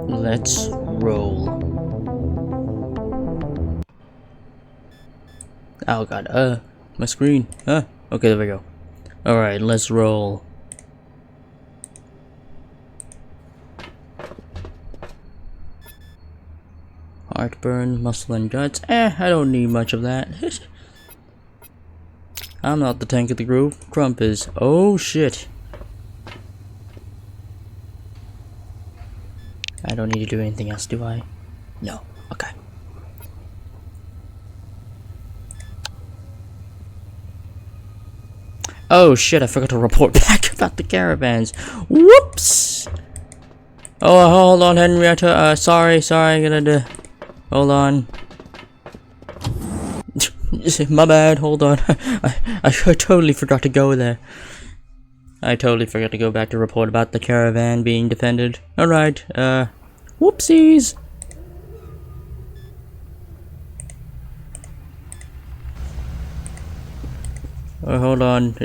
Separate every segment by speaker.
Speaker 1: Let's roll. Oh god, my screen. Okay, there we go. Alright, let's roll. Heartburn, muscle and guts. I don't need much of that. I'm not the tank of the group. Crump is. Oh shit. I don't need to do anything else, do I? No. Okay. Oh shit, I forgot to report back about the caravans. Whoops! Oh, hold on, Henrietta. Sorry, I gotta hold on. My bad, hold on. I totally forgot to go there. I totally forgot to go back to report about the caravan being defended. Alright, whoopsies! Oh, hold on.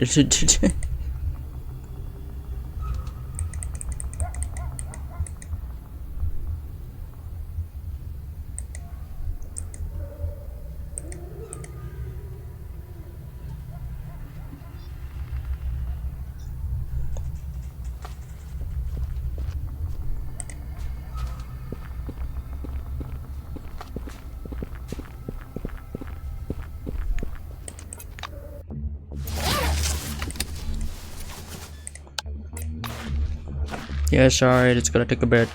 Speaker 1: Yeah, sorry, it's gonna take a bit.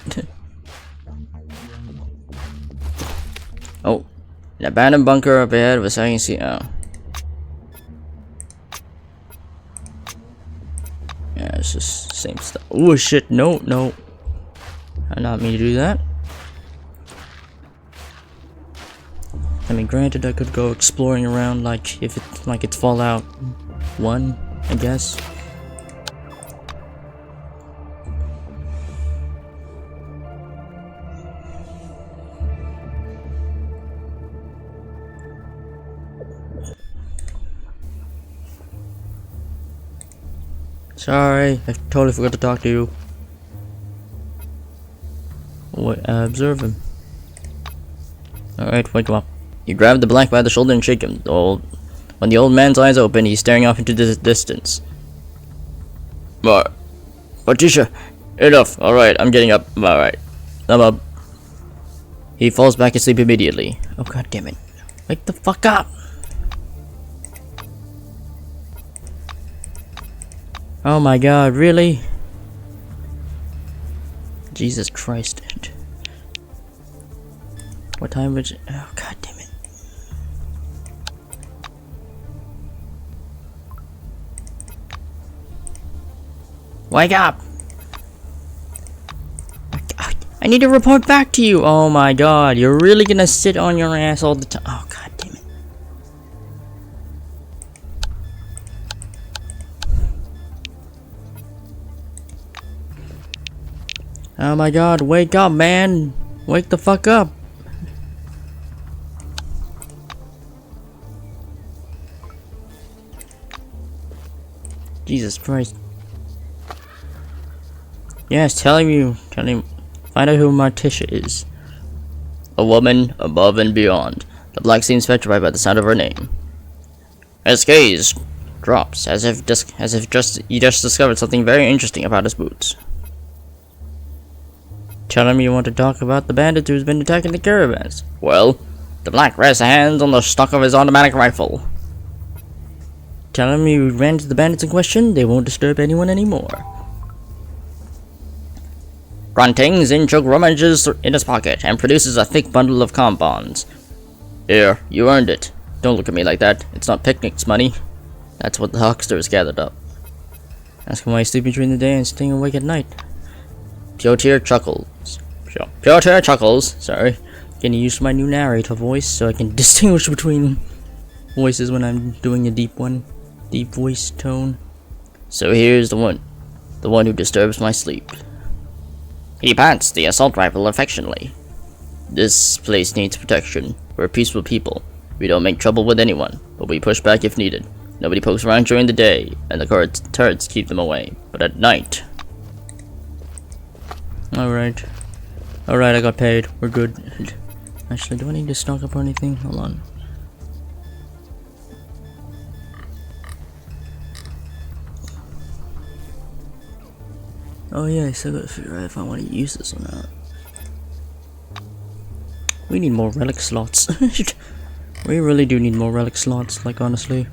Speaker 1: Oh, an abandoned bunker up ahead with I can see. Oh, yeah, it's just same stuff. Oh shit! No, I did not mean to do that. I mean, granted, I could go exploring around like if it's Fallout 1, I guess. Sorry, I totally forgot to talk to you. Wait, observe him. Alright, wake him up. You grab the black by the shoulder and shake him. When the old man's eyes open, he's staring off into the distance. Patricia, enough. Alright, I'm getting up. Alright, I'm up. He falls back asleep immediately. Oh god damn it. Wake the fuck up! Oh my god, really? Jesus Christ. What time is it? Oh god damn it. Wake up! I need to report back to you! Oh my god, you're really gonna sit on your ass all the time? Oh god damn it. Oh my god, wake up, man! Wake the fuck up! Jesus Christ. Yes, tell him, find out who Morticia is. A woman above and beyond. The black seems petrified by the sound of her name. His gaze drops, as if you just discovered something very interesting about his boots. Tell him you want to talk about the bandit who's been attacking the caravans. Well, the black rests hands on the stock of his automatic rifle. Tell him you ran to the bandits in question, they won't disturb anyone anymore. Grunting, Zinchuk rummages in his pocket and produces a thick bundle of compounds. Here, you earned it. Don't look at me like that. It's not picnics money. That's what the hucksters gathered up. Ask him why he's sleeping during the day and staying awake at night. Piotr chuckles. Piotr chuckles. Sorry. Getting used to my new narrator voice so I can distinguish between voices when I'm doing a deep voice tone. So here's the one who disturbs my sleep. He pats the assault rifle affectionately. This place needs protection. We're peaceful people. We don't make trouble with anyone, but we push back if needed. Nobody pokes around during the day, and the turrets keep them away. But at night... Alright. Alright, I got paid. We're good. Actually, do I need to stock up or anything? Hold on. Oh yeah, I still gotta figure out if I want to use this or not. We need more relic slots. We really do need more relic slots, like honestly.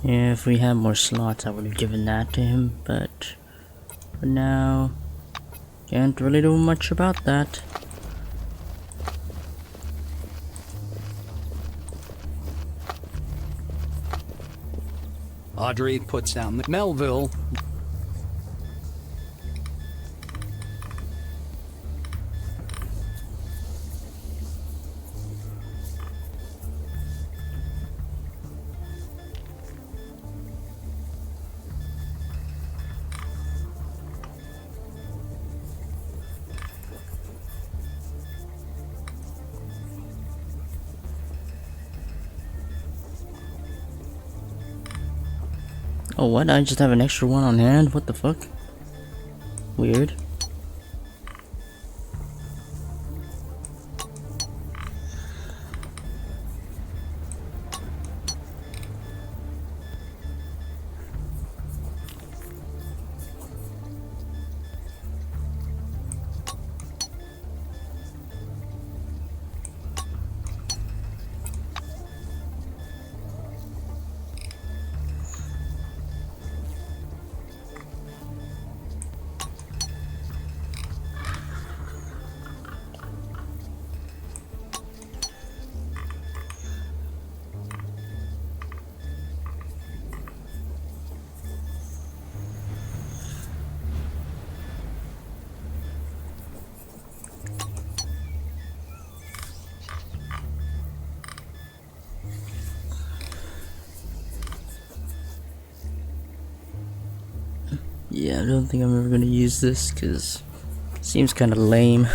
Speaker 1: Yeah, if we had more slots, I would have given that to him, but for now, can't really do much about that.
Speaker 2: Audrey puts down the Melville.
Speaker 1: Oh, what? I just have an extra one on hand? What the fuck? Weird. Yeah, I don't think I'm ever gonna use this, because it seems kind of lame.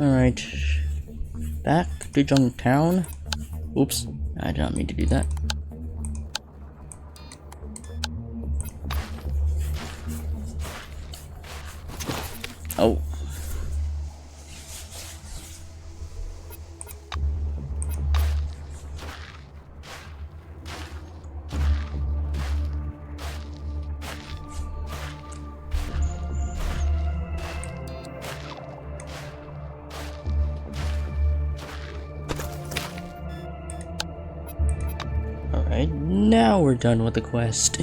Speaker 1: Alright. Back to Junktown. Oops, I did not mean to do that. Oh. Alright, now we're done with the quest.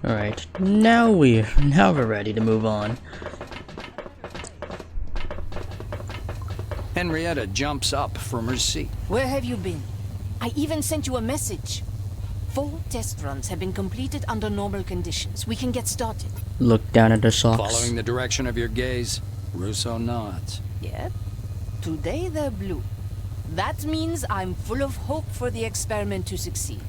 Speaker 1: Alright, now we're ready to move on.
Speaker 2: Henrietta jumps up from her seat.
Speaker 3: Where have you been? I even sent you a message. 4 test runs have been completed under normal conditions. We can get started.
Speaker 1: Look down at the socks.
Speaker 2: Following the direction of your gaze, Russo nods.
Speaker 3: Yep. Today they're blue. That means I'm full of hope for the experiment to succeed.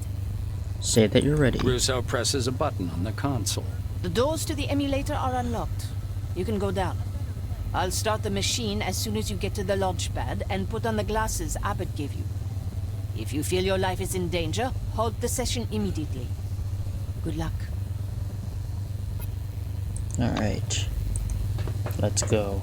Speaker 1: Say that you're ready.
Speaker 2: Russo presses a button on the console.
Speaker 3: The doors to the emulator are unlocked. You can go down. I'll start the machine as soon as you get to the launch pad and put on the glasses Abbott gave you. If you feel your life is in danger, halt the session immediately. Good luck.
Speaker 1: Alright. Let's go.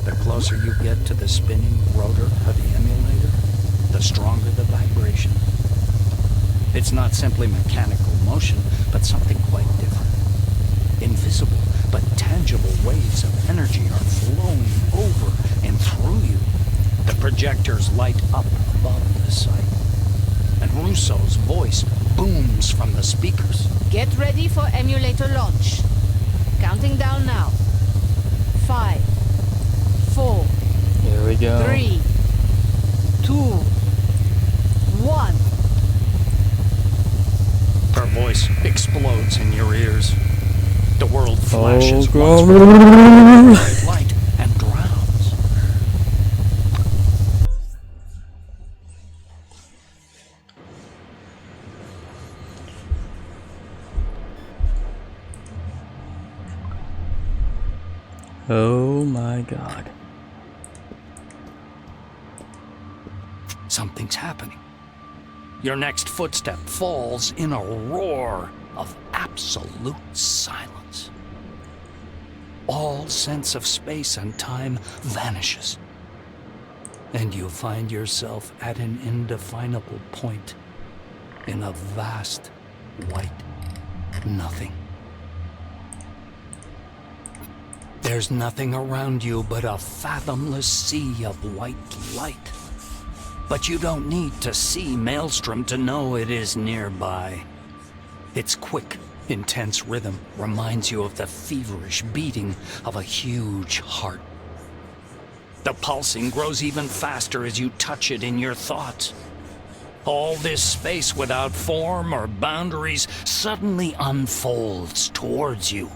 Speaker 2: The closer you get to the spinning rotor of the emulator, the stronger the vibration. It's not simply mechanical motion, but something quite different. Invisible but tangible waves of energy are flowing over and through you. The projectors light up above the site, and Russo's voice booms from the speakers.
Speaker 3: Get ready for emulator launch. Counting down now. 5, 4,
Speaker 1: Here we go.
Speaker 3: 3, 2, 1.
Speaker 2: Her voice explodes in your ears. The world flashes
Speaker 1: Oh,
Speaker 2: once
Speaker 1: God.
Speaker 2: more with bright light and drowns.
Speaker 1: Oh my god.
Speaker 2: Something's happening. Your next footstep falls in a roar of absolute silence. All sense of space and time vanishes, and you find yourself at an indefinable point in a vast white nothing. There's nothing around you but a fathomless sea of white light. But you don't need to see Maelstrom to know it is nearby. Its quick, intense rhythm reminds you of the feverish beating of a huge heart. The pulsing grows even faster as you touch it in your thoughts. All this space without form or boundaries suddenly unfolds towards you,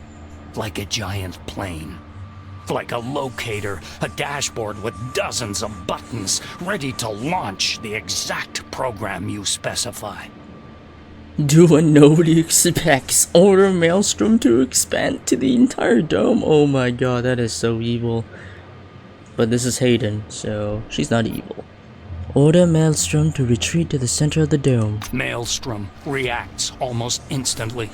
Speaker 2: like a giant plane. Like a locator, a dashboard with dozens of buttons ready to launch the exact program you specify.
Speaker 1: Do what nobody expects. Order Maelstrom to expand to the entire dome. Oh my god, that is so evil. But this is Hayden, so she's not evil. Order Maelstrom to retreat to the center of the dome.
Speaker 2: Maelstrom reacts almost instantly.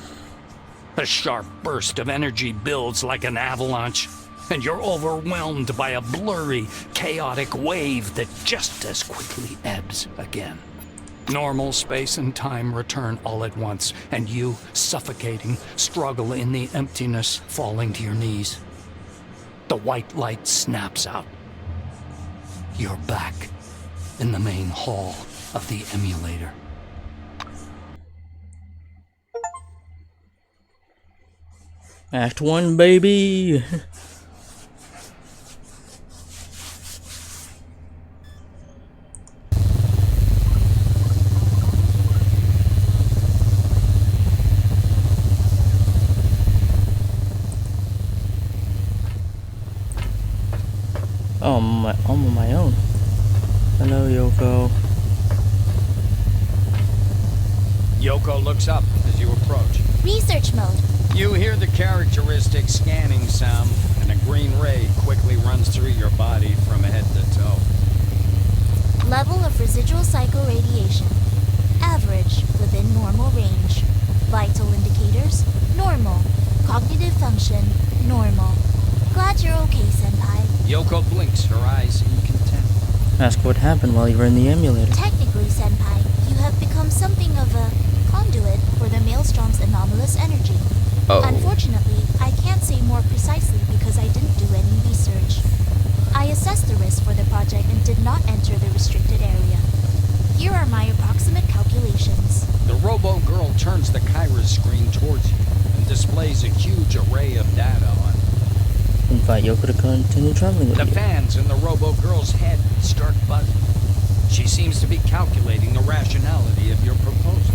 Speaker 2: A sharp burst of energy builds like an avalanche, and you're overwhelmed by a blurry, chaotic wave that just as quickly ebbs again. Normal space and time return all at once, and you, suffocating, struggle in the emptiness, falling to your knees. The white light snaps out. You're back in the main hall of the emulator.
Speaker 1: Act 1, baby! Oh, I'm on my own. Hello, Yoko.
Speaker 2: Yoko looks up as you approach.
Speaker 4: Research mode.
Speaker 2: You hear the characteristic scanning sound, and a green ray quickly runs through your body from head to toe.
Speaker 4: Level of residual psychoradiation. Average, within normal range. Vital indicators, normal. Cognitive function, normal. Glad you're okay, Senpai.
Speaker 2: Yoko blinks, her eyes in contempt.
Speaker 1: Ask what happened while you were in the emulator.
Speaker 4: Technically, Senpai, you have become something of a conduit for the Maelstrom's anomalous energy.
Speaker 1: Oh.
Speaker 4: Unfortunately, I can't say more precisely because I didn't do any research. I assessed the risk for the project and did not enter the restricted area. Here are my approximate calculations.
Speaker 2: The robo-girl turns the Kairos screen towards you and displays a huge array of data on it.
Speaker 1: Invite Yoko to continue traveling with
Speaker 2: The
Speaker 1: you.
Speaker 2: fans in the robo-girl's head start buzzing. She seems to be calculating the rationality of your proposal.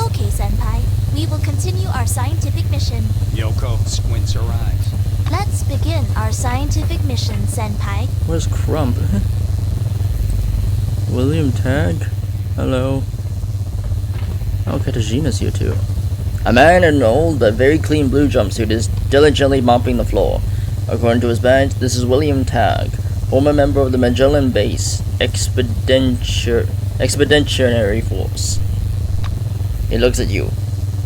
Speaker 4: Okay, Senpai. We will continue our scientific mission.
Speaker 2: Yoko squints her eyes.
Speaker 4: Let's begin our scientific mission, Senpai.
Speaker 1: Where's Crump? William Tag? Hello. Oh, Katarzyna's here too. A man in an old but very clean blue jumpsuit is diligently mopping the floor. According to his badge, this is William Tag, former member of the Magellan Base Expeditionary Force. He looks at you.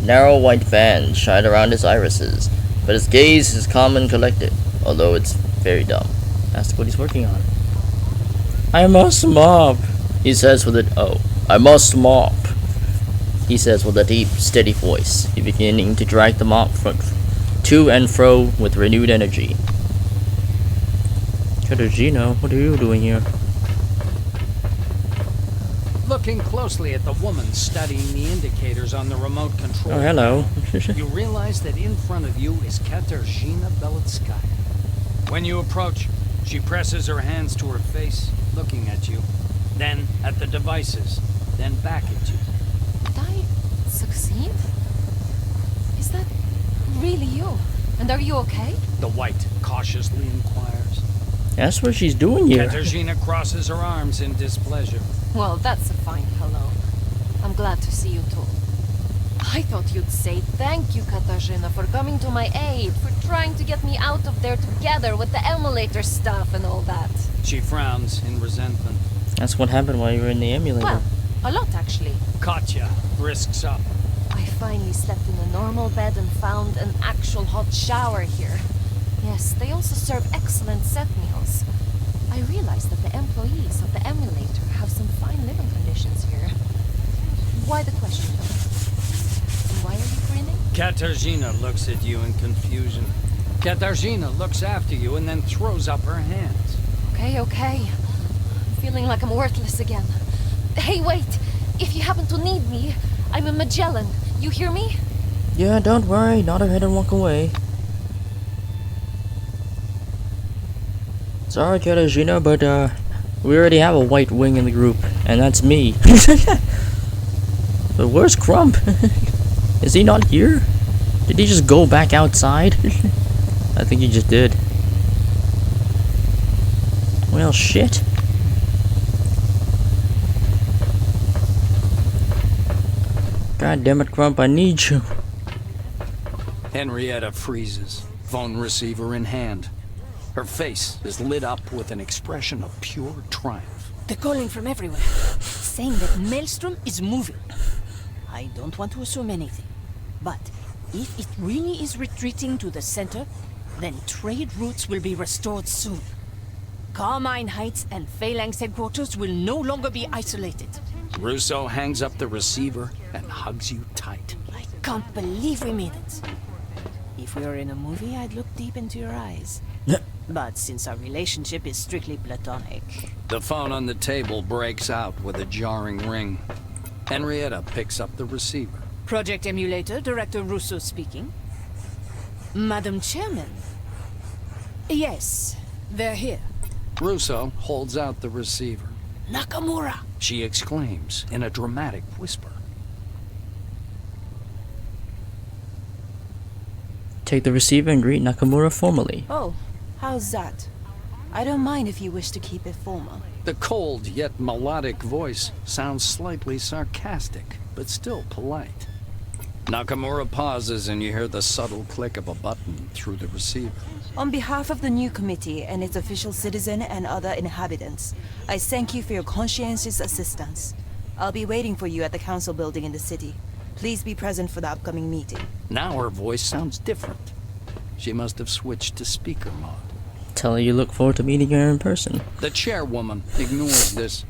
Speaker 1: Narrow white bands shine around his irises, but his gaze is calm and collected, although it's very dumb. Ask what he's working on. I must mop, he says with I must mop, he says with a deep, steady voice, beginning to drag the mop to and fro with renewed energy. Katarzyna, what are you doing here?
Speaker 2: Looking closely at the woman studying the indicators on the remote control.
Speaker 1: Oh, hello.
Speaker 2: You realize that in front of you is Katarzyna Beletskaya. When you approach, she presses her hands to her face, looking at you, then at the devices, then back at you.
Speaker 5: Did I succeed? Is that really you? And are you okay?
Speaker 2: The white cautiously inquires.
Speaker 1: That's what she's doing here.
Speaker 2: Katarzyna crosses her arms in displeasure.
Speaker 5: Well, that's a fine hello. I'm glad to see you too. I thought you'd say thank you, Katarzyna, for coming to my aid, for trying to get me out of there together with the emulator stuff and all that.
Speaker 2: She frowns in resentment.
Speaker 1: That's what happened while you were in the emulator.
Speaker 5: Well, a lot actually.
Speaker 2: Katya frisks up.
Speaker 5: I finally slept in a normal bed and found an actual hot shower here. Yes, they also serve excellent set meals. I realized that the employees of the emulator have some fine living conditions here. Why the question, though? And why are you grinning?
Speaker 2: Katarzyna looks at you in confusion. Katarzyna looks after you and then throws up her hands.
Speaker 5: Okay. I'm feeling like I'm worthless again. Hey, wait! If you happen to need me, I'm a Magellan. You hear me?
Speaker 1: Yeah, don't worry. Nod her head and walk away. Sorry, Katarzyna, but we already have a white wing in the group, and that's me. But where's Crump? Is he not here? Did he just go back outside? I think he just did. Well, shit. God damn it, Crump, I need you.
Speaker 2: Henrietta freezes, phone receiver in hand. Her face is lit up with an expression of pure triumph.
Speaker 3: They're calling from everywhere, saying that Maelstrom is moving. I don't want to assume anything, but if it really is retreating to the center, then trade routes will be restored soon. Carmine Heights and Phalanx headquarters will no longer be isolated.
Speaker 2: Russo hangs up the receiver and hugs you tight.
Speaker 3: I can't believe we made it. If we were in a movie, I'd look deep into your eyes. But since our relationship is strictly platonic...
Speaker 2: The phone on the table breaks out with a jarring ring. Henrietta picks up the receiver.
Speaker 3: Project Emulator, Director Russo speaking. Madam Chairman. Yes, they're here.
Speaker 2: Russo holds out the receiver.
Speaker 3: Nakamura!
Speaker 2: She exclaims in a dramatic whisper.
Speaker 1: Take the receiver and greet Nakamura formally.
Speaker 6: Oh, how's that? I don't mind if you wish to keep it formal.
Speaker 2: The cold yet melodic voice sounds slightly sarcastic, but still polite. Nakamura pauses and you hear the subtle click of a button through the receiver.
Speaker 6: On behalf of the new committee and its official citizen and other inhabitants, I thank you for your conscientious assistance. I'll be waiting for you at the council building in the city. Please be present for the upcoming meeting.
Speaker 2: Now her voice sounds different. She must have switched to speaker mode.
Speaker 1: Tell her you look forward to meeting her in person.
Speaker 2: The chairwoman ignores this.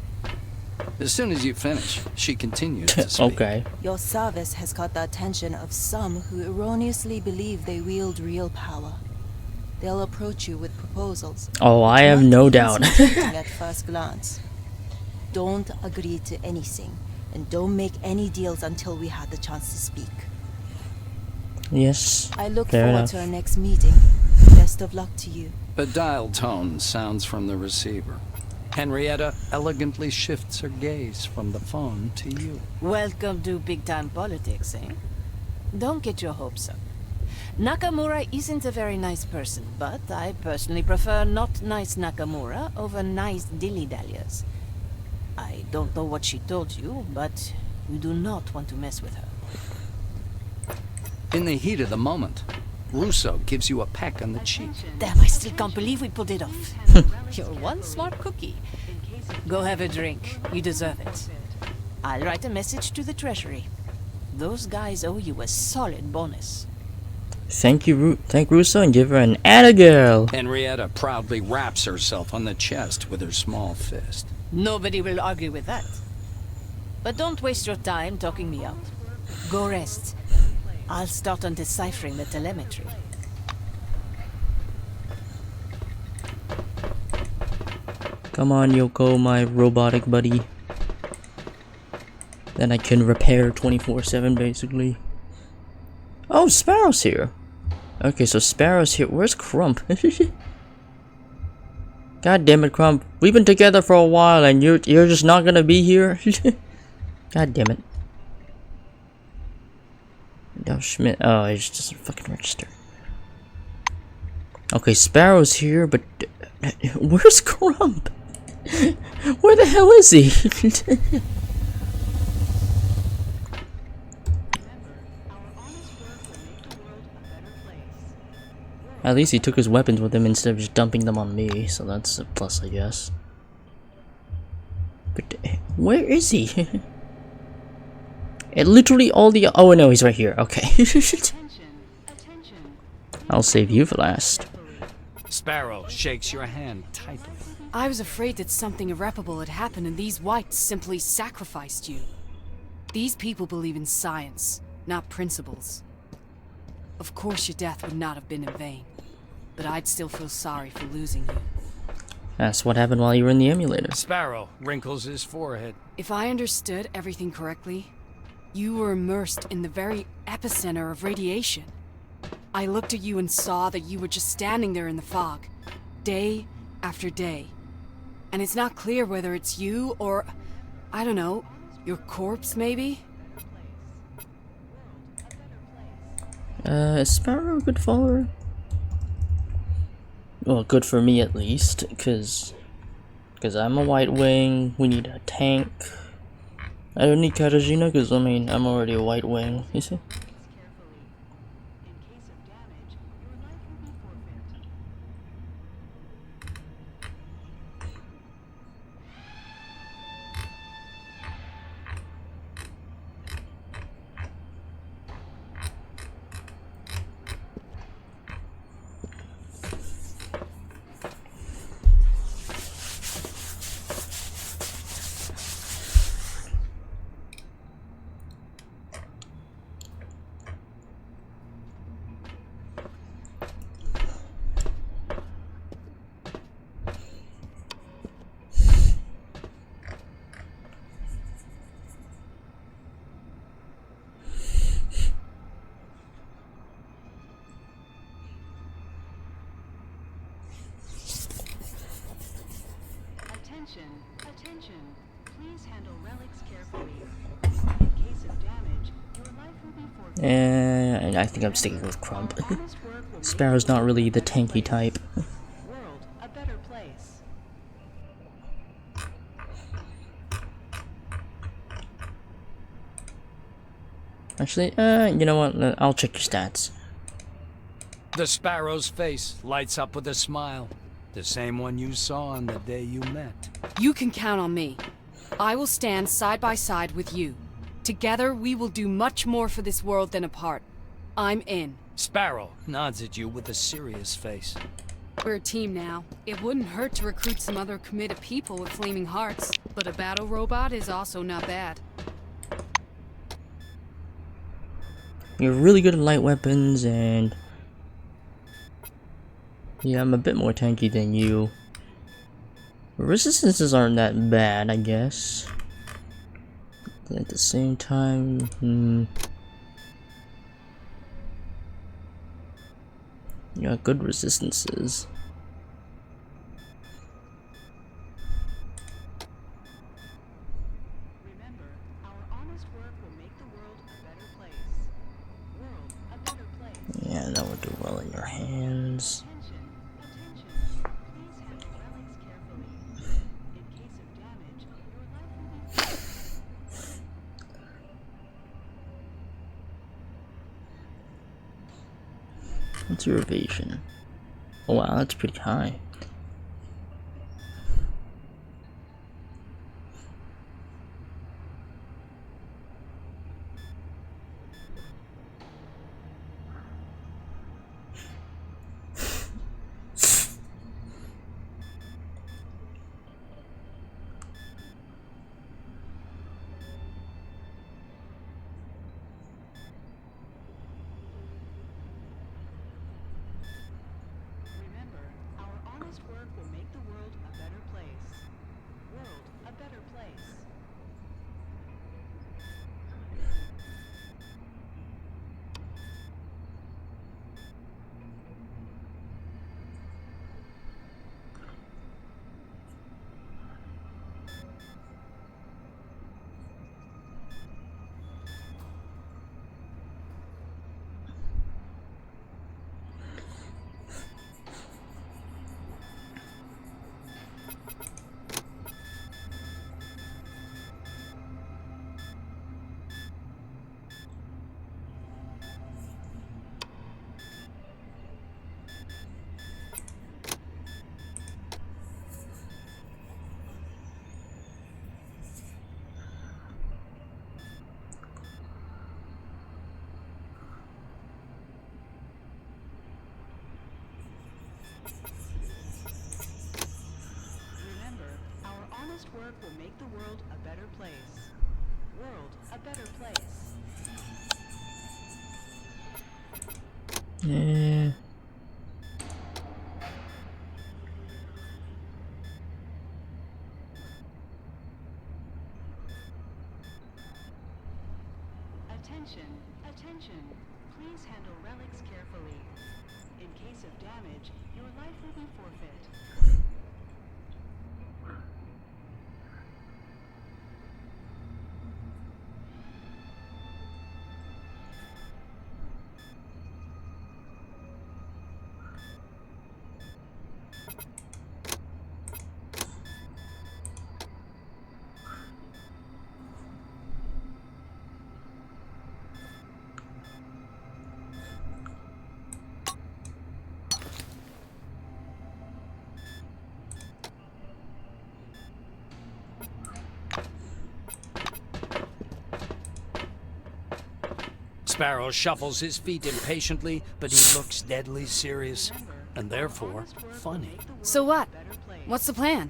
Speaker 2: As soon as you finish, she continues to speak.
Speaker 1: Okay.
Speaker 6: Your service has caught the attention of some who erroneously believe they wield real power. They'll approach you with proposals.
Speaker 1: Oh, I have no doubt.
Speaker 6: At first glance. Don't agree to anything, and don't make any deals until we had the chance to speak.
Speaker 1: Yes.
Speaker 6: I look
Speaker 1: fair
Speaker 6: forward
Speaker 1: enough.
Speaker 6: to our next meeting. Best of luck to you.
Speaker 2: A dial tone sounds from the receiver. Henrietta elegantly shifts her gaze from the phone to you.
Speaker 3: Welcome to big-time politics, eh? Don't get your hopes up. Nakamura isn't a very nice person, but I personally prefer not nice Nakamura over nice dilly-dalliers. I don't know what she told you, but you do not want to mess with her.
Speaker 2: In the heat of the moment, Russo gives you a peck on the cheek.
Speaker 3: Damn, I still can't believe we pulled it off. You're one smart cookie. Go have a drink. You deserve it. I'll write a message to the Treasury. Those guys owe you a solid bonus.
Speaker 1: Thank Russo and give her an atta girl.
Speaker 2: Henrietta proudly raps herself on the chest with her small fist.
Speaker 3: Nobody will argue with that. But don't waste your time talking me out. Go rest. I'll start on deciphering the telemetry.
Speaker 1: Come on, Yoko, my robotic buddy. Then I can repair 24/7 basically. Oh, Sparrow's here. Okay, so Sparrow's here. Where's Crump? God damn it, Crump. We've been together for a while and you're just not gonna be here? God damn it. No, Schmidt. Oh, he just doesn't fucking register. Okay, Sparrow's here, but where's Crump? Where the hell is he? At least he took his weapons with him instead of just dumping them on me, so that's a plus, I guess. But where is he? It literally all the— oh no, he's right here. Okay. I'll save you for last.
Speaker 2: Sparrow shakes your hand tightly.
Speaker 7: I was afraid that something irreparable had happened and these whites simply sacrificed you. These people believe in science, not principles. Of course your death would not have been in vain, but I'd still feel sorry for losing you.
Speaker 1: That's what happened while you were in the emulator.
Speaker 2: Sparrow wrinkles his forehead.
Speaker 7: If I understood everything correctly, you were immersed in the very epicenter of radiation. I looked at you and saw that you were just standing there in the fog, day after day. And it's not clear whether it's you or, I don't know, your corpse maybe?
Speaker 1: Is Sparrow a good follower? Well, good for me at least, cause I'm a White Wing. We need a tank. I don't need Katarzyna, cause I mean I'm already a White Wing. You see?
Speaker 8: Attention, attention. Please handle relics carefully. In case of damage, your life will be forfeited.
Speaker 1: And I think I'm sticking with Crump. Sparrow's not really the tanky type.
Speaker 8: World a better place.
Speaker 1: Actually, you know what? I'll check your stats.
Speaker 2: The Sparrow's face lights up with a smile. The same one you saw on the day you met.
Speaker 7: You can count on me. I will stand side by side with you. Together, we will do much more for this world than apart. I'm in.
Speaker 2: Sparrow nods at you with a serious face.
Speaker 7: We're a team now. It wouldn't hurt to recruit some other committed people with flaming hearts. But a battle robot is also not bad.
Speaker 1: You're really good at light weapons, and yeah, I'm a bit more tanky than you. Resistances aren't that bad, I guess. But at the same time, you got good resistances.
Speaker 8: Remember, our honest work will make the world a better place. World a better place.
Speaker 1: Yeah, that would do well in your hands.
Speaker 8: Attention, attention. Please handle relics carefully. In case of damage, your life will be forfeited.
Speaker 1: What's your evasion? Oh wow, that's pretty high.
Speaker 8: Remember, our honest work will make the world a better place. World a better place. Remember, our honest work will make the world a better place. World a better place.
Speaker 1: Yeah.
Speaker 8: Attention, attention. Please handle relics carefully. In case of damage, your life will be forfeit.
Speaker 2: Sparrow shuffles his feet impatiently, but he looks deadly serious, and therefore funny.
Speaker 7: So what? What's the plan?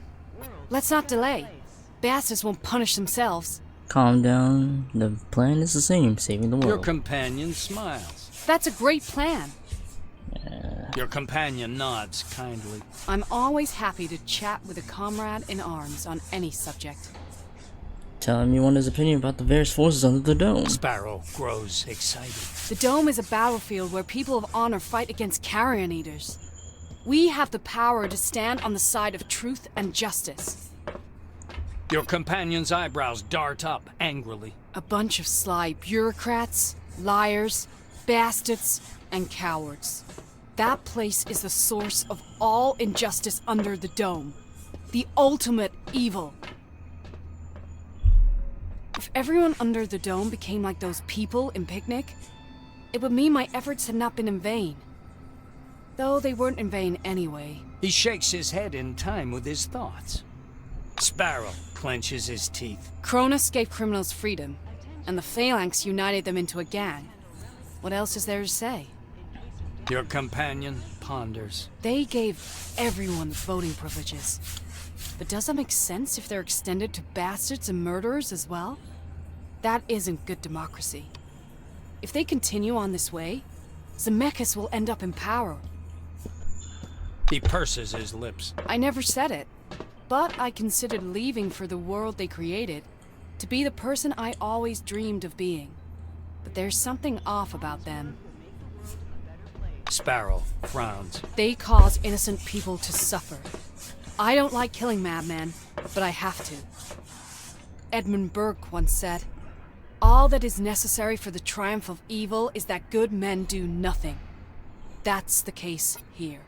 Speaker 7: Let's not delay. Bastards won't punish themselves.
Speaker 1: Calm down. The plan is the same, saving the world.
Speaker 2: Your companion smiles.
Speaker 7: That's a great plan.
Speaker 2: Your companion nods kindly.
Speaker 7: I'm always happy to chat with a comrade in arms on any subject.
Speaker 1: Tell him you want his opinion about the various forces under the dome.
Speaker 2: Sparrow grows excited.
Speaker 7: The Dome is a battlefield where people of honor fight against carrion eaters. We have the power to stand on the side of truth and justice.
Speaker 2: Your companion's eyebrows dart up angrily.
Speaker 7: A bunch of sly bureaucrats, liars, bastards, and cowards. That place is the source of all injustice under the dome. The ultimate evil. If everyone under the dome became like those people in Picnic, it would mean my efforts had not been in vain. Though they weren't in vain anyway.
Speaker 2: He shakes his head in time with his thoughts. Sparrow clenches his teeth.
Speaker 7: Cronus gave criminals freedom, and the Phalanx united them into a gang. What else is there to say?
Speaker 2: Your companion ponders.
Speaker 7: They gave everyone voting privileges. But does that make sense if they're extended to bastards and murderers as well? That isn't good democracy. If they continue on this way, Zemeckis will end up in power.
Speaker 2: He purses his lips.
Speaker 7: I never said it, but I considered leaving for the world they created to be the person I always dreamed of being. But there's something off about them.
Speaker 2: Sparrow frowns.
Speaker 7: They cause innocent people to suffer. I don't like killing madmen, but I have to. Edmund Burke once said, "All that is necessary for the triumph of evil is that good men do nothing." That's the case here.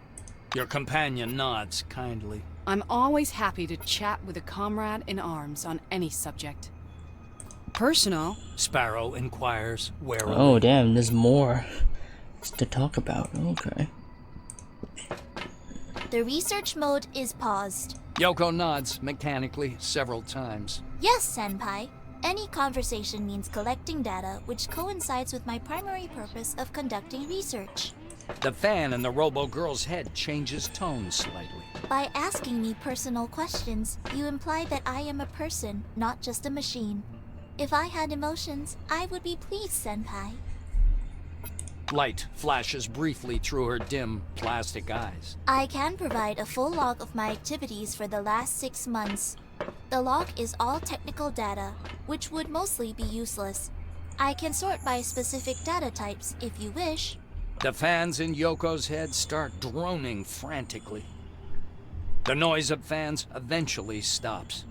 Speaker 2: Your companion nods kindly.
Speaker 7: I'm always happy to chat with a comrade in arms on any subject. Personal?
Speaker 2: Sparrow inquires warily.
Speaker 1: Oh, damn, there's more to talk about. Okay.
Speaker 4: The research mode is paused.
Speaker 2: Yoko nods mechanically several times.
Speaker 4: Yes, Senpai. Any conversation means collecting data which coincides with my primary purpose of conducting research.
Speaker 2: The fan in the robo-girl's head changes tone slightly.
Speaker 4: By asking me personal questions, you imply that I am a person, not just a machine. If I had emotions, I would be pleased, Senpai.
Speaker 2: Light flashes briefly through her dim, plastic eyes.
Speaker 4: I can provide a full log of my activities for the last 6 months. The log is all technical data, which would mostly be useless. I can sort by specific data types if you wish.
Speaker 2: The fans in Yoko's head start droning frantically. The noise of fans eventually stops.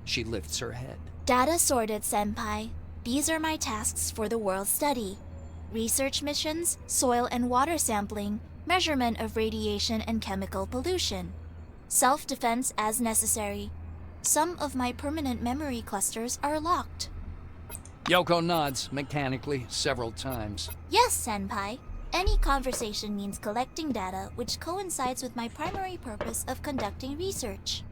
Speaker 2: She lifts her head.
Speaker 4: Data sorted, Senpai. These are my tasks for the world study. Research missions, soil and water sampling, measurement of radiation and chemical pollution. Self-defense as necessary. Some of my permanent memory clusters are locked.
Speaker 2: Yoko nods mechanically several times.
Speaker 4: Yes, Senpai. Any conversation means collecting data which coincides with my primary purpose of conducting research.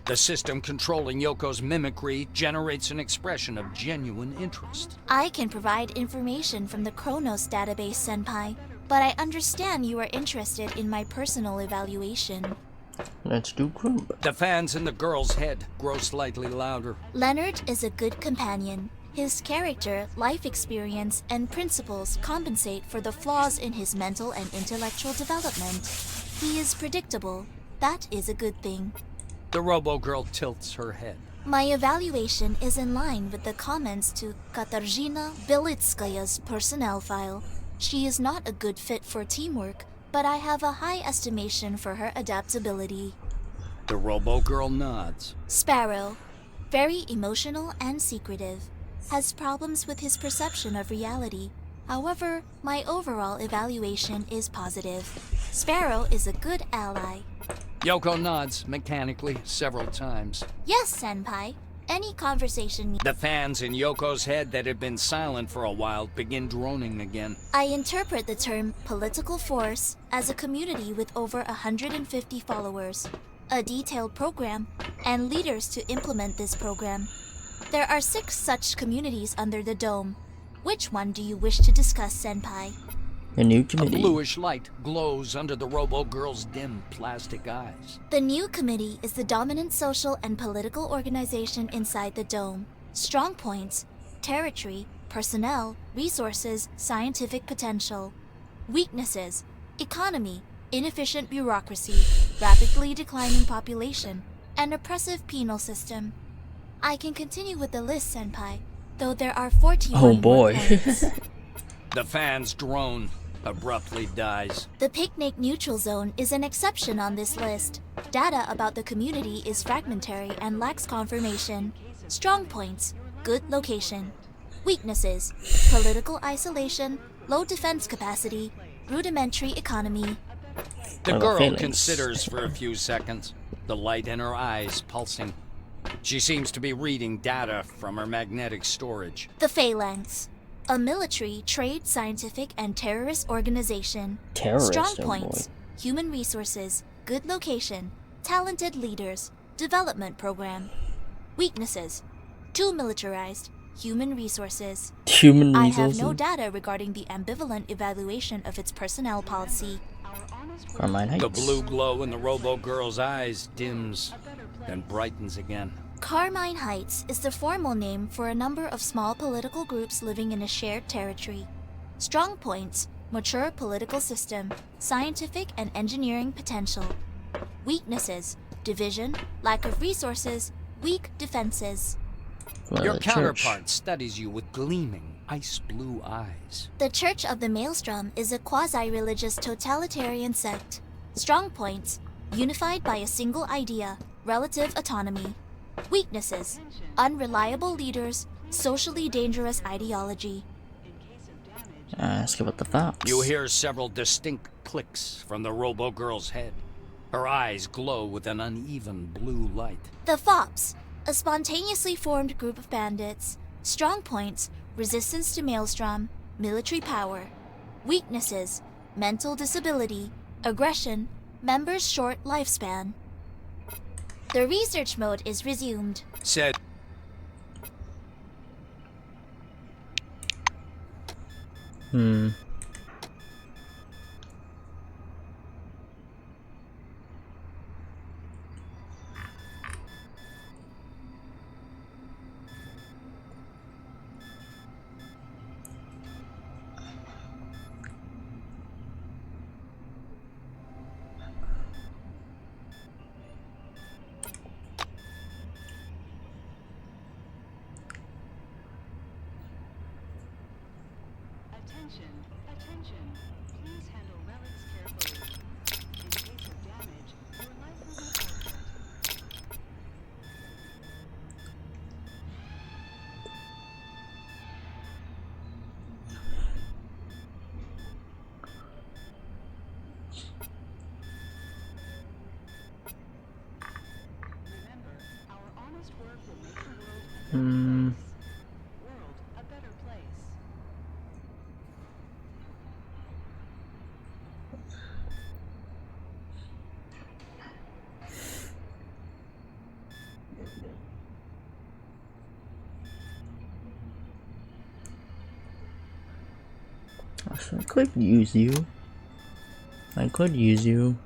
Speaker 2: The system controlling Yoko's mimicry generates an expression of genuine interest.
Speaker 4: I can provide information from the Chronos database, Senpai, but I understand you are interested in my personal evaluation.
Speaker 1: Let's do Chrome.
Speaker 2: The fans in the girl's head grow slightly louder.
Speaker 4: Leonard is a good companion. His character, life experience, and principles compensate for the flaws in his mental and intellectual development. He is predictable. That is a good thing.
Speaker 2: The robo-girl tilts her head.
Speaker 4: My evaluation is in line with the comments to Katarzyna Belitskaya's personnel file. She is not a good fit for teamwork, but I have a high estimation for her adaptability.
Speaker 2: The robo-girl nods.
Speaker 4: Sparrow, very emotional and secretive, has problems with his perception of reality. However, my overall evaluation is positive. Sparrow is a good ally.
Speaker 2: Yoko nods mechanically several times.
Speaker 4: Yes, Senpai. Any conversation...
Speaker 2: The fans in Yoko's head that had been silent for a while begin droning again.
Speaker 4: I interpret the term political force as a community with over 150 followers, a detailed program, and leaders to implement this program. There are 6 such communities under the dome. Which one do you wish to discuss, Senpai?
Speaker 1: The new
Speaker 2: A
Speaker 1: committee.
Speaker 2: bluish light glows under the robo-girl's dim plastic eyes.
Speaker 4: The new committee is the dominant social and political organization inside the dome. Strong points: territory, personnel, resources, scientific potential. Weaknesses: economy, inefficient bureaucracy, rapidly declining population, and oppressive penal system. I can continue with the list, Senpai, though there are 14
Speaker 1: Oh
Speaker 4: more
Speaker 1: boy.
Speaker 4: points.
Speaker 2: The fans drone. abruptly dies.
Speaker 4: The picnic neutral zone is an exception on this list. Data about the community is fragmentary and lacks confirmation. Strong points: good location. Weaknesses: political isolation, low defense capacity, rudimentary economy.
Speaker 2: The
Speaker 1: What about
Speaker 2: girl
Speaker 1: feelings?
Speaker 2: considers for a few seconds, the light in her eyes pulsing. She seems to be reading data from her magnetic storage.
Speaker 4: The Phalanx, a military, trade, scientific, and terrorist organization.
Speaker 1: Terrorist,
Speaker 4: Strong
Speaker 1: oh
Speaker 4: points: human resources, good location, talented leaders, development program. Weaknesses: too militarized, human resources.
Speaker 1: Human
Speaker 4: I
Speaker 1: resources.
Speaker 4: have no data regarding the ambivalent evaluation of its personnel policy.
Speaker 1: Carmine Heights.
Speaker 2: The blue glow in the robo-girl's eyes dims, then brightens again.
Speaker 4: Carmine Heights is the formal name for a number of small political groups living in a shared territory. Strong points: mature political system, scientific and engineering potential. Weaknesses: division, lack of resources, weak defenses.
Speaker 1: Well,
Speaker 2: Your
Speaker 1: the church.
Speaker 2: counterpart studies you with gleaming, ice-blue eyes.
Speaker 4: The Church of the Maelstrom is a quasi-religious totalitarian sect. Strong points: unified by a single idea, relative autonomy. Weaknesses: unreliable leaders, socially dangerous ideology.
Speaker 1: Ask about the fox.
Speaker 2: You hear several distinct clicks from the robo-girl's head. Her eyes glow with an uneven blue light.
Speaker 4: The Fops, a spontaneously formed group of bandits. Strong points: resistance to Maelstrom, military power. Weaknesses: mental disability, aggression, members' short lifespan. The research mode is resumed.
Speaker 2: Said,
Speaker 8: Attention, attention. Please handle relics carefully. In case of damage, your life will be forfeit. Remember, our honest work will make the world a better place.
Speaker 1: I could use you. I could use you.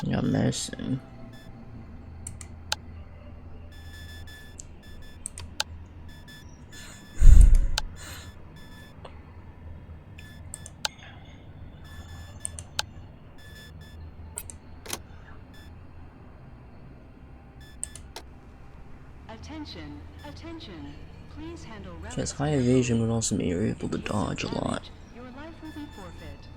Speaker 1: You're missing.
Speaker 8: Attention, attention. Please handle relics.
Speaker 1: Because high evasion would also mean you're able to dodge a lot.
Speaker 8: Your life will be forfeit.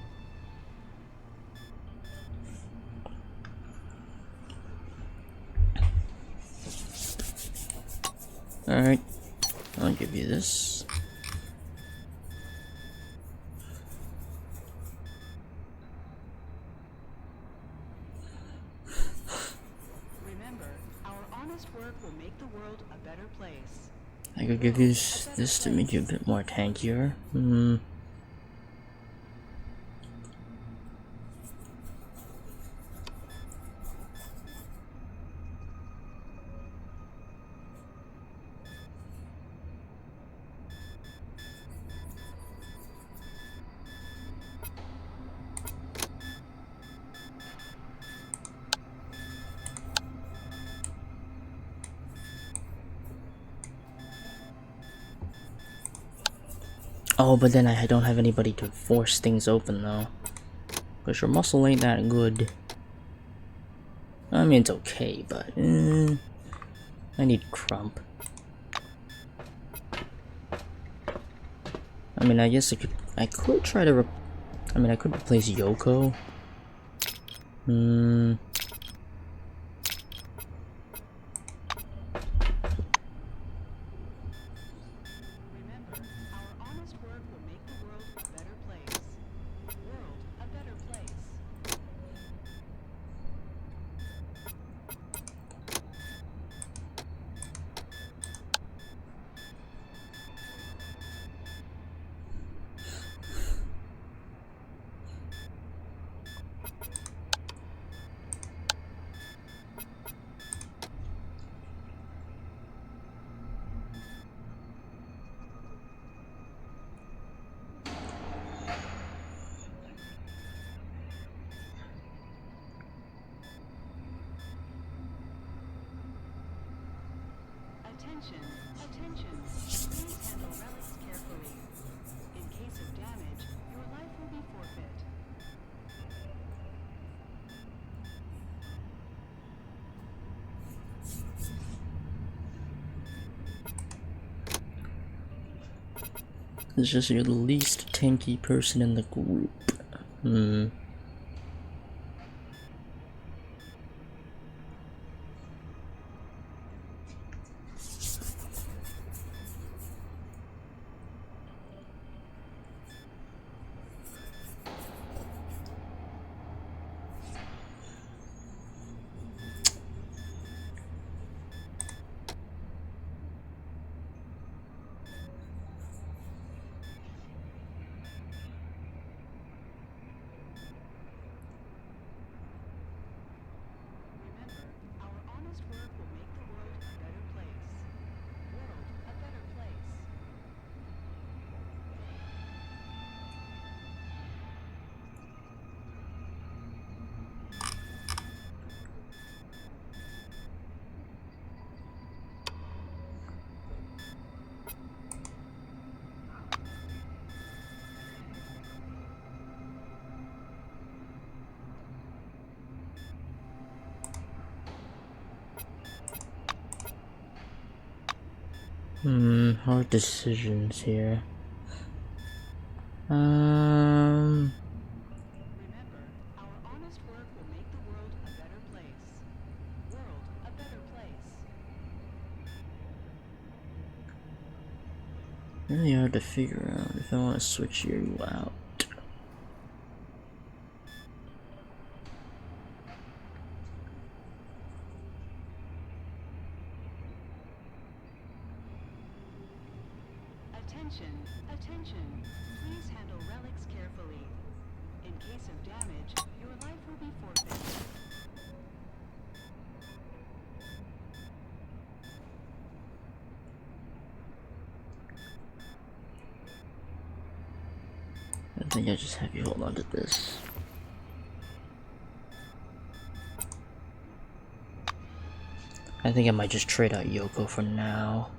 Speaker 1: Alright, I'll give you this.
Speaker 8: Remember, our honest work will make the world a better place.
Speaker 1: I could give you this to make you a bit more tankier. Oh, but then I don't have anybody to force things open though. Cause your muscle ain't that good. I mean, it's okay, but I need crump. I mean, I guess I could try to I could replace Yoko.
Speaker 8: Remember, our honest work will make the world a better place. World a better place. Attention, attention. Please handle relics carefully. In case of damage, your life will be forfeit.
Speaker 1: It's just you're the least tanky person in the group.
Speaker 8: Remember, our honest work will make the world a better place. World a better place.
Speaker 1: Hard decisions here.
Speaker 8: Remember, our honest work will make the world a better place. World a better place.
Speaker 1: Really hard to figure out if I want to switch you out.
Speaker 8: Attention, attention. Please handle relics carefully. In case of damage, your life will be forfeit.
Speaker 1: I think I just have you hold on to this. I think I might just trade out Yoko for now.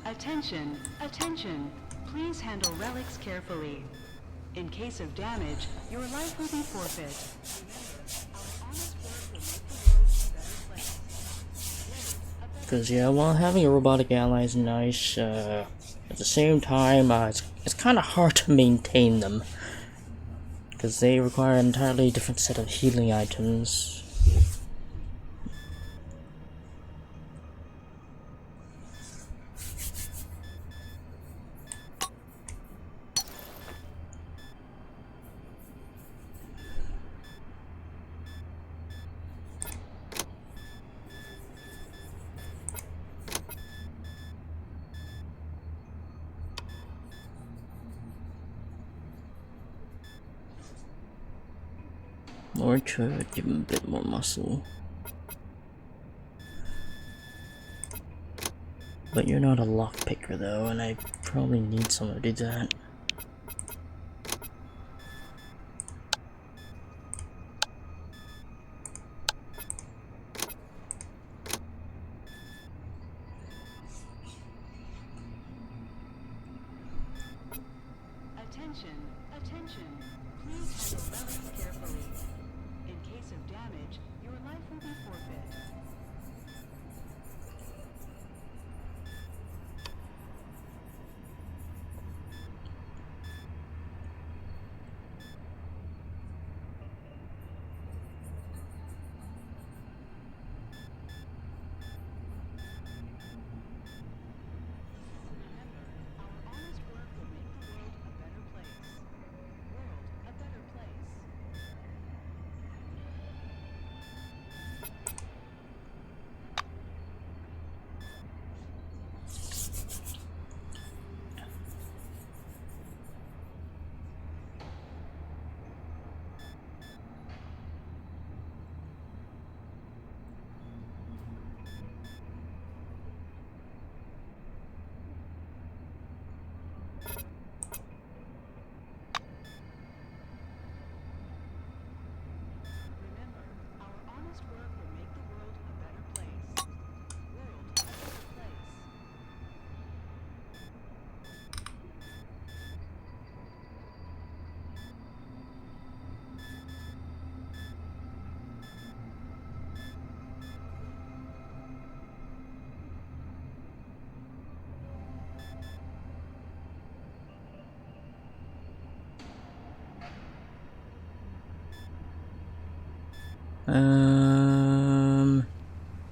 Speaker 8: Attention, attention. Please handle relics carefully. In case of damage, your life will be forfeit. Remember, our honest work will make the world a better place.
Speaker 1: Because yeah, while having a robotic ally is nice, at the same time, it's kind of hard to maintain them. Because they require an entirely different set of healing items. Or try to give him a bit more muscle. But you're not a lockpicker though, and I probably need someone to do that.
Speaker 8: Attention, attention. Please handle relics carefully. In case of damage, your life will be forfeit.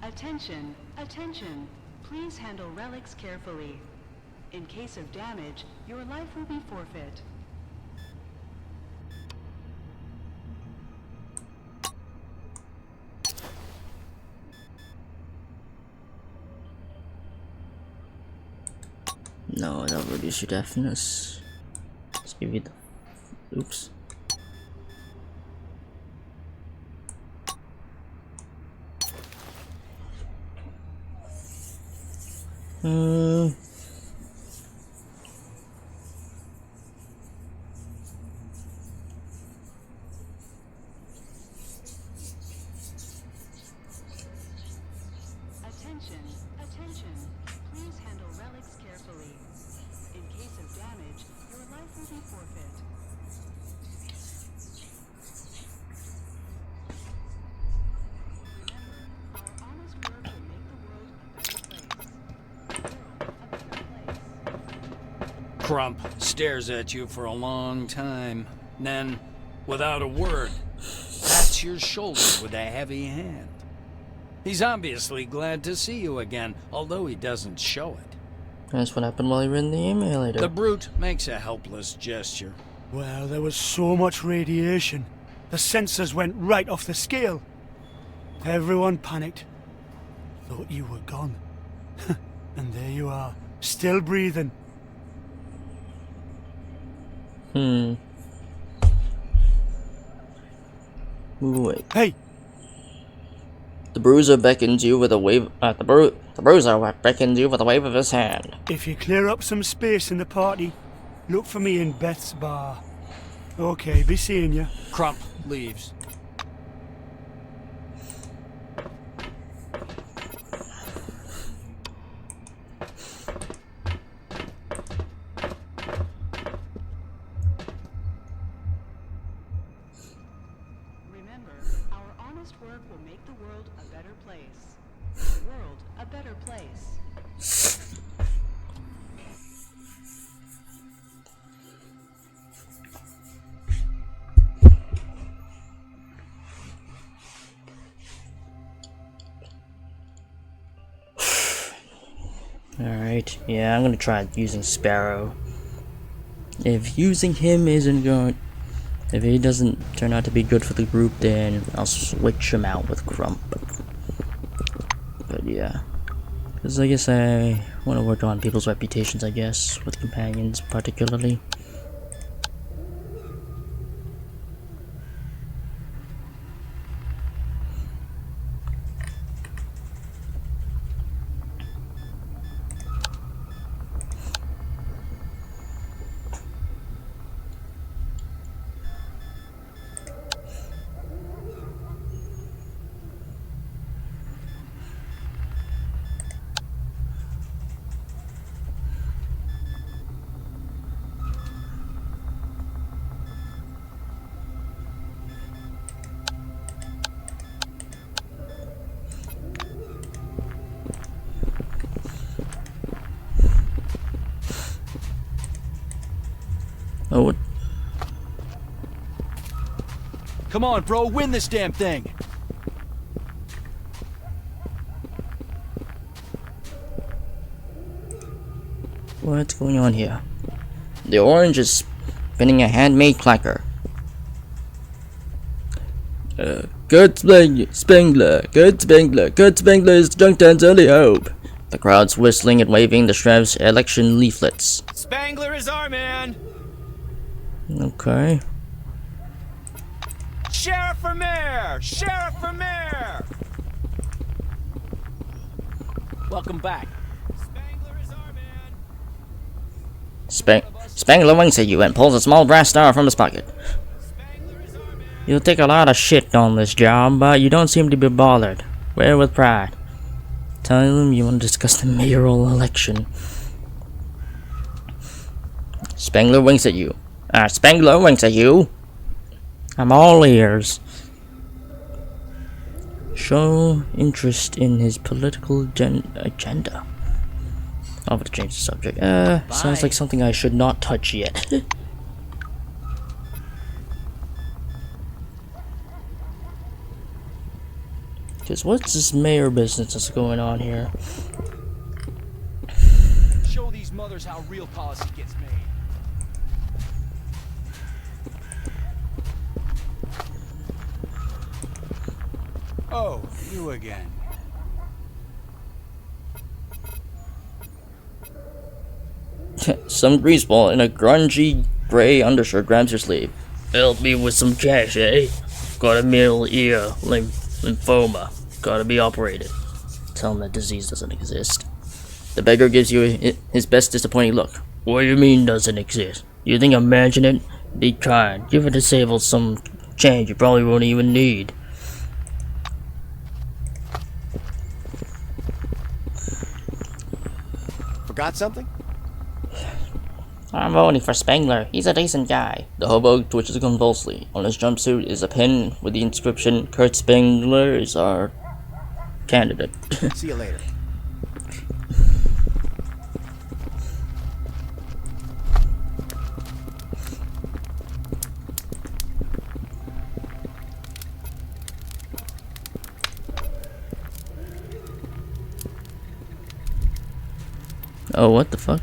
Speaker 8: Attention, attention. Please handle relics carefully. In case of damage, your life will be forfeit.
Speaker 1: No, that'll reduce your deafness. Let's give you the. Oops.
Speaker 8: Attention, attention. Please handle relics carefully. In case of damage, your life will be forfeit. Remember, our honest work will make the world a better place.
Speaker 2: Crump stares at you for a long time. Then, without a word, pats your shoulder with a heavy hand. He's obviously glad to see you again, although he doesn't show it.
Speaker 1: That's what happened while you were in the emulator.
Speaker 2: The brute makes a helpless gesture.
Speaker 9: Well, there was so much radiation. The sensors went right off the scale. Everyone panicked. Thought you were gone. And there you are, still breathing.
Speaker 1: Wait.
Speaker 9: Hey!
Speaker 1: The bruiser beckons you with a wave. The bruiser beckons you with a wave of his hand.
Speaker 9: If you clear up some space in the party, look for me in Beth's bar. Okay, be seeing you.
Speaker 2: Crump leaves.
Speaker 8: Remember, our honest work will make the world a better place. The world a better place.
Speaker 1: Alright, yeah, I'm gonna try using Sparrow. If using him isn't going. If he doesn't turn out to be good for the group, then I'll switch him out with Grump. But yeah. Because I guess I want to work on people's reputations, I guess, with companions particularly. Oh, what?
Speaker 10: Come on, bro, win this damn thing!
Speaker 1: What's going on here? The orange is spinning a handmade clacker. Good Spengler, good Spengler, good Spengler is Junktown's only hope. The crowd's whistling and waving the Shrev's election leaflets.
Speaker 10: Spangler is our man!
Speaker 1: Okay.
Speaker 10: Sheriff for mayor! Sheriff for mayor! Welcome back. Spangler is our man!
Speaker 1: Spangler winks at you and pulls a small brass star from his pocket. You take a lot of shit on this job, but you don't seem to be bothered. Wear with pride. Tell him you want to discuss the mayoral election. Spangler winks at you. Spangler winks at you. I'm all ears. Show interest in his political agenda. I'll have to change the subject. Sounds like something I should not touch yet. Because what's this mayor business that's going on here?
Speaker 10: Show these mothers how real policy gets made. Oh, you again.
Speaker 1: Some greaseball in a grungy gray undershirt grabs your sleeve. Help me with some cash, eh? Got a middle ear lymphoma. Gotta be operated. Tell him that disease doesn't exist. The beggar gives you his best disappointing look. What do you mean doesn't exist? You think imagine it? Be kind. Give a disabled some change you probably won't even need.
Speaker 10: Forgot something?
Speaker 1: I'm voting for Spangler. He's a decent guy. The hobo twitches convulsively. On his jumpsuit is a pin with the inscription, Kurt Spangler is our candidate.
Speaker 10: See you later.
Speaker 1: Oh, what the fuck?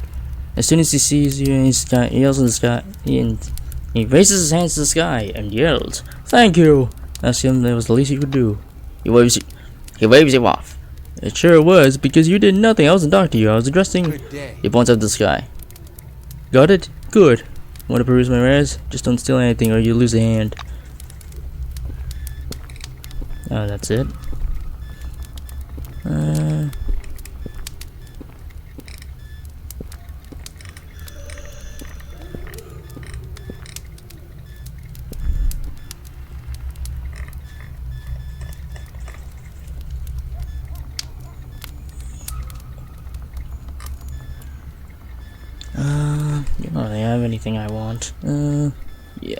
Speaker 1: As soon as he sees you, he yells in the sky. He raises his hands to the sky and yells, "Thank you!" That's him. That was the least you could do. He waves you off. It sure was, because you did nothing. I wasn't talking to you. I was addressing.
Speaker 10: Good day.
Speaker 1: He points up to the sky. Got it? Good. Want to peruse my wares? Just don't steal anything, or you lose a hand. Oh, that's it. You don't really have anything I want. Yeah.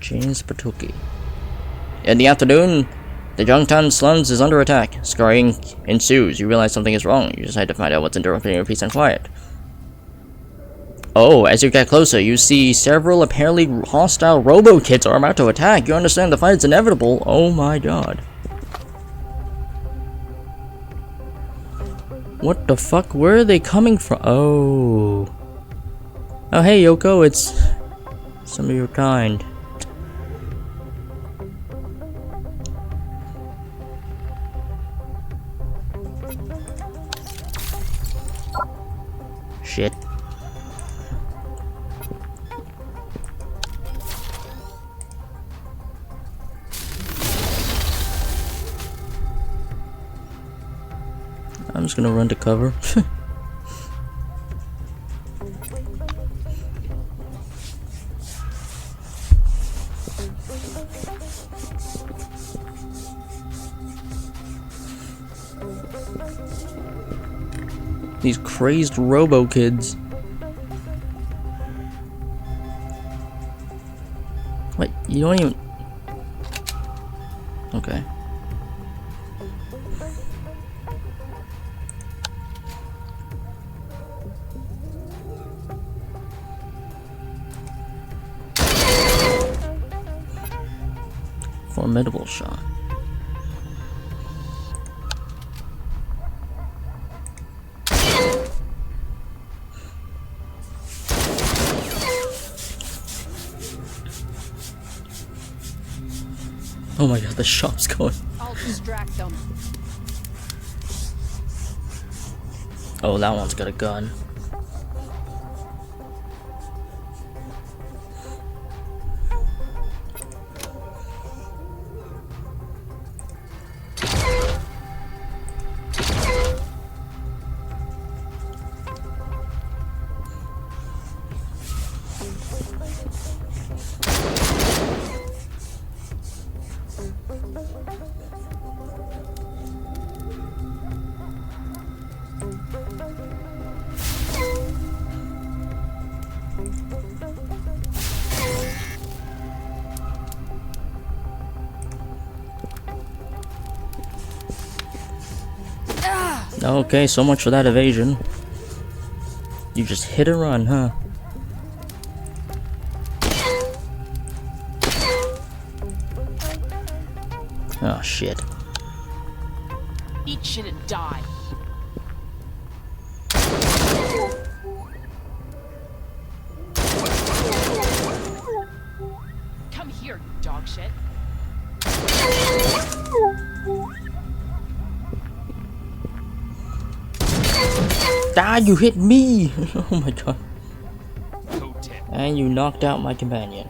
Speaker 1: James Patuki. In the afternoon, the Junktown slums is under attack. Scurrying ensues. You realize something is wrong. You decide to find out what's interrupting your peace and quiet. Oh, as you get closer, you see several apparently hostile robo-kids are about to attack. You understand the fight is inevitable. Oh my god. What the fuck? Where are they coming from? Oh. Oh, hey, Yoko, it's some of your kind. Shit. I'm just gonna run to cover. These crazed robo kids. Wait, you don't even. Formidable shot. Oh my god, the shop's going.
Speaker 7: I'll distract them.
Speaker 1: Oh, that one's got a gun. Okay, so much for that evasion. You just hit and run, huh? Oh shit.
Speaker 7: Eat shit and die. Come here, you dog shit.
Speaker 1: Ah, you hit me! Oh my god. And you knocked out my companion.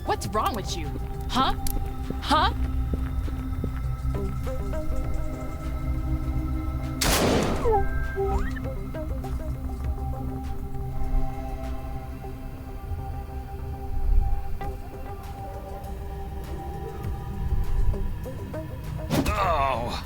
Speaker 7: What's wrong with you? Huh? Huh?
Speaker 2: Oh!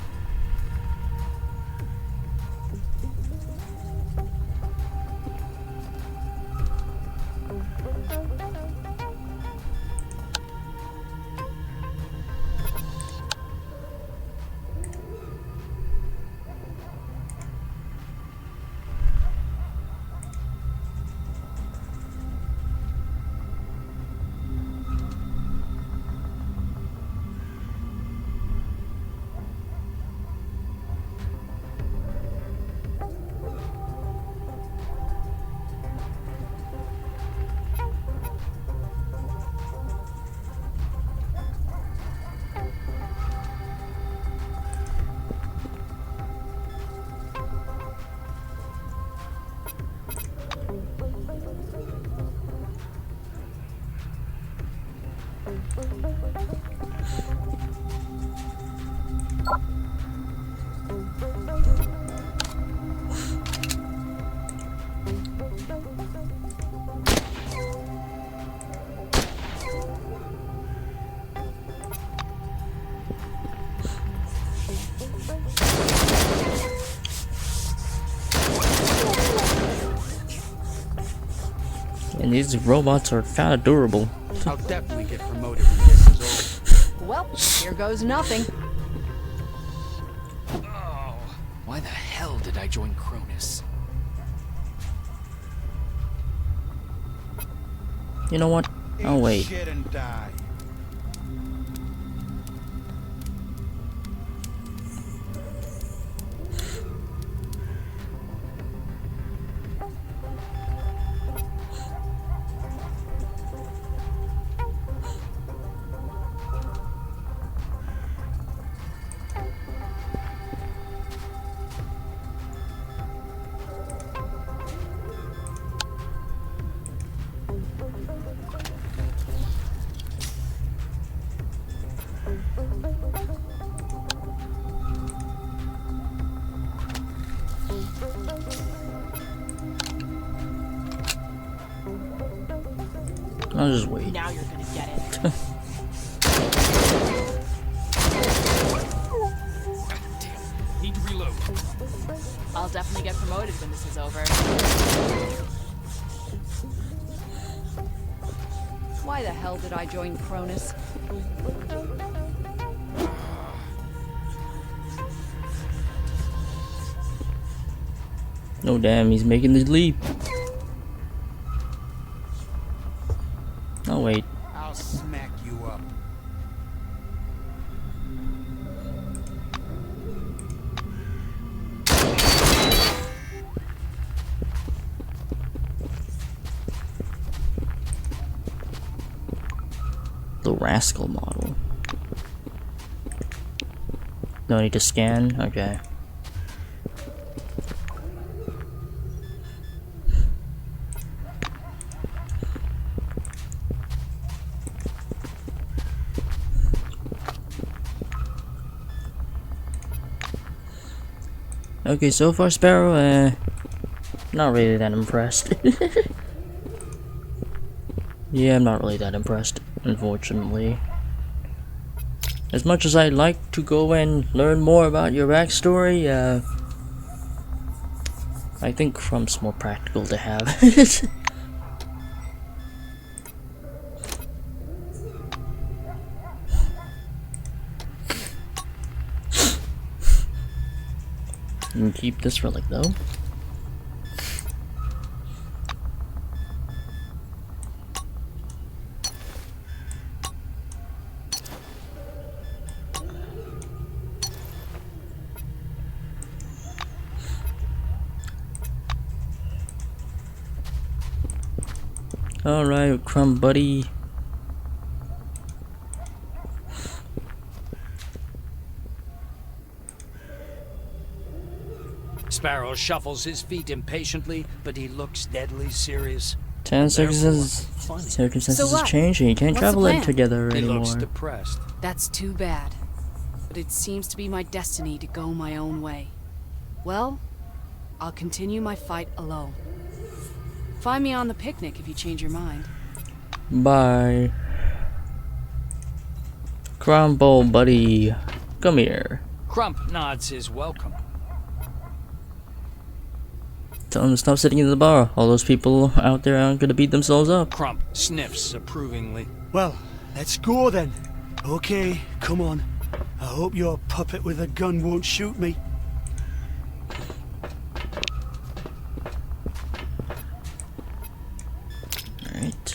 Speaker 1: And these robots are kinda durable.
Speaker 10: I'll definitely get promoted when this is over.
Speaker 7: Well, here goes nothing.
Speaker 10: Oh, why the hell did I join Cronus?
Speaker 1: You know what? Oh wait.
Speaker 10: Shit and die.
Speaker 1: I'll just wait.
Speaker 7: Now you're gonna get it.
Speaker 10: Damn, need to reload.
Speaker 7: I'll definitely get promoted when this is over. Why the hell did I join Cronus?
Speaker 1: Oh damn, he's making the leap. Oh wait.
Speaker 2: I'll smack you up.
Speaker 1: The Rascal model. No need to scan? Okay. Okay, so far Sparrow, not really that impressed. Yeah, I'm not really that impressed, unfortunately. As much as I'd like to go and learn more about your backstory, I think Crump's more practical to have. You can keep this relic though. Alright, Crumb buddy.
Speaker 2: Sparrow shuffles his feet impatiently, but he looks deadly serious.
Speaker 1: Circumstances
Speaker 7: So what?
Speaker 1: are changing. You can't
Speaker 7: What's
Speaker 1: travel
Speaker 7: the
Speaker 1: in
Speaker 7: plan?
Speaker 1: together
Speaker 2: He
Speaker 1: anymore.
Speaker 2: looks depressed.
Speaker 7: That's too bad. But it seems to be my destiny to go my own way. Well, I'll continue my fight alone. Find me on the picnic if you change your mind.
Speaker 1: Bye. Crumble buddy. Come here.
Speaker 2: Crump nods his welcome.
Speaker 1: Tell him to stop sitting in the bar. All those people out there aren't gonna beat themselves up.
Speaker 2: Crump sniffs approvingly.
Speaker 9: Well, let's go then. Okay, come on. I hope your puppet with a gun won't shoot me.
Speaker 1: Alright.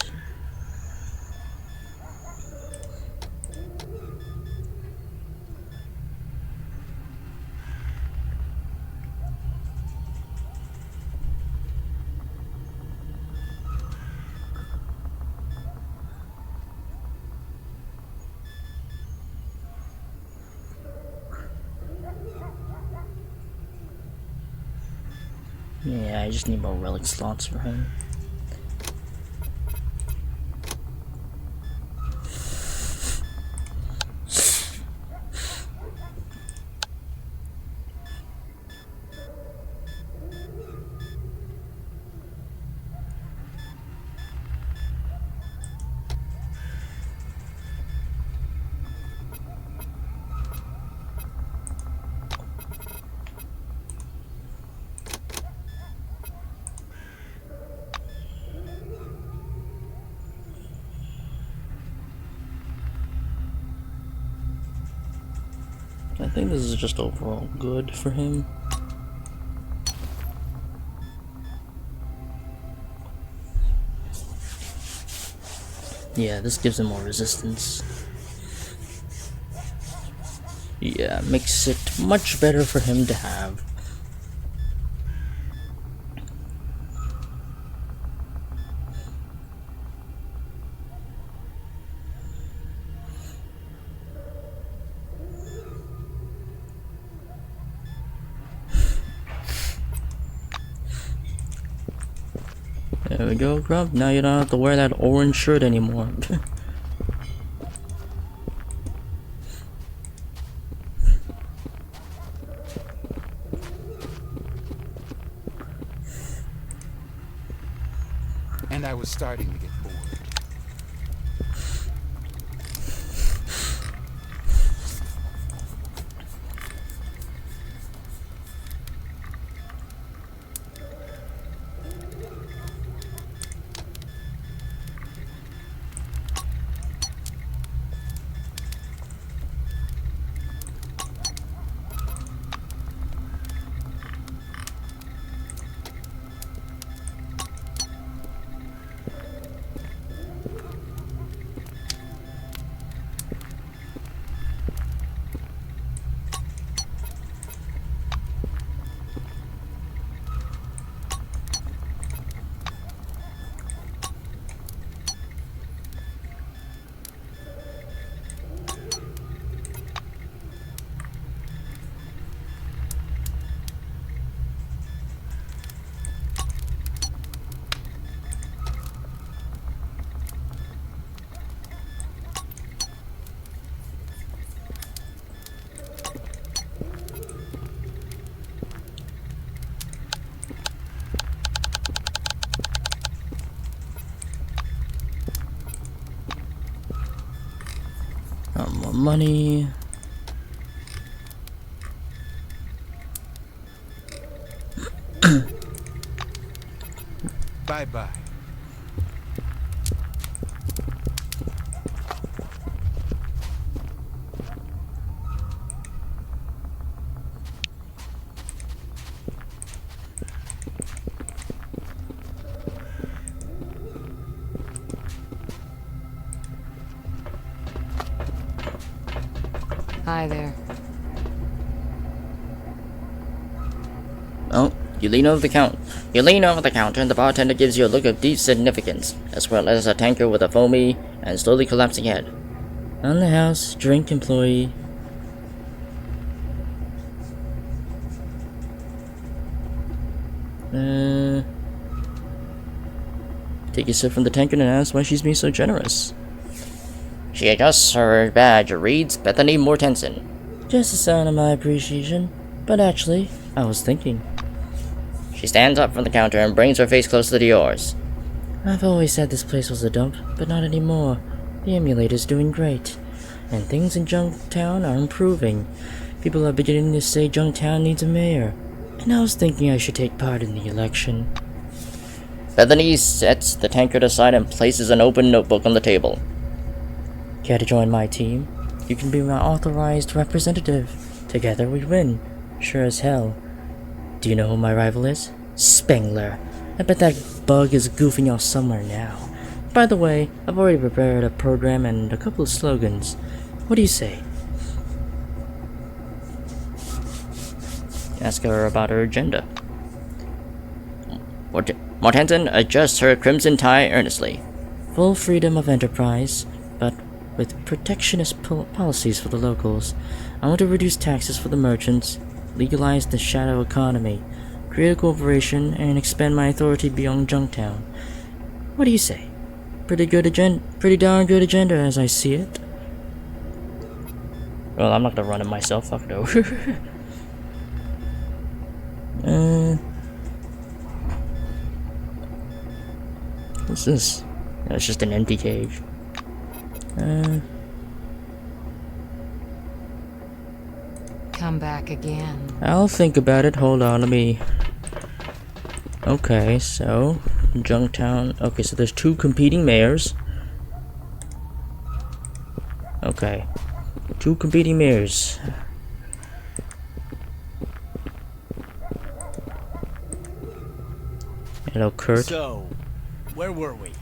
Speaker 1: Yeah, I just need more relic slots for him. I think this is just overall good for him. Yeah, this gives him more resistance. Yeah, makes it much better for him to have. There we go, Grub. Now you don't have to wear that orange shirt anymore.
Speaker 2: And I was starting to get bored.
Speaker 1: more money.
Speaker 11: Bye-bye.
Speaker 12: Hi there.
Speaker 1: Oh, you lean over the counter. You lean over the counter and the bartender gives you a look of deep significance, as well as a tanker with a foamy and slowly collapsing head. On the house, drink employee. Take a sip from the tankard and ask why she's being so generous. She adjusts her badge. It reads Bethany Mortensen. Just a sign of my appreciation. But actually, I was thinking. She stands up from the counter and brings her face closer to yours. I've always said this place was a dump, but not anymore. The emulator's doing great. And things in Junktown are improving. People are beginning to say Junktown needs a mayor. And I was thinking I should take part in the election. Bethany sets the tankard aside and places an open notebook on the table. Care to join my team? You can be my authorized representative. Together we win. Sure as hell. Do you know who my rival is? Spengler. I bet that bug is goofing off somewhere now. By the way, I've already prepared a program and a couple of slogans. What do you say? Ask her about her agenda. Mortensen adjusts her crimson tie earnestly. Full freedom of enterprise, but with protectionist policies for the locals. I want to reduce taxes for the merchants, legalize the shadow economy, create a corporation, and expand my authority beyond Junktown. What do you say? Pretty darn good agenda as I see it. Well, I'm not gonna run it myself, fuck no. What's this? No, it's just an empty cage.
Speaker 12: Come back again.
Speaker 1: I'll think about it. Hold on, let me... Okay, so... Junktown... Okay, so there's two competing mayors. Okay. Two competing mayors. Hello, Kurt.
Speaker 10: So, where were we?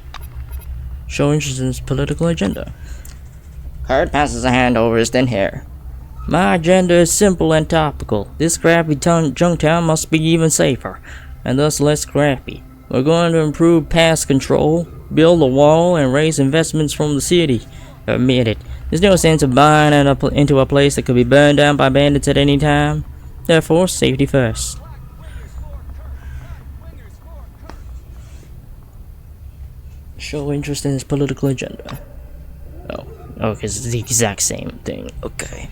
Speaker 1: Show interest in his political agenda. Kurt passes a hand over his thin hair. My agenda is simple and topical. This scrappy Junktown must be even safer, and thus less scrappy. We're going to improve pest control, build a wall, and raise investments from the city. Admit it, there's no sense of buying into a place that could be burned down by bandits at any time. Therefore, safety first. Show interest in his political agenda. Oh, because it's the exact same thing. Okay.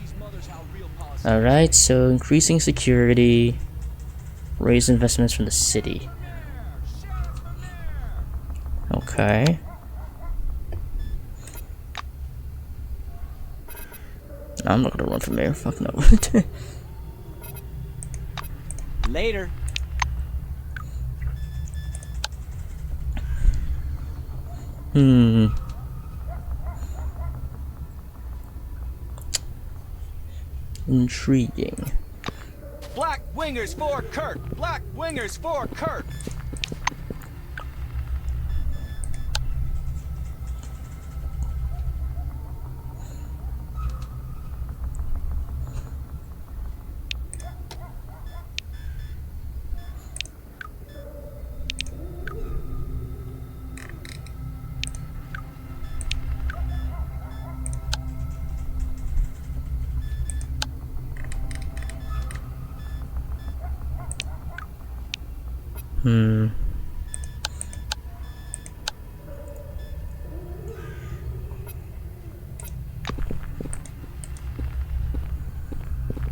Speaker 1: Alright, so increasing security, raise investments from the city. Okay. I'm not gonna run for mayor, fuck no.
Speaker 10: Later.
Speaker 1: Intriguing.
Speaker 10: Black wingers for Kurt! Black wingers for Kurt!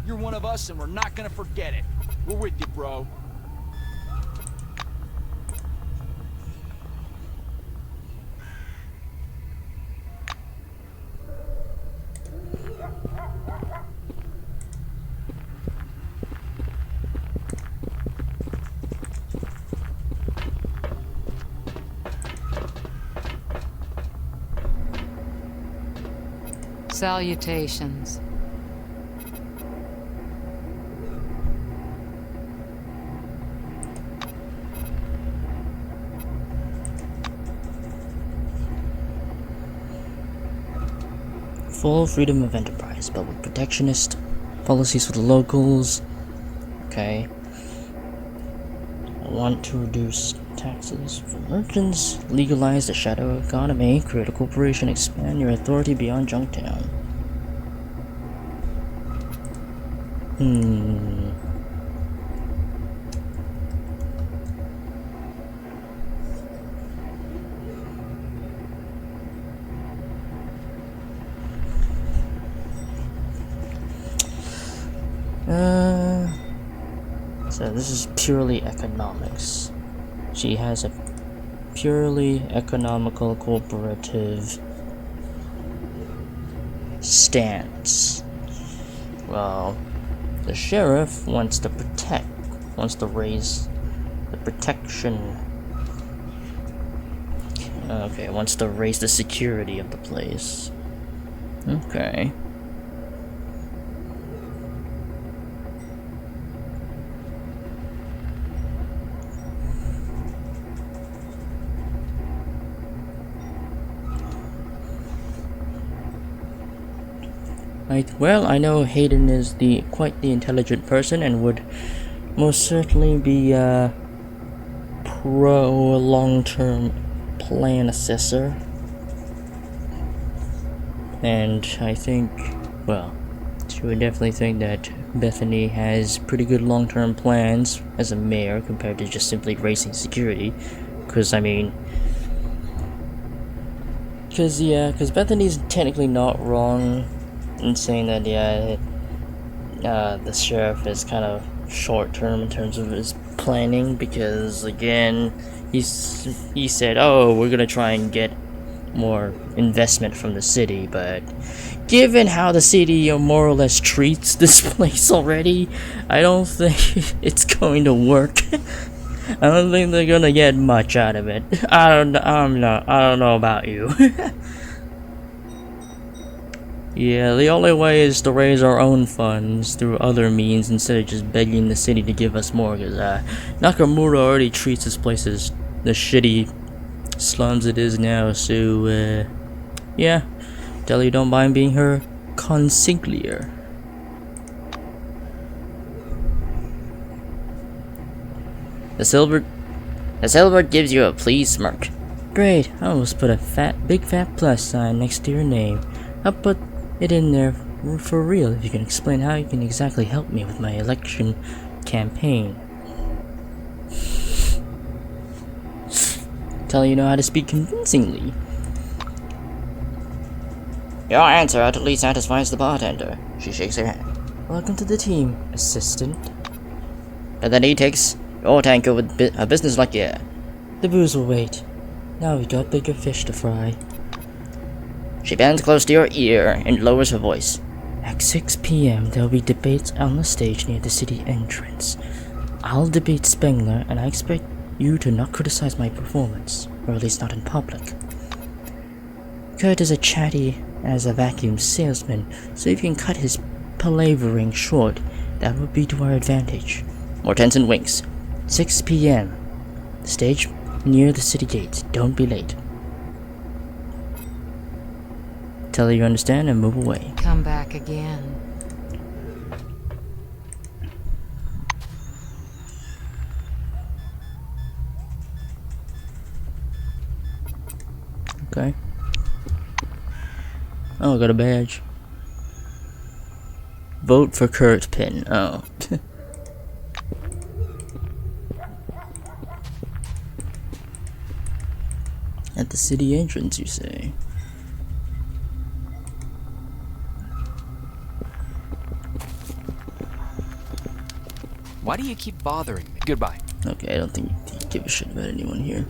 Speaker 10: You're one of us and we're not gonna forget it. We're with you, bro.
Speaker 12: Salutations.
Speaker 1: Full freedom of enterprise, but with protectionist policies for the locals. Okay. I want to reduce taxes for merchants, legalize the shadow economy, create a corporation, expand your authority beyond Junktown. So this is purely economics. She has a purely economical corporative stance. Well, the sheriff wants to raise the protection. Okay, wants to raise the security of the place. Okay. Well, I know Hayden is quite the intelligent person and would most certainly be pro long-term plan assessor. And I think, well, she would definitely think that Bethany has pretty good long-term plans as a mayor compared to just simply raising security. Because Bethany's technically not wrong in saying that, the sheriff is kind of short-term in terms of his planning, because again, he said, oh, we're gonna try and get more investment from the city, but given how the city more or less treats this place already, I don't think it's going to work. I don't think they're gonna get much out of it. I don't know about you. Yeah, the only way is to raise our own funds through other means instead of just begging the city to give us more, because Nakamura already treats this place as the shitty slums it is now, so yeah, tell you don't mind being her consigliere. The silver gives you a pleased smirk. Great, I almost put a big fat plus sign next to your name. I'll put it in there for real if you can explain how you can exactly help me with my election campaign. Tell you know how to speak convincingly. Your answer utterly satisfies the bartender. She shakes her hand. Welcome to the team, assistant. And then he takes your tanker with a business like yeah. The booze will wait. Now we got bigger fish to fry. She bends close to your ear and lowers her voice. At 6 p.m. there'll be debates on the stage near the city entrance. I'll debate Spengler, and I expect you to not criticize my performance, or at least not in public. Kurt is as chatty as a vacuum salesman, so if you can cut his palavering short, that would be to our advantage. Mortensen winks. 6 p.m. Stage near the city gates. Don't be late. Tell her you understand and move away.
Speaker 12: Come back again.
Speaker 1: Okay. Oh, I got a badge. Vote for Kurt pin. Oh. At the city entrance, you say?
Speaker 10: Why do you keep bothering me? Goodbye.
Speaker 1: Okay, I don't think you give a shit about anyone here.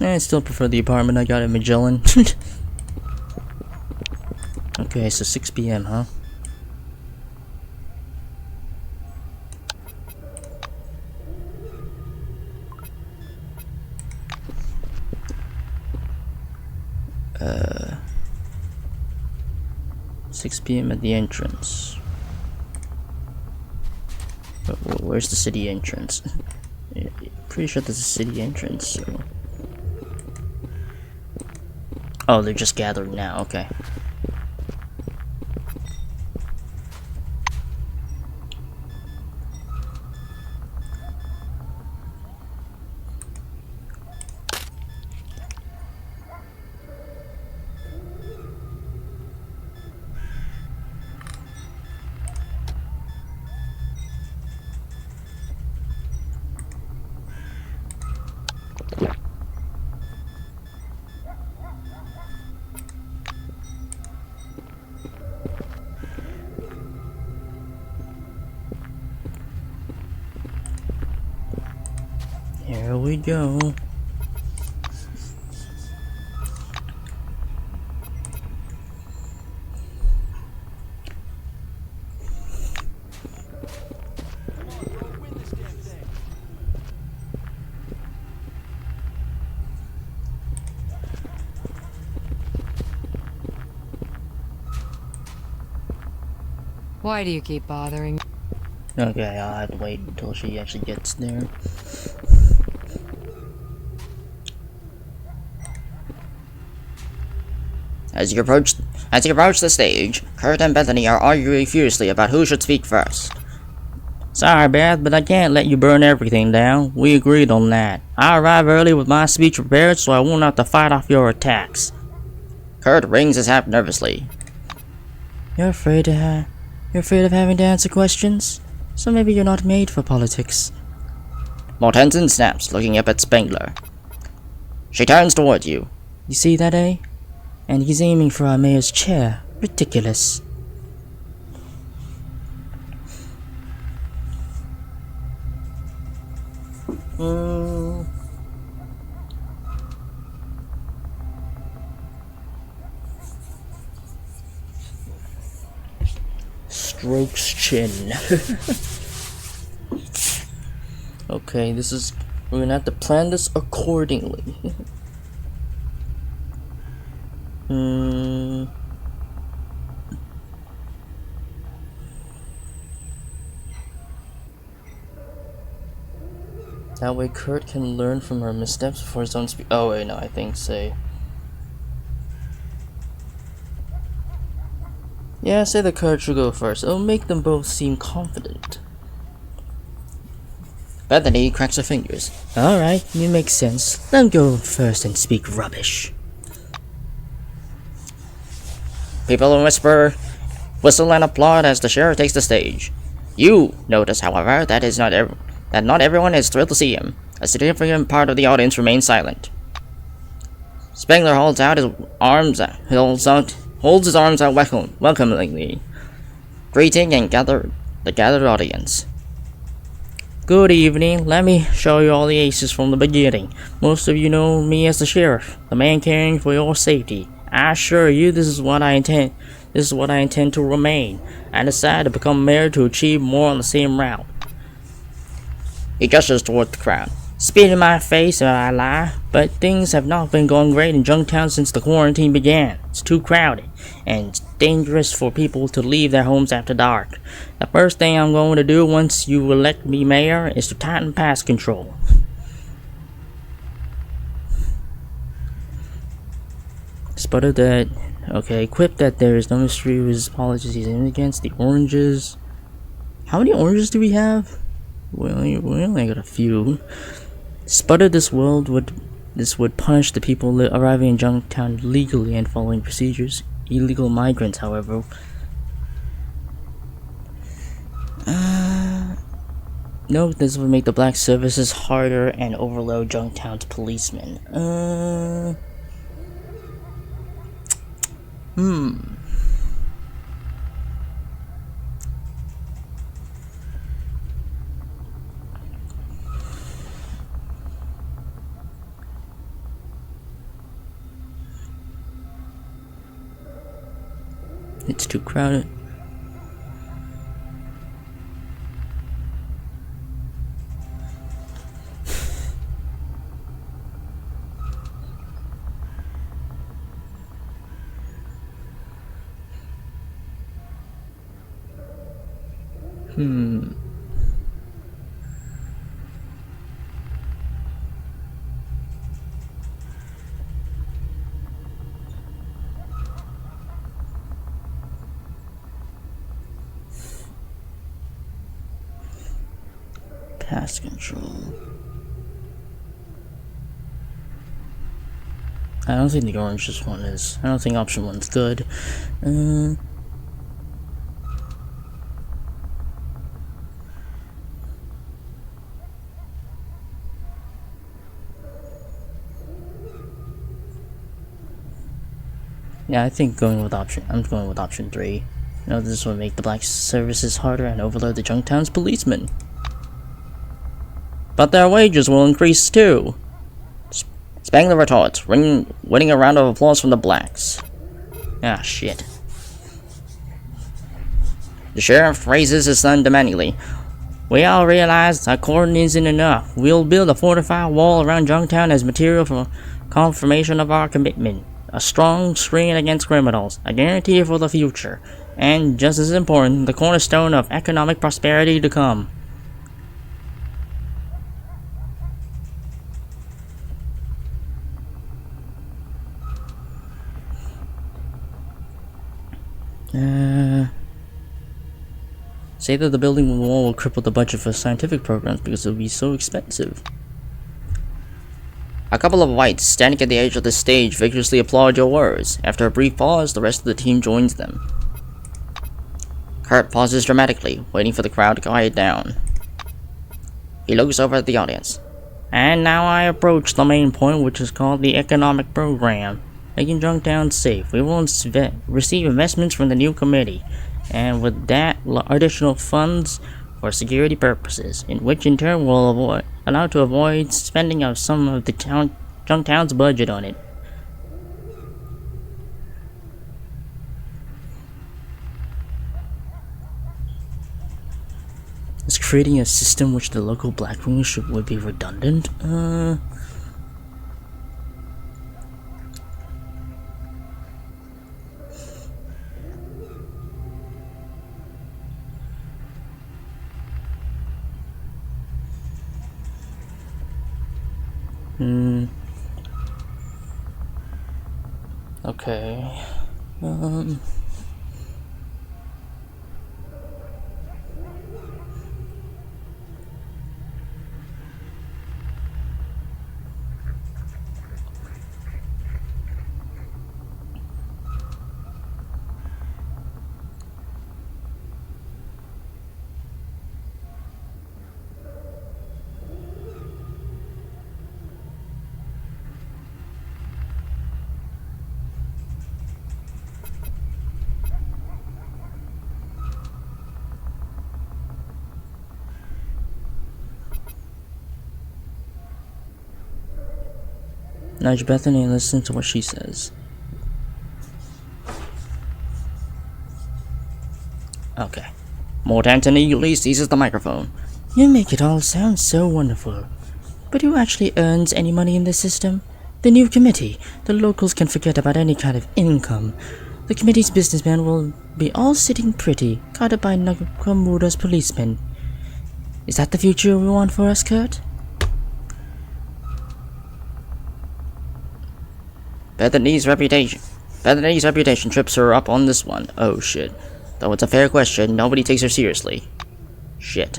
Speaker 1: I still prefer the apartment I got at Magellan. Okay, so 6 p.m., huh? 6 p.m. at the entrance. Where's the city entrance? Pretty sure there's a city entrance, so... Oh, they're just gathering now, okay. Here we go.
Speaker 12: Why do you keep bothering?
Speaker 1: Okay, I'll have to wait until she actually gets there. As you approach the stage, Kurt and Bethany are arguing furiously about who should speak first. Sorry, Beth, but I can't let you burn everything down. We agreed on that. I arrive early with my speech prepared so I won't have to fight off your attacks. Kurt wrings his hat nervously. You're afraid of having to answer questions? So maybe you're not made for politics. Mortensen snaps, looking up at Spengler. She turns toward you. You see that, eh? And he's aiming for our mayor's chair. Ridiculous. Strokes chin. Okay, we're gonna have to plan this accordingly. That way Kurt can learn from her missteps before his own speech. Oh wait, no, I think say. Yeah, say that Kurt should go first. It'll make them both seem confident. Bethany cracks her fingers. Alright, you make sense. Let him go first and speak rubbish. People whisper, whistle and applaud as the sheriff takes the stage. You notice, however, that not everyone is thrilled to see him. A significant part of the audience remains silent. Spengler holds his arms out welcomingly, greeting the gathered audience. Good evening. Let me show you all the aces from the beginning. Most of you know me as the sheriff, the man caring for your safety. I assure you, this is what I intend to remain. I decided to become mayor to achieve more on the same route. He gestures toward the crowd. Spit in my face if I lie, but things have not been going great in Junktown since the quarantine began. It's too crowded, and it's dangerous for people to leave their homes after dark. The first thing I'm going to do once you elect me mayor is to tighten pest control. Sputtered that. Okay, equipped that there is no mysterious policies against the oranges. How many oranges do we have? We only got a few. Sputtered this would punish the people arriving in Junktown legally and following procedures. Illegal migrants, however. Note this would make the black services harder and overload Junktown's policemen. It's too crowded. Past control. I don't think the orange one is. I don't think option 1's good. Yeah, I think I'm going with option 3. You know, this will make the black services harder and overload the Junktown's policemen. But their wages will increase too. Spangler retorts, winning a round of applause from the blacks. Ah, shit. The sheriff raises his son demandingly. We all realize that cordon isn't enough. We'll build a fortified wall around Junktown as material for confirmation of our commitment. A strong screen against criminals, a guarantee for the future, and just as important, the cornerstone of economic prosperity to come. Say that the building wall will cripple the budget for scientific programs because it will be so expensive. A couple of whites standing at the edge of the stage vigorously applaud your words. After a brief pause, the rest of the team joins them. Kurt pauses dramatically, waiting for the crowd to quiet down. He looks over at the audience. And now I approach the main point, which is called the economic program. Making Junktown safe. We will receive investments from the new committee, and with that, additional funds for security purposes, in which in turn will allow to avoid spending of some of the Junktown's budget on it. Is creating a system which the local Blackwings would be redundant? Okay. Nudge Bethany and listen to what she says. Okay. Mort Anthony eagerly seizes the microphone. You make it all sound so wonderful. But who actually earns any money in this system? The new committee. The locals can forget about any kind of income. The committee's businessmen will be all sitting pretty, guarded by Nakamura's policemen. Is that the future we want for us, Kurt? Bethany's reputation trips her up on this one. Oh shit. Though it's a fair question, nobody takes her seriously. Shit.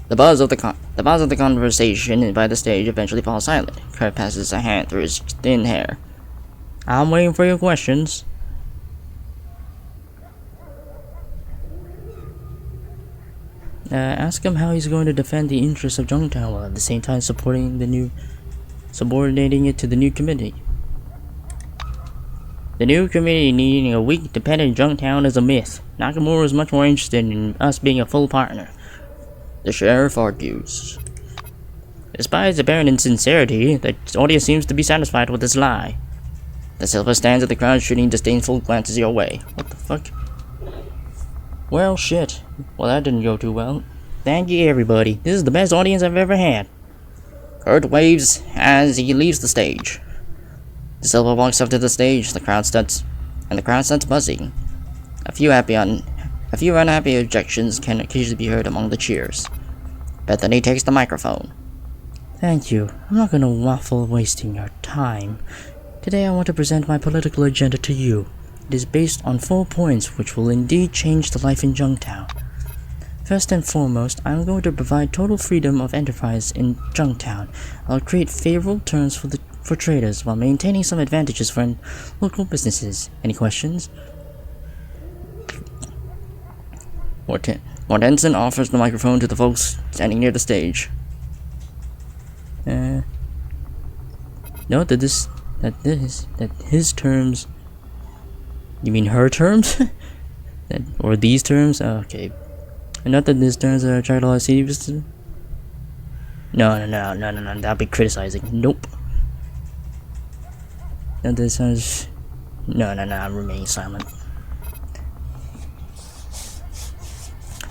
Speaker 1: The buzz of the conversation by the stage eventually falls silent. Kurt passes a hand through his thin hair. I'm waiting for your questions. Ask him how he's going to defend the interests of Junktown while at the same time subordinating it to the new committee. The new committee needing a weak, dependent Junktown is a myth. Nakamura is much more interested in us being a full partner. The sheriff argues. Despite his apparent insincerity, the audience seems to be satisfied with his lie. The Silver stands at the crowd shooting disdainful glances your way. What the fuck? Well, shit. Well, that didn't go too well. Thank you, everybody. This is the best audience I've ever had. Kurt waves as he leaves the stage. De Silva walks up to the stage, the crowd starts buzzing. A few unhappy objections can occasionally be heard among the cheers. Bethany takes the microphone.
Speaker 11: Thank you. I'm not gonna waffle wasting your time. Today I want to present my political agenda to you. It is based on 4 points which will indeed change the life in Junktown. First and foremost, I'm going to provide total freedom of enterprise in Junktown. I'll create favorable terms for traders while maintaining some advantages for local businesses. Any questions?
Speaker 1: Mortensen offers the microphone to the folks standing near the stage. Note that his terms. You mean her terms? Or these terms? Oh, okay. Not that these terms are attracted all city visitors. No. That'll be criticizing. Nope. Not this sounds. No. I'm remaining silent.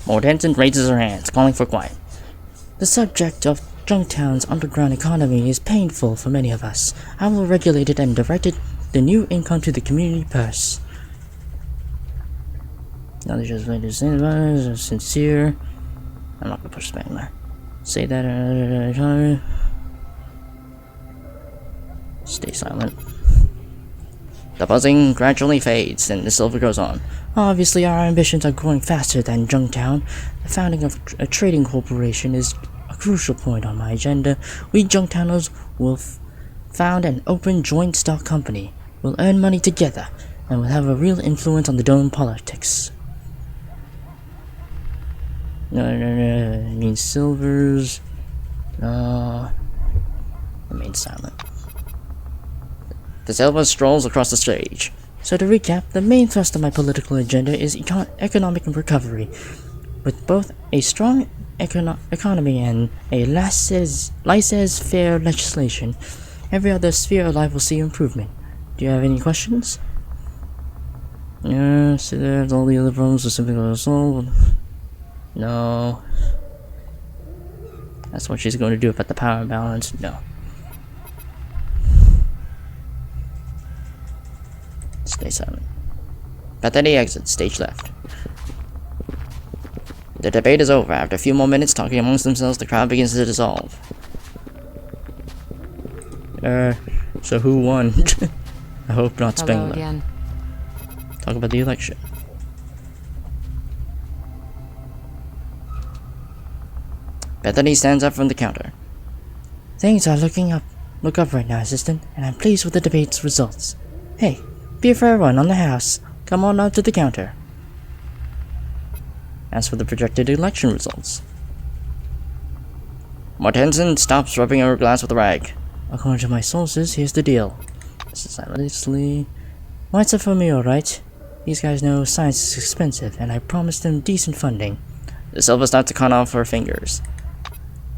Speaker 1: Mortensen raises her hands, calling for quiet.
Speaker 11: The subject of Junktown's underground economy is painful for many of us. I will regulate it and direct the new income to the community purse.
Speaker 1: Now they just made it sincere. I'm not gonna push Spangler. Say that. Stay silent. The buzzing gradually fades, and the silver goes on.
Speaker 11: Obviously, our ambitions are growing faster than Junktown. The founding of a trading corporation is a crucial point on my agenda. We Junktowners will found an open joint stock company. We'll earn money together, and will have a real influence on the dome politics.
Speaker 1: No. It means silvers. Remain silent. The silver strolls across the stage.
Speaker 11: So to recap, the main thrust of my political agenda is economic recovery. With both a strong economy and a laissez-faire legislation, every other sphere of life will see improvement. Do you have any questions?
Speaker 1: Yeah, see there's all the other problems are simply going to solve. No. That's what she's going to do about the power imbalance. No. Stay silent. Bethany exits, stage left. The debate is over. After a few more minutes talking amongst themselves, the crowd begins to dissolve.
Speaker 11: So who won? I hope not
Speaker 12: Hello
Speaker 11: Spengler.
Speaker 12: again.
Speaker 11: Talk about the election.
Speaker 1: Bethany stands up from the counter.
Speaker 11: Things are look up right now, Assistant, and I'm pleased with the debate's results. Hey, beer for everyone on the house. Come on up to the counter.
Speaker 1: As for the projected election results, Mortensen stops rubbing her glass with a rag.
Speaker 11: According to my sources, here's the deal. Honestly, whites are for me, alright? These guys know science is expensive, and I promised them decent funding.
Speaker 1: The silver starts to cut off her fingers.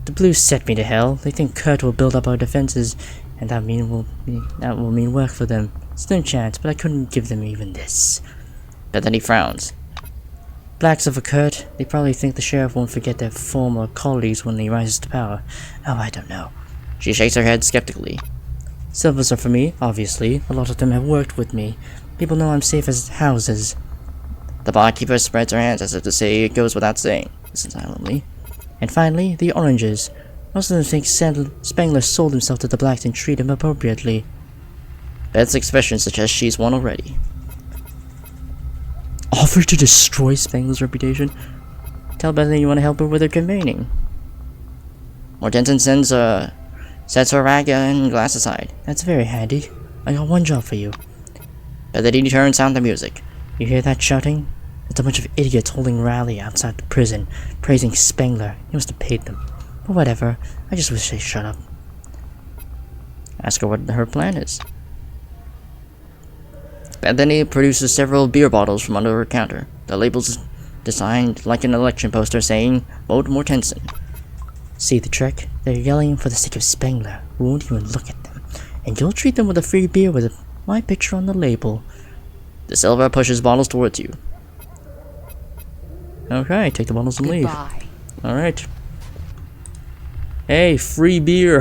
Speaker 11: The blues set me to hell. They think Kurt will build up our defenses, and that will mean work for them. Slim chance, but I couldn't give them even this.
Speaker 1: Bethany frowns.
Speaker 11: Blacks are for Kurt. They probably think the sheriff won't forget their former colleagues when he rises to power. Oh, I don't know.
Speaker 1: She shakes her head skeptically.
Speaker 11: Silvers are for me, obviously. A lot of them have worked with me. People know I'm safe as houses.
Speaker 1: The barkeeper spreads her hands as if to say it goes without saying. Listen silently.
Speaker 11: And finally, the oranges. Most of them think Spengler sold himself to the blacks and treat him appropriately.
Speaker 1: Beth's expression suggests she's won already.
Speaker 11: Offer to destroy Spengler's reputation?
Speaker 1: Tell Bethany you want to help her with her campaigning. Mortensen sets her rag and glass aside.
Speaker 11: That's very handy. I got one job for you.
Speaker 1: Bethany turns down the music.
Speaker 11: You hear that shouting? It's a bunch of idiots holding rally outside the prison, praising Spengler. He must have paid them. But whatever, I just wish they'd shut up.
Speaker 1: Ask her what her plan is. Bethany produces several beer bottles from under her counter. The labels designed like an election poster saying, "Vote Mortensen."
Speaker 11: See the trick? They're yelling for the sake of Spengler, who won't even look at them. And you'll treat them with a free beer with my picture on the label.
Speaker 1: The silver pushes bottles towards you.
Speaker 11: Okay, take the bottles and leave.
Speaker 7: Goodbye.
Speaker 11: Alright. Hey, free beer!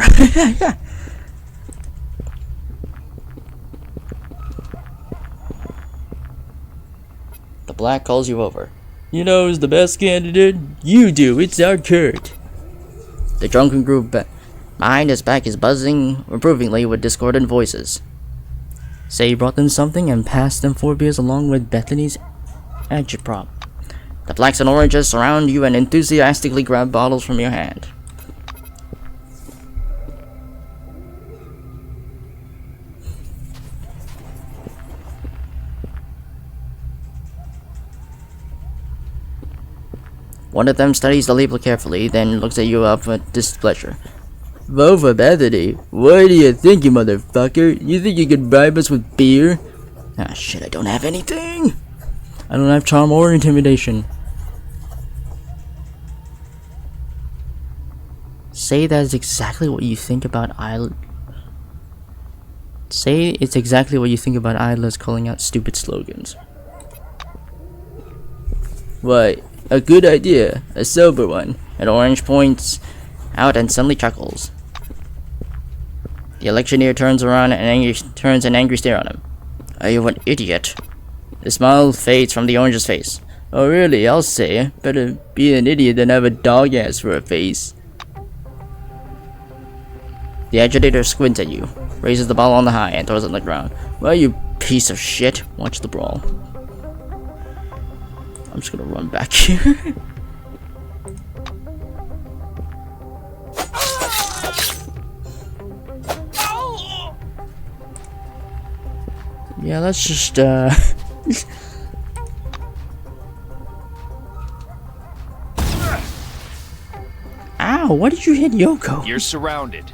Speaker 1: The Black calls you over.
Speaker 11: You know who's the best candidate? You do. It's our Kurt.
Speaker 1: The drunken group behind his back is buzzing approvingly with discordant voices.
Speaker 11: Say you brought them something and passed them 4 beers along with Bethany's agitprop.
Speaker 1: The blacks and oranges surround you and enthusiastically grab bottles from your hand. One of them studies the label carefully, then looks at you up with displeasure.
Speaker 11: Vote for Bethany? What do you think, you motherfucker? You think you could bribe us with beer?
Speaker 1: Ah shit, I don't have anything!
Speaker 11: I don't have charm or intimidation.
Speaker 1: Say that is exactly what you think about
Speaker 11: Say it's exactly what you think about idlers calling out stupid slogans.
Speaker 1: Why, a good idea, a sober one. An orange points out and suddenly chuckles. The electioneer turns around and turns an angry stare on him. Are you an idiot? The smile fades from the orange's face.
Speaker 11: Oh really, I'll say. Better be an idiot than have a dog ass for a face.
Speaker 1: The agitator squints at you, raises the ball on the high, and throws it on the ground.
Speaker 11: Well, you piece of shit. Watch the brawl.
Speaker 1: I'm just gonna run back here.
Speaker 11: Yeah, let's just, Ow, why did you hit Yoko?
Speaker 10: You're surrounded.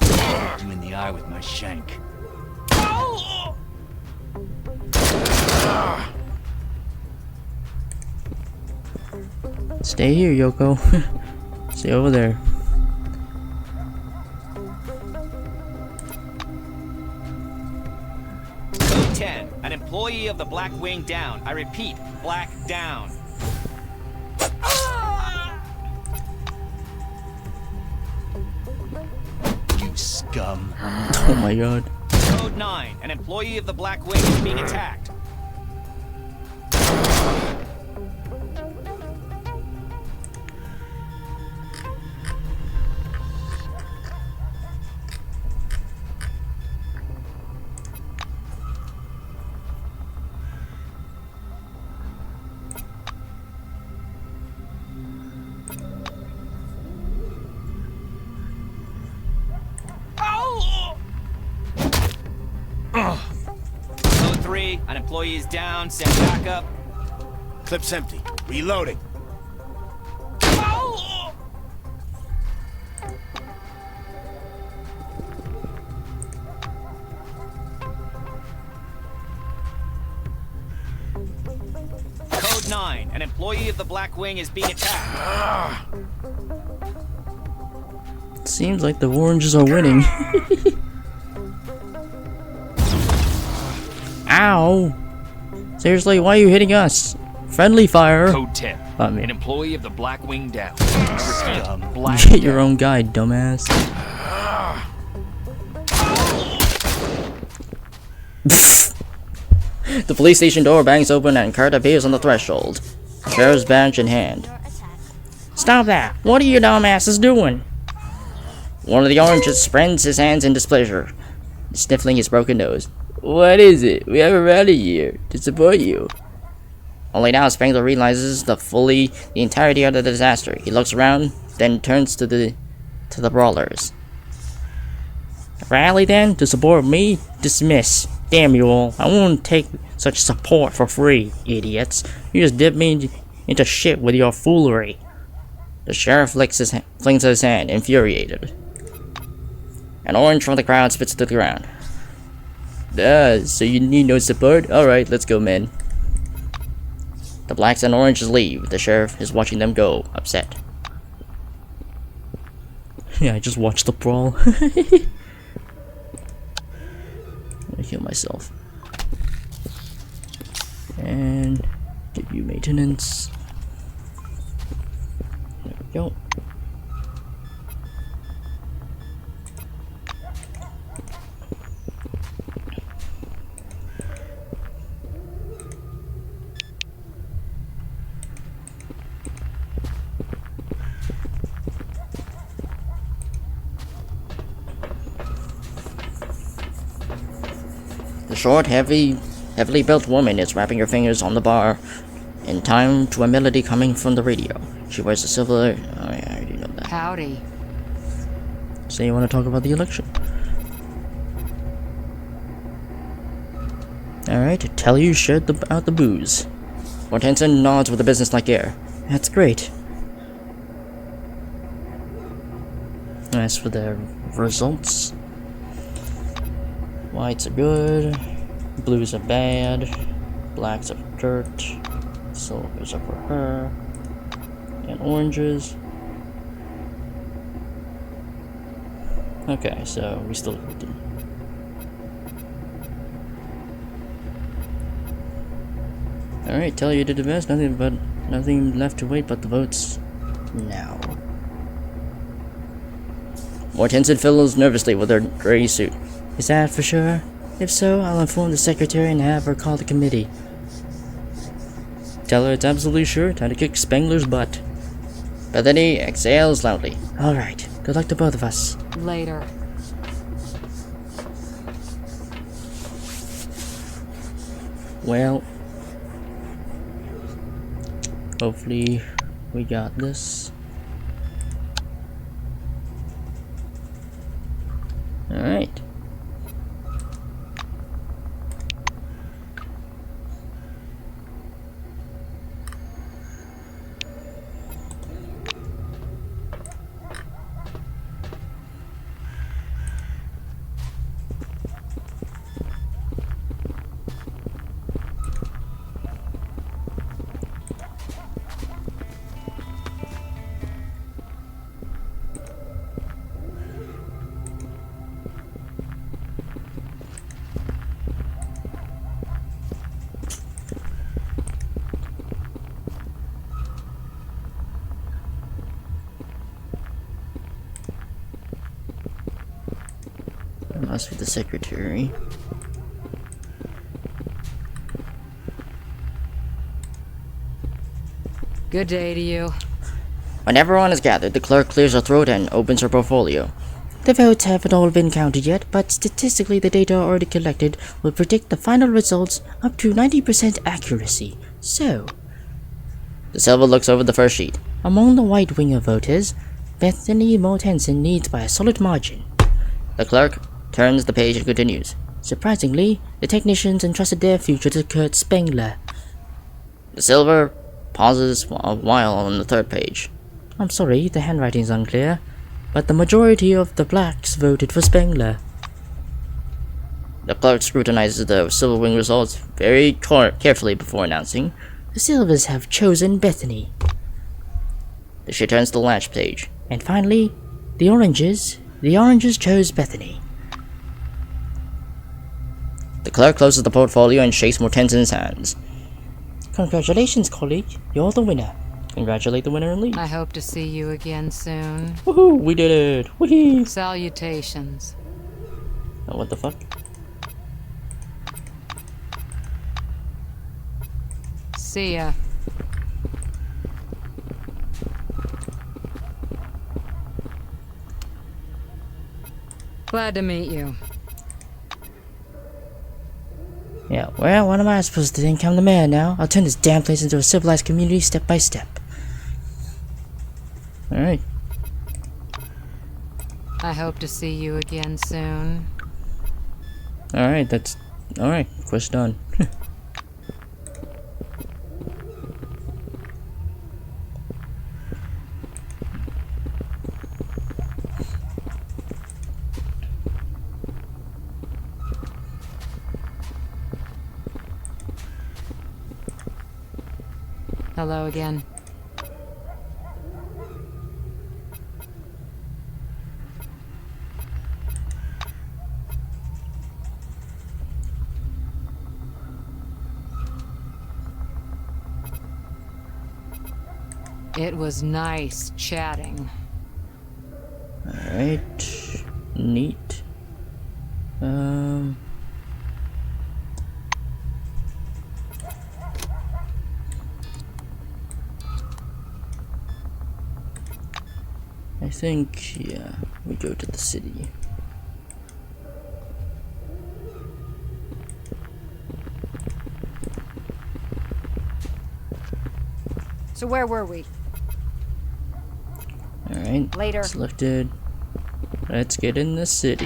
Speaker 10: You in the eye with my shank.
Speaker 11: Stay here, Yoko. Stay over there.
Speaker 10: Code 10. An employee of the Black Wing down. I repeat, Black down. You scum.
Speaker 11: Oh my god.
Speaker 10: Code 9. An employee of the Black Wing is being attacked. Code 3, an employee is down, send backup.
Speaker 13: Clip's empty. Reloading.
Speaker 10: Code 9, an employee of the Black Wing is being attacked.
Speaker 11: Seems like the oranges are winning. Ow! Seriously, why are you hitting us? Friendly fire.
Speaker 10: Code 10, an employee of the Black Wing down. Black
Speaker 11: Get your own guy, dumbass.
Speaker 1: The police station door bangs open and Kurt appears on the threshold, sheriff's badge in hand.
Speaker 11: Stop that! What are you dumbasses doing?
Speaker 1: One of the oranges spreads his hands in displeasure, sniffling his broken nose. What is it? We have a rally here to support you. Only now Spangler realizes the entirety of the disaster. He looks around, then turns to the brawlers.
Speaker 11: Rally then? To support me? Dismiss. Damn you all. I won't take such support for free, idiots. You just dip me into shit with your foolery.
Speaker 1: The sheriff flings his hand, infuriated. An orange from the crowd spits to the ground.
Speaker 11: So you need no support? Alright, let's go, men.
Speaker 1: The blacks and oranges leave. The sheriff is watching them go, upset.
Speaker 11: Yeah, I just watched the brawl. I'm gonna heal myself. And give you maintenance. There we go.
Speaker 1: short, heavily built woman is wrapping her fingers on the bar in time to a melody coming from the radio. She wears a silver... Oh yeah, I already know that.
Speaker 12: Howdy.
Speaker 11: So you want to talk about the election? Alright, tell you shared out the booze.
Speaker 1: Mortensen nods with a businesslike air.
Speaker 11: That's great. As for the results, whites are good, blues are bad, blacks are dirt, silvers are for her, and oranges. Okay, so we still hold them. Alright, tell you did the best, nothing left to wait but the votes now.
Speaker 1: Mortensen fiddles nervously with her gray suit.
Speaker 11: Is that for sure? If so, I'll inform the secretary and have her call the committee.
Speaker 1: Tell her it's absolutely sure, time to kick Spengler's butt. Bethany exhales loudly.
Speaker 11: Alright, good luck to both of us.
Speaker 12: Later.
Speaker 11: Well, hopefully we got this.
Speaker 1: Alright.
Speaker 11: Must be the secretary.
Speaker 12: Good day to you.
Speaker 1: When everyone is gathered, the clerk clears her throat and opens her portfolio.
Speaker 11: The votes haven't all been counted yet, but statistically the data already collected will predict the final results up to 90% accuracy. So,
Speaker 1: The silver looks over the first sheet.
Speaker 11: among the white winger voters, Bethany Mortensen leads by a solid margin.
Speaker 1: The clerk turns the page and continues.
Speaker 11: Surprisingly, the technicians entrusted their future to Kurt Spengler.
Speaker 1: The silver pauses a while on the third page.
Speaker 11: I'm sorry, the handwriting's unclear, but the majority of the blacks voted for Spengler.
Speaker 1: The clerk scrutinizes the silver wing results very carefully before announcing.
Speaker 11: The Silvers have chosen Bethany.
Speaker 1: She turns to the last page.
Speaker 11: And finally, the Oranges chose Bethany.
Speaker 1: The clerk closes the portfolio and shakes Mortensen's hands.
Speaker 11: Congratulations, colleague. You're the winner.
Speaker 1: Congratulate the winner and leave.
Speaker 12: I hope to see you again soon.
Speaker 1: Woohoo! We did it! Woohoo!
Speaker 12: Salutations.
Speaker 1: Oh, what the fuck?
Speaker 12: See ya. Glad to meet you.
Speaker 11: Yeah, well, what am I supposed to think? I'm the man now. I'll turn this damn place into a civilized community step by step.
Speaker 1: Alright.
Speaker 12: I hope to see you again soon.
Speaker 1: Alright, that's... Alright, quest done.
Speaker 12: Hello again. It was nice chatting.
Speaker 11: Alright. Neat. I think, yeah, we go to the city.
Speaker 7: So where were we?
Speaker 11: Alright.
Speaker 7: Later.
Speaker 11: Selected. Let's get in the city.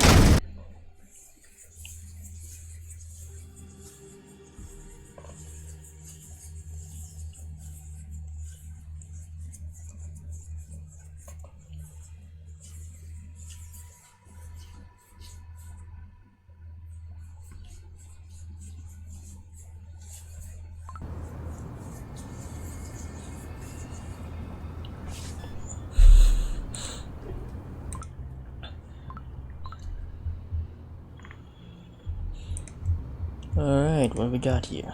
Speaker 11: Alright, what we got here?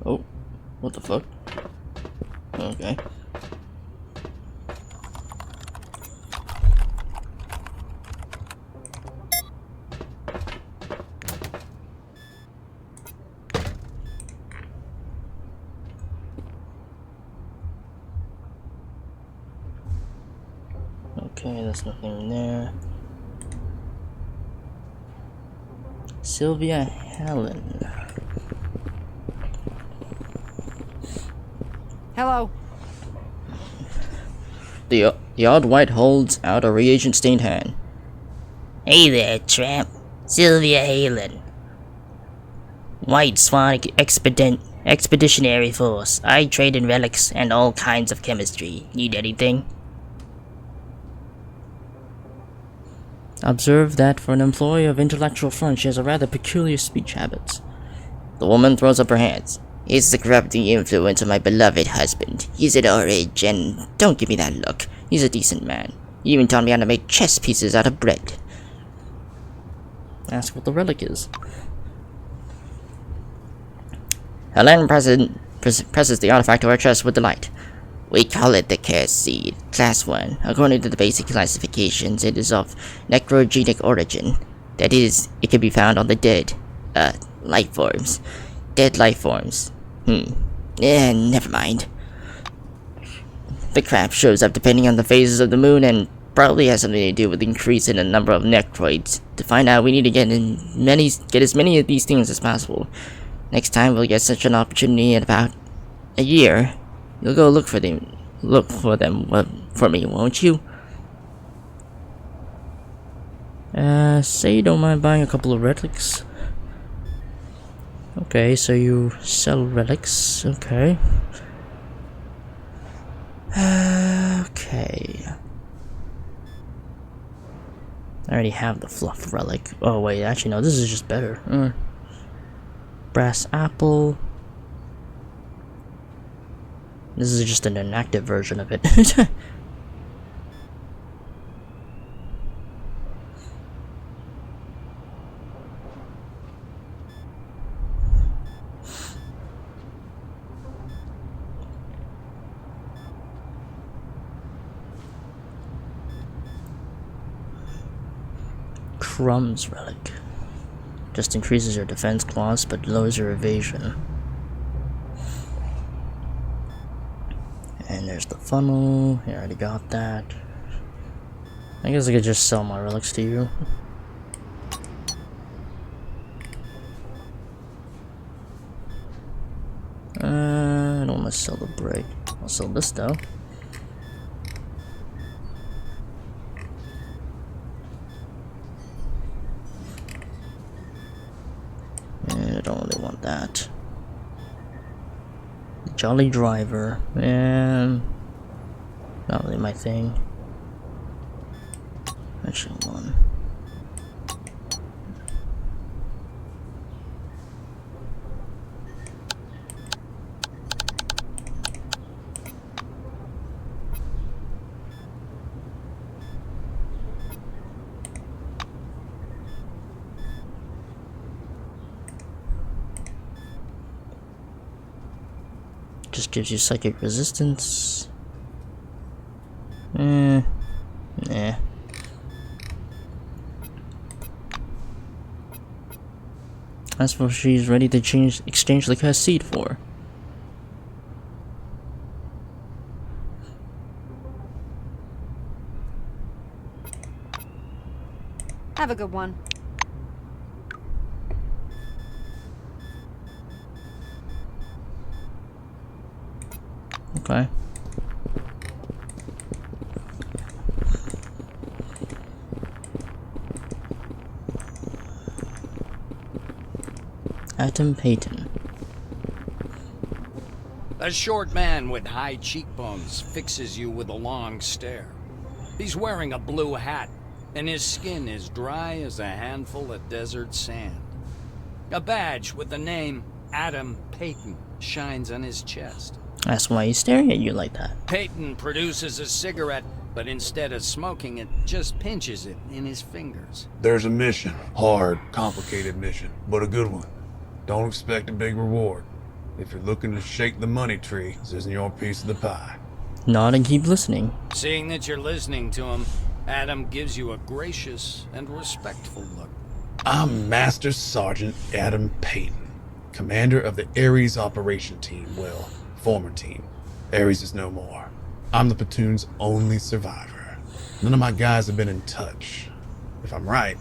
Speaker 11: Oh, what the fuck? Okay. Okay, there's nothing in there. Sylvia Helen.
Speaker 7: Hello.
Speaker 1: The odd white holds out a reagent-stained hand.
Speaker 14: Hey there, tramp. Sylvia Halen. White Swan Expeditionary Force. I trade in relics and all kinds of chemistry. Need anything?
Speaker 11: Observe that for an employee of Intellectual Front, she has a rather peculiar speech habits.
Speaker 1: The woman throws up her hands.
Speaker 14: It's the corrupting influence of my beloved husband. He's at our age, and don't give me that look. He's a decent man. He even taught me how to make chess pieces out of bread.
Speaker 11: Ask what the relic is.
Speaker 1: Helen presses the artifact to her chest with delight.
Speaker 14: We call it the Care Seed, Class 1. According to the basic classifications, it is of necrogenic origin. That is, it can be found on the dead, life forms. Dead life forms. Never mind. The crap shows up depending on the phases of the moon and probably has something to do with the increase in the number of necroids. To find out, we need to get as many of these things as possible. Next time we'll get such an opportunity in about a year. You'll go look for them for me, won't you?
Speaker 11: Say you don't mind buying a couple of relics. Okay, so you sell relics, okay. Okay. I already have the fluff relic. Oh wait, actually no, this is just better. Brass apple. This is just an inactive version of it. Crumbs relic. Just increases your defense clause but lowers your evasion. And there's the funnel. I already got that. I guess I could just sell my relics to you. I don't want to sell the brick. I'll sell this though. I don't really want that. Jolly Driver, and not really my thing. Actually, one. Just gives you psychic resistance. Nah. That's what she's ready to exchange the Cursed Seed for.
Speaker 7: Have a good one.
Speaker 11: Okay. Adam Payton.
Speaker 2: A short man with high cheekbones fixes you with a long stare. He's wearing a blue hat, and his skin is dry as a handful of desert sand. A badge with the name Adam Payton shines on his chest.
Speaker 11: That's why he's staring at you like that.
Speaker 2: Payton produces a cigarette, but instead of smoking it, just pinches it in his fingers.
Speaker 15: There's a mission. Hard, complicated mission, but a good one. Don't expect a big reward. If you're looking to shake the money tree, this isn't your piece of the pie.
Speaker 11: Nod and keep listening.
Speaker 2: Seeing that you're listening to him, Adam gives you a gracious and respectful look.
Speaker 15: I'm Master Sergeant Adam Payton, commander of the Ares operation team. Well, former team. Ares is no more. I'm the platoon's only survivor. None of my guys have been in touch. If I'm right,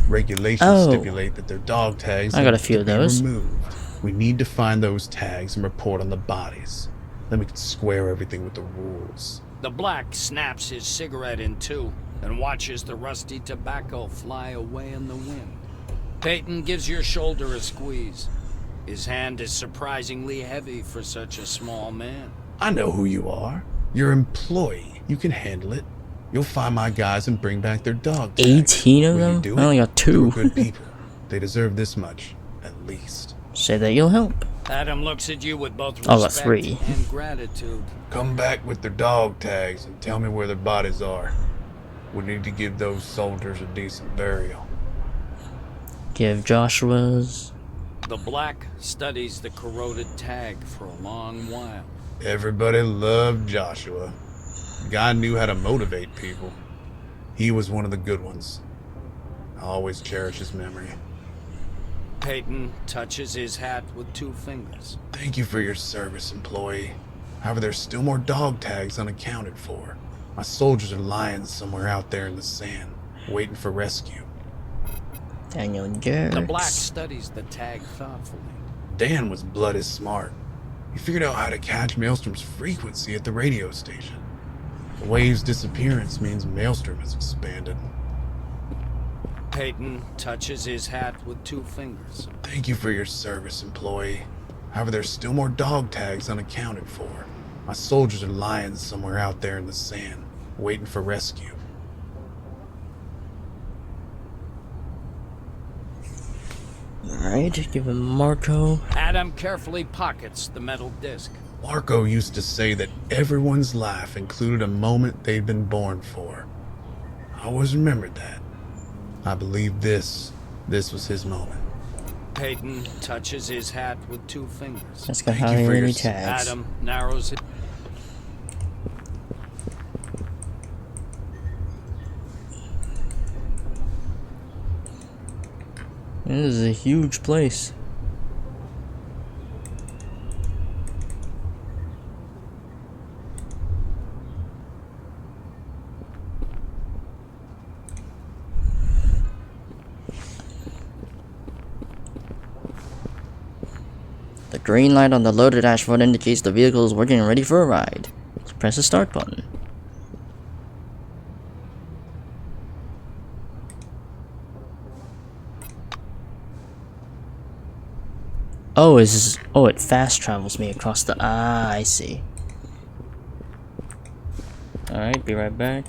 Speaker 15: regulations stipulate that their dog tags
Speaker 11: I got a few of those.
Speaker 15: removed. We need to find those tags and report on the bodies. Then we can square everything with the rules.
Speaker 2: The black snaps his cigarette in two and watches the rusty tobacco fly away in the wind. Payton gives your shoulder a squeeze. His hand is surprisingly heavy for such a small man.
Speaker 15: I know who you are. You're an employee. You can handle it. You'll find my guys and bring back their dog tags.
Speaker 11: 18 of
Speaker 15: Will you
Speaker 11: them?
Speaker 15: do
Speaker 11: I only
Speaker 15: it?
Speaker 11: got 2.
Speaker 15: They're good people. They deserve this much, at least.
Speaker 11: Say that you'll help.
Speaker 2: Adam looks at you with both
Speaker 11: Oh,
Speaker 2: respect
Speaker 11: 3.
Speaker 2: and gratitude.
Speaker 15: Come back with their dog tags and tell me where their bodies are. We need to give those soldiers a decent burial.
Speaker 11: Give Joshua's.
Speaker 2: The black studies the corroded tag for a long while.
Speaker 15: Everybody loved Joshua. The guy knew how to motivate people. He was one of the good ones. I always cherish his memory.
Speaker 2: Payton touches his hat with 2 fingers.
Speaker 15: Thank you for your service, employee. However, there's still more dog tags unaccounted for. My soldiers are lying somewhere out there in the sand, waiting for rescue.
Speaker 11: Daniel Jerks.
Speaker 2: The black studies the tag thoughtfully.
Speaker 15: Dan was bloody smart. He figured out how to catch Maelstrom's frequency at the radio station. The wave's disappearance means Maelstrom has expanded.
Speaker 2: Payton touches his hat with 2 fingers.
Speaker 15: Thank you for your service, employee. However, there's still more dog tags unaccounted for. My soldiers are lying somewhere out there in the sand, waiting for rescue.
Speaker 11: Alright, give him Marco.
Speaker 2: Adam carefully pockets the metal disc.
Speaker 15: Marco used to say that everyone's life included a moment they'd been born for. I always remembered that. I believe this was his moment.
Speaker 2: Payton touches his hat with 2 fingers.
Speaker 11: Let's go.
Speaker 15: Thank
Speaker 11: How
Speaker 15: you for
Speaker 11: many
Speaker 15: your
Speaker 11: tags?
Speaker 2: Adam narrows it.
Speaker 11: This is a huge place. The green light on the loaded dashboard indicates the vehicle is working and ready for a ride. Let's press the start button. Oh, it fast travels me across the. Ah, I see. Alright, be right back.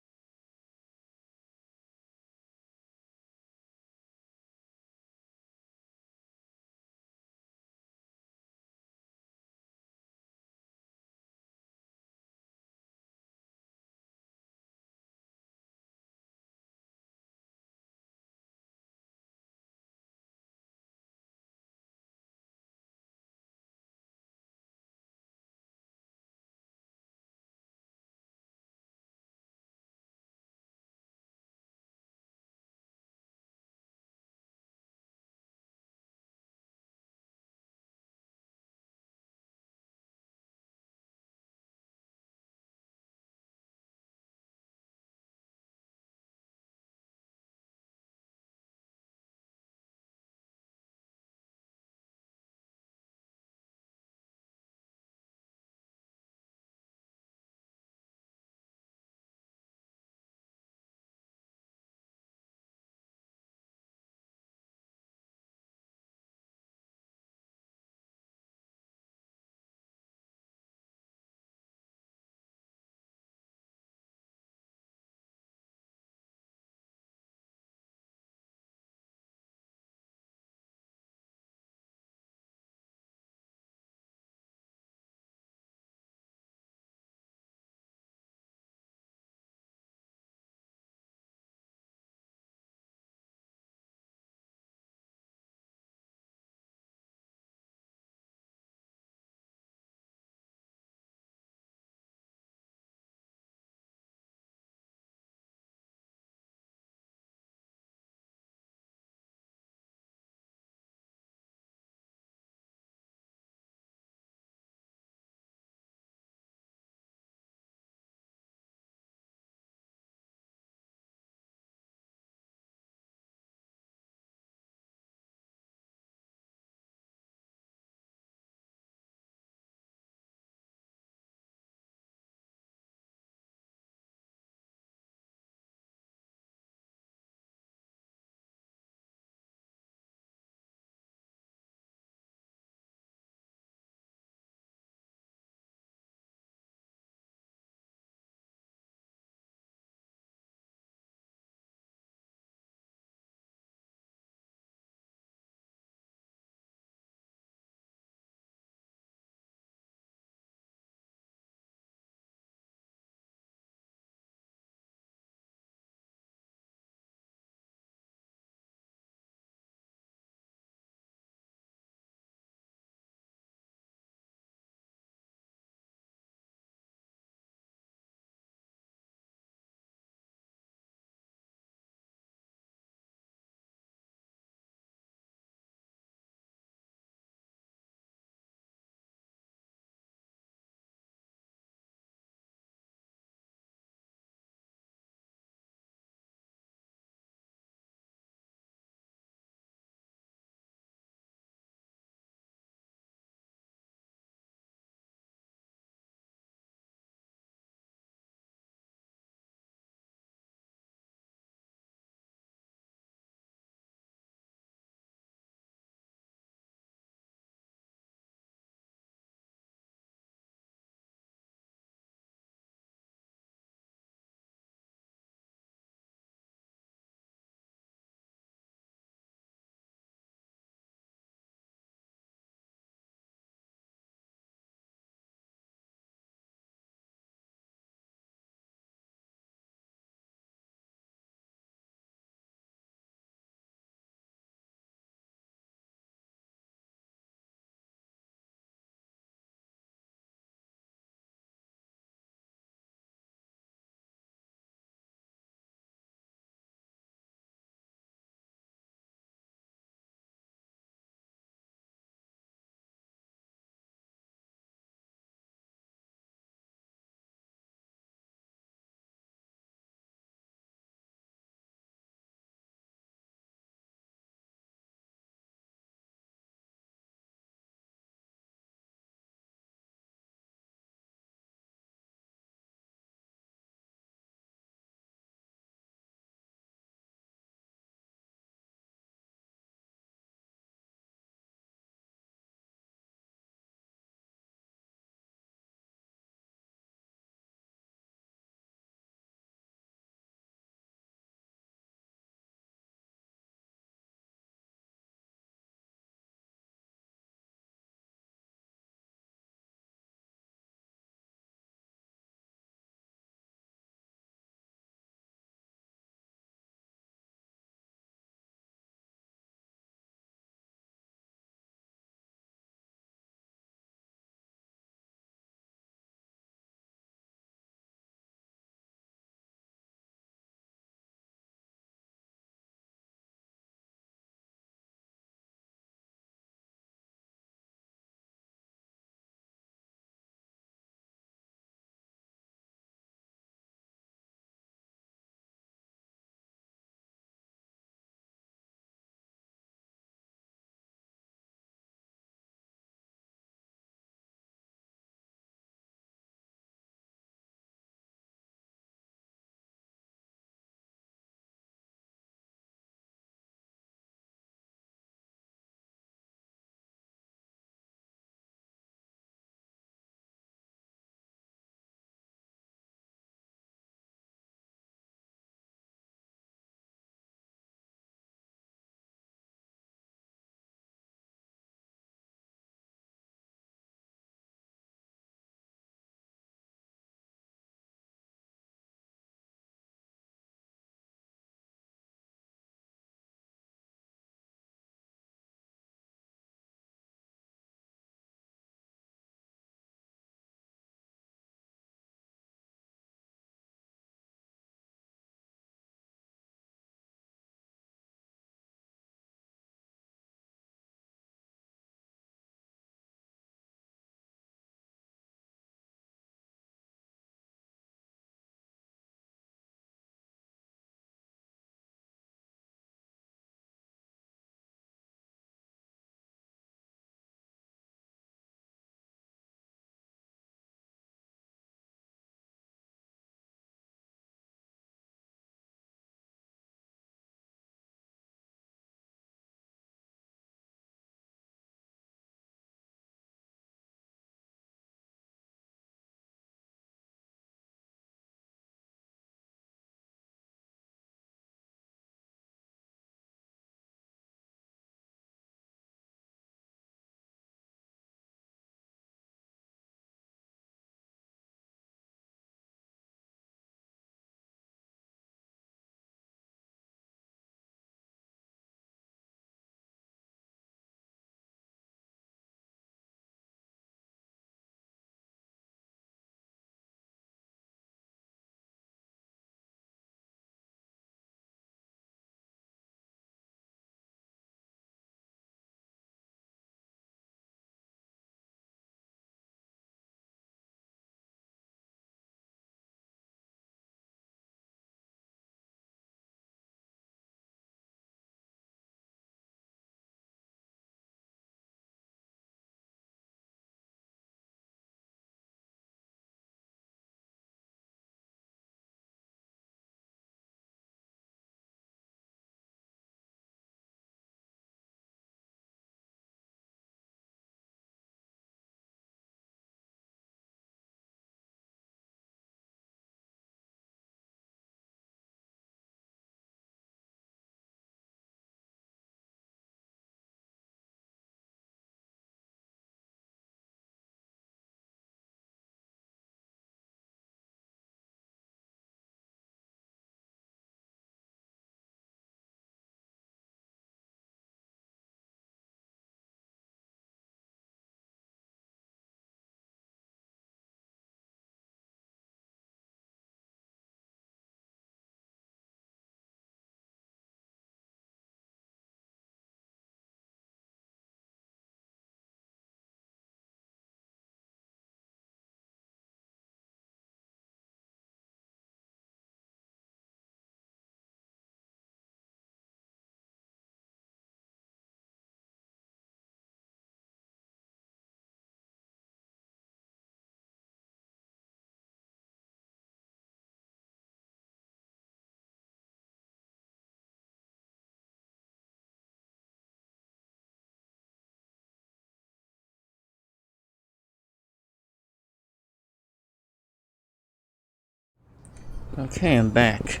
Speaker 11: Okay, I'm back.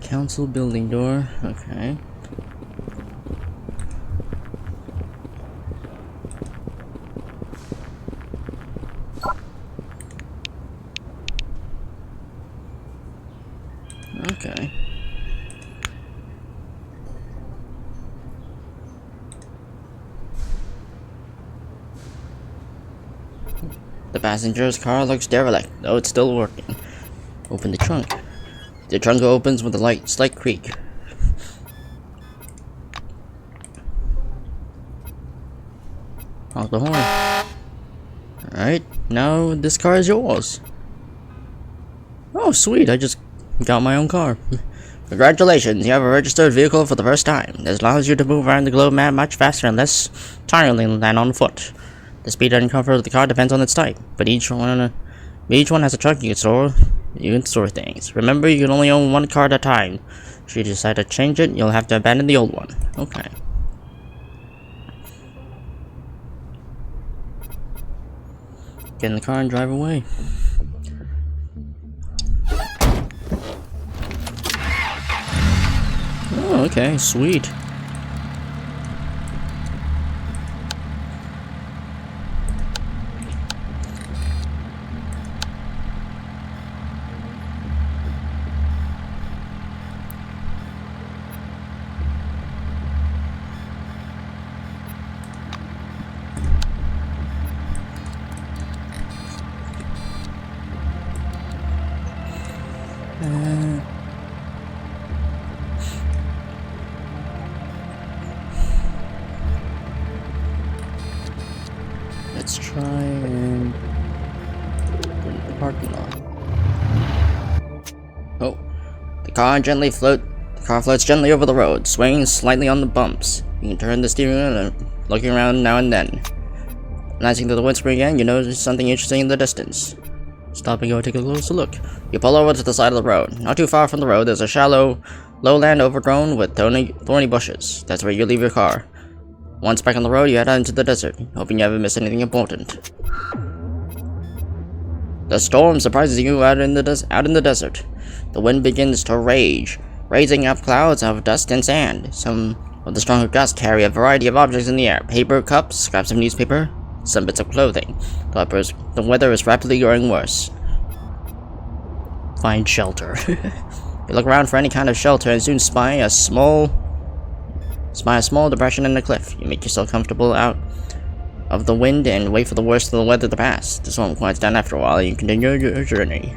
Speaker 11: Council building door, okay. Okay.
Speaker 14: The passenger's car looks derelict, though it's still working. Open the trunk. The trunk opens with a slight creak.
Speaker 11: Honk the horn. Alright, now this car is yours. Oh, sweet, I just got my own car.
Speaker 14: Congratulations, you have a registered vehicle for the first time. This allows you to move around the globe map much faster and less tiringly than on foot. The speed and comfort of the car depends on its type, but each one has a trunk you can store things. Remember, you can only own one car at a time. Should you decide to change it, you'll have to abandon the old one.
Speaker 11: Okay. Get in the car and drive away. Oh, okay, sweet. Let's try and go to the parking lot.
Speaker 14: Oh, the car floats gently over the road, swaying slightly on the bumps. You can turn the steering wheel and looking around now and then. Glancing through the windscreen again, you notice something interesting in the distance.
Speaker 11: Stop and go take a closer look.
Speaker 14: You pull over to the side of the road. Not too far from the road, there's a shallow lowland overgrown with thorny bushes. That's where you leave your car. Once back on the road, you head out into the desert, hoping you haven't missed anything important. The storm surprises you out in the desert. The wind begins to rage, raising up clouds of dust and sand. Some of the stronger gusts carry a variety of objects in the air: paper, cups, scraps of newspaper, some bits of clothing. The weather is rapidly growing worse.
Speaker 11: Find shelter.
Speaker 14: You look around for any kind of shelter and soon spy a small depression in the cliff. You make yourself comfortable out of the wind and wait for the worst of the weather to pass. The storm quiets down after a while and you continue your journey.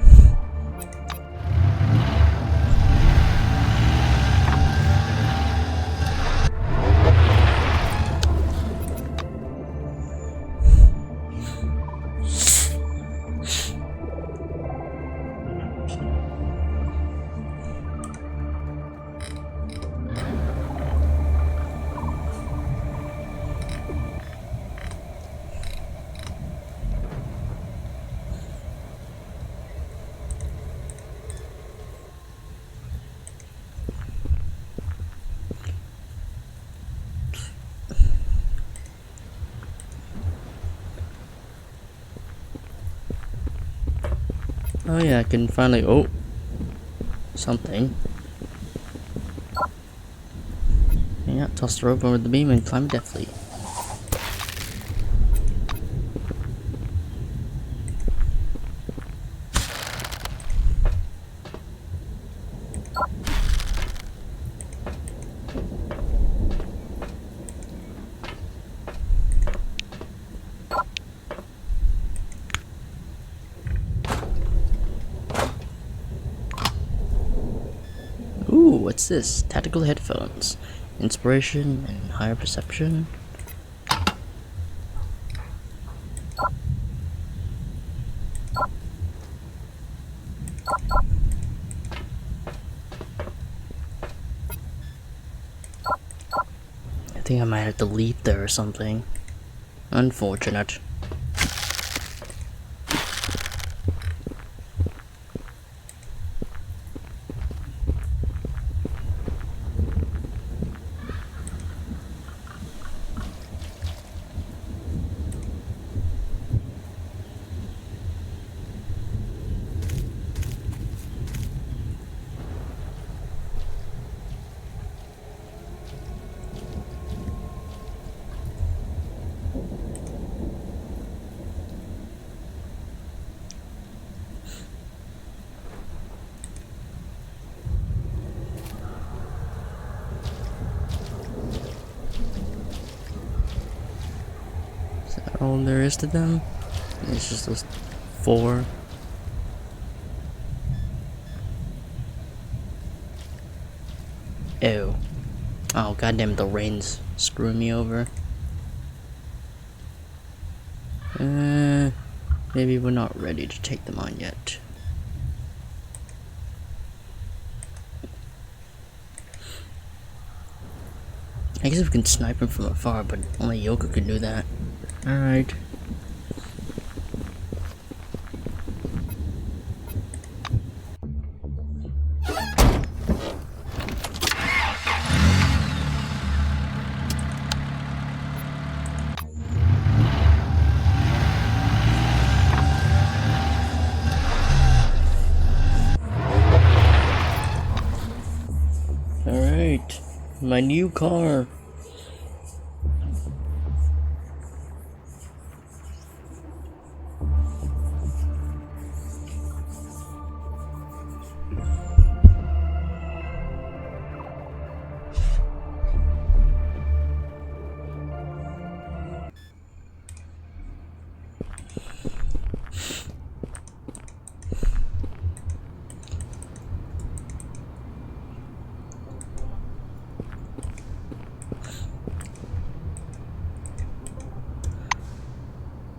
Speaker 11: Oh yeah, I can finally, oh, something. Yeah, toss the rope over the beam and climb deftly. Ooh, what's this? Tactical headphones. Inspiration and higher perception. I think I might have to leap there or something. Unfortunate. that all there is to them? It's just those 4. Ew. Oh goddamn, the rain's screwing me over. Maybe we're not ready to take them on yet. I guess we can snipe him from afar, but only Yoko can do that. Alright. Alright. My new car.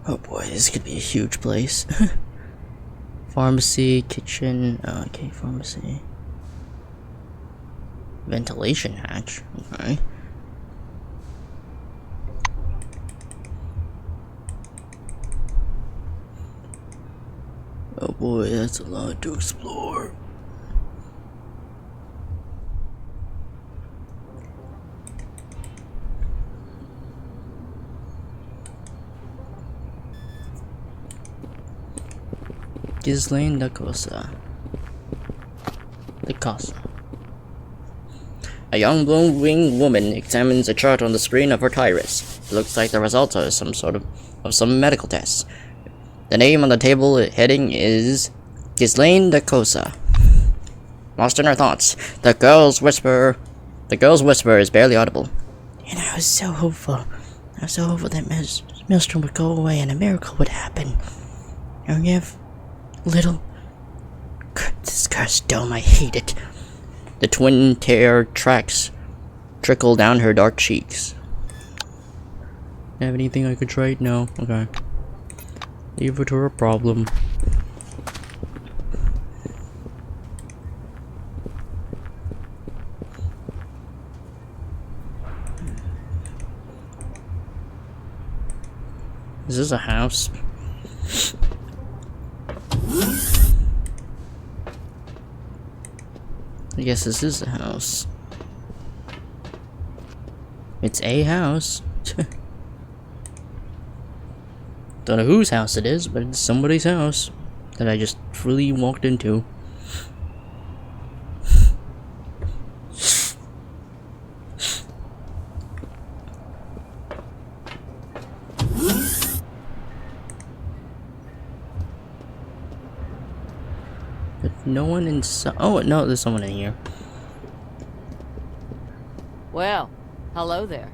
Speaker 11: Oh boy, this could be a huge place. Pharmacy, kitchen, okay, pharmacy. Ventilation hatch, okay. Oh boy, that's a lot to explore. Ghislaine da Casa. A young blue-winged woman examines a chart on the screen of her Tyrus. It looks like the results are some medical tests. The name on the table heading is Ghislaine da Casa. Lost in her thoughts, the girl's whisper is barely audible. And I was so hopeful. That Maelstrom would go away and a miracle would happen. And we have little... This cursed dome, I hate it. The twin tear tracks trickle down her dark cheeks. Have anything I could trade? No? Okay. Leave it to her problem. Is this a house? I guess this is a house. It's a house. Don't know whose house it is, but it's somebody's house that I just freely walked into. No one inside. Oh no, there's someone in here.
Speaker 3: Well, hello there.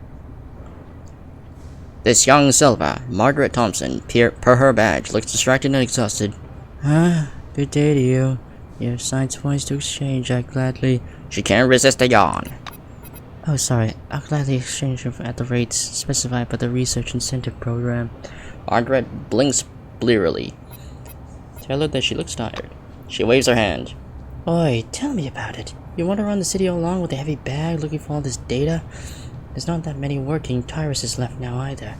Speaker 14: This young Silva, Margaret Thompson, per her badge, looks distracted and exhausted.
Speaker 11: Good day to you. Your sign's points to exchange, I gladly...
Speaker 14: She can't resist a yawn.
Speaker 11: Oh, sorry. I'll gladly exchange at the rates specified by the Research Incentive Program.
Speaker 14: Margaret blinks blearily. Tell her that she looks tired. She waves her hand.
Speaker 11: Oi, tell me about it. You wander around the city all along with a heavy bag looking for all this data? There's not that many working Tyruses left now either,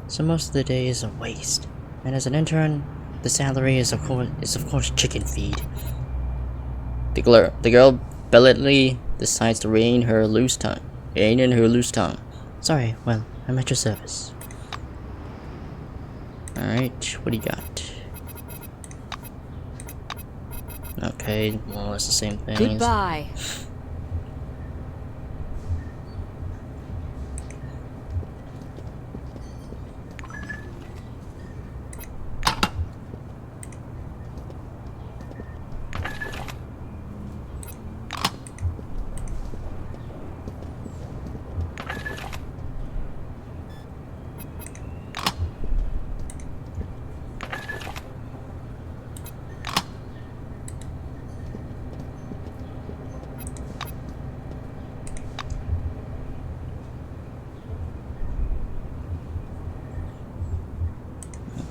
Speaker 11: so most of the day is a waste. And as an intern, the salary is of course chicken feed.
Speaker 14: The girl bellowly decides to rein in her loose tongue.
Speaker 11: Sorry, well, I'm at your service.
Speaker 14: Alright, what do you got? Okay, well, that's the same thing.
Speaker 12: Goodbye.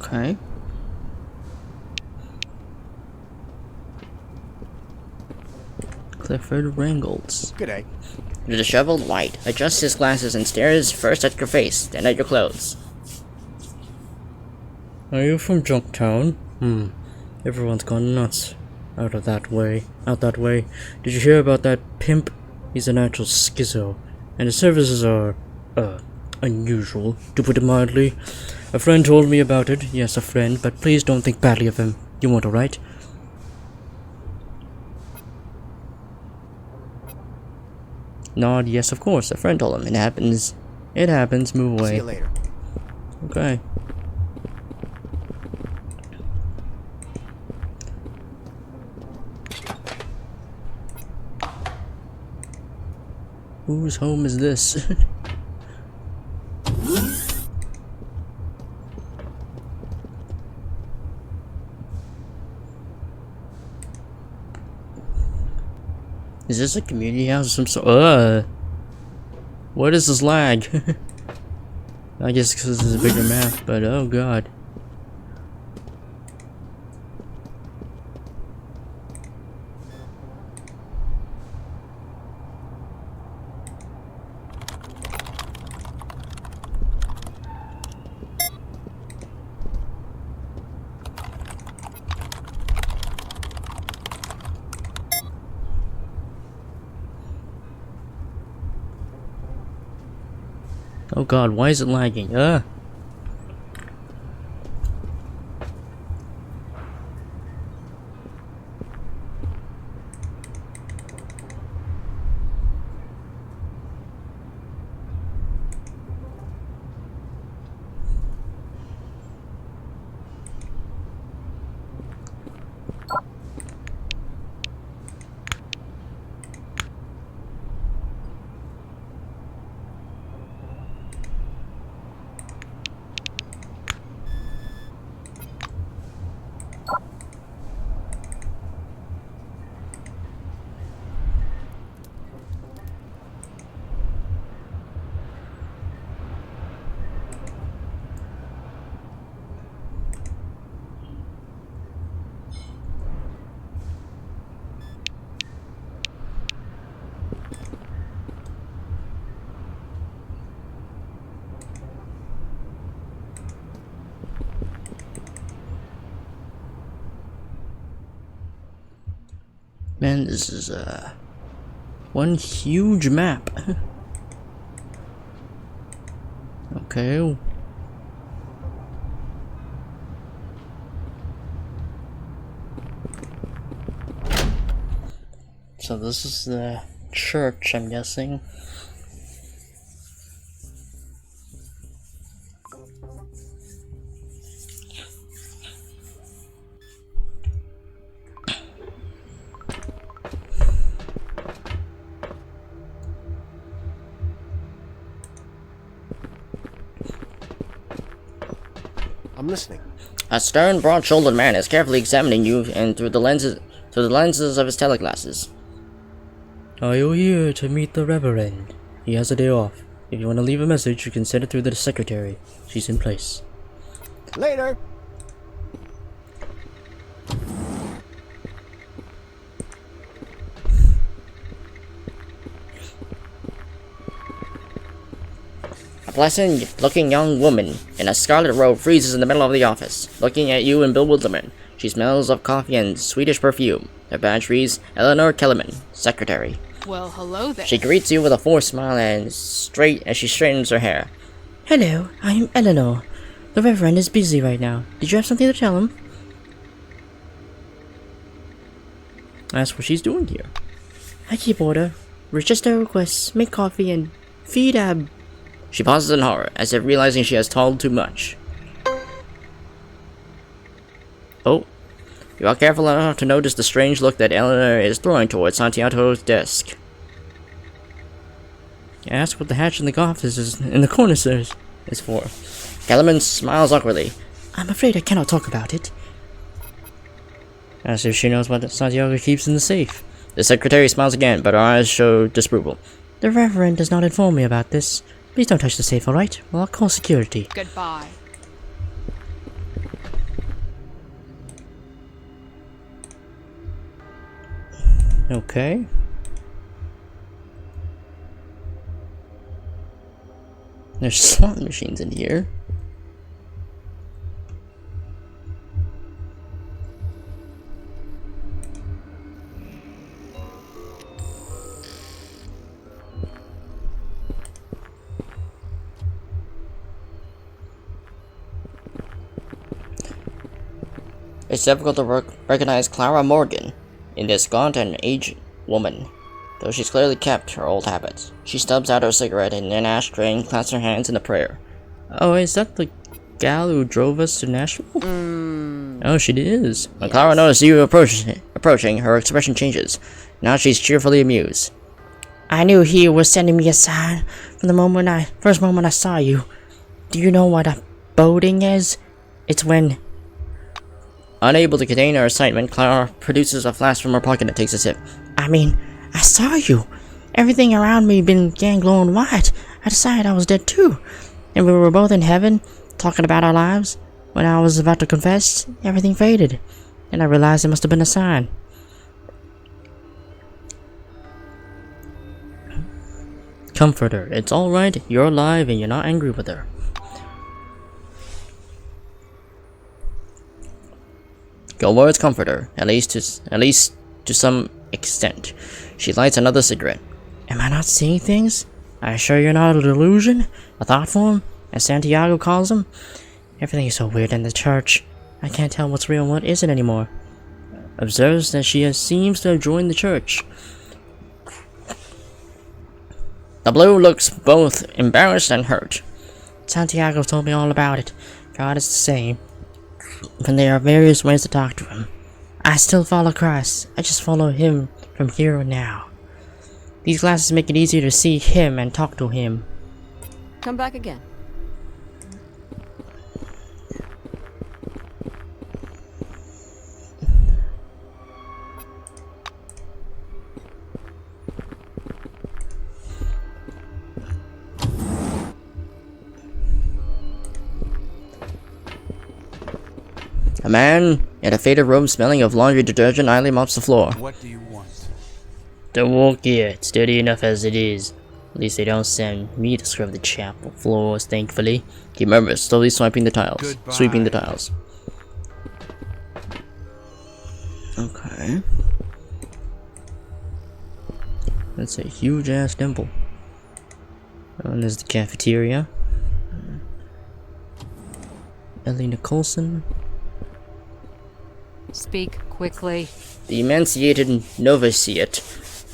Speaker 1: Okay. Clifford Wrangles.
Speaker 13: G'day.
Speaker 14: The disheveled white adjusts his glasses and stares first at your face, then at your clothes.
Speaker 11: Are you from Junktown? Everyone's gone nuts. Out that way. Did you hear about that pimp? He's a natural schizo, and his services are, unusual, to put it mildly. A friend told me about it. Yes, a friend, but please don't think badly of him. You won't, alright?
Speaker 1: Nod, yes, of course. A friend told him. It happens. It happens. Move away.
Speaker 13: See you later.
Speaker 1: Okay. Whose home is this? Is this a community house of some sort? What is this lag? I guess because this is a bigger map, but oh god. Oh god, why is it lagging? Man, this is one huge map. Okay. So this is the church, I'm guessing.
Speaker 13: I'm listening.
Speaker 14: A stern, broad-shouldered man is carefully examining you and through the lenses of his teleglasses.
Speaker 11: Are you here to meet the Reverend? He has a day off. If you want to leave a message, you can send it through the secretary. She's in place.
Speaker 13: Later.
Speaker 14: A pleasant-looking young woman in a scarlet robe freezes in the middle of the office, looking at you in bewilderment. She smells of coffee and Swedish perfume. Her badge reads Eleanor Kellerman, Secretary.
Speaker 7: Well, hello there.
Speaker 14: She greets you with a forced smile and she straightens her hair.
Speaker 11: Hello, I'm Eleanor. The Reverend is busy right now. Did you have something to tell him?
Speaker 1: That's what she's doing here.
Speaker 11: I keep order, register requests, make coffee, and feed Ab.
Speaker 14: She pauses in horror, as if realizing she has told too much. Oh. You are careful enough to notice the strange look that Eleanor is throwing towards Santiago's desk.
Speaker 1: Ask what the hatch in the office is in the corner is for.
Speaker 14: Kellerman smiles awkwardly.
Speaker 11: I'm afraid I cannot talk about it.
Speaker 1: As if she knows what Santiago keeps in the safe.
Speaker 14: The secretary smiles again, but her eyes show disapproval.
Speaker 11: The Reverend does not inform me about this. Please don't touch the safe, alright? Well, I'll call security.
Speaker 7: Goodbye.
Speaker 11: Okay. There's slot machines in here.
Speaker 1: It's difficult to recognize Clara Morgan in this gaunt and aged woman, though she's clearly kept her old habits. She stubs out her cigarette in an ashtray and clasps her hands in a prayer.
Speaker 11: Oh, is that the gal who drove us to Nashville? Oh, she is.
Speaker 1: When Clara notices you approaching, her expression changes. Now she's cheerfully amused.
Speaker 14: I knew he was sending me a sign from the first moment I saw you. Do you know what a boating is? It's when...
Speaker 1: Unable to contain her excitement, Clara produces a flask from her pocket and takes a sip.
Speaker 14: I mean, I saw you. Everything around me began glowing white. I decided I was dead too. And we were both in heaven, talking about our lives. When I was about to confess, everything faded. And I realized it must have been a sign.
Speaker 11: Comfort her. It's alright, you're alive and you're not angry with her.
Speaker 1: Your words comfort her, at least to some extent. She lights another cigarette.
Speaker 14: Am I not seeing things? Are you sure you're not a delusion? A thought form? As Santiago calls them? Everything is so weird in the church. I can't tell what's real and what isn't anymore.
Speaker 11: Observes that she seems to have joined the church.
Speaker 1: The blue looks both embarrassed and hurt.
Speaker 14: Santiago told me all about it. God is the same. But there are various ways to talk to him. I still follow Christ. I just follow him from here and now. These glasses make it easier to see him and talk to him.
Speaker 16: Come back again.
Speaker 1: A man in a faded robe smelling of laundry detergent idly mops the floor.
Speaker 10: What do you want?
Speaker 11: Don't walk here, it's dirty enough as it is. At least they don't send me to scrub the chapel floors, thankfully.
Speaker 1: He murmurs, slowly swiping the tiles.
Speaker 10: Goodbye.
Speaker 1: Sweeping the tiles. Okay.
Speaker 11: That's a huge ass temple. And there's the cafeteria. Ellie Nicholson.
Speaker 12: Speak quickly.
Speaker 1: The emaciated novitiate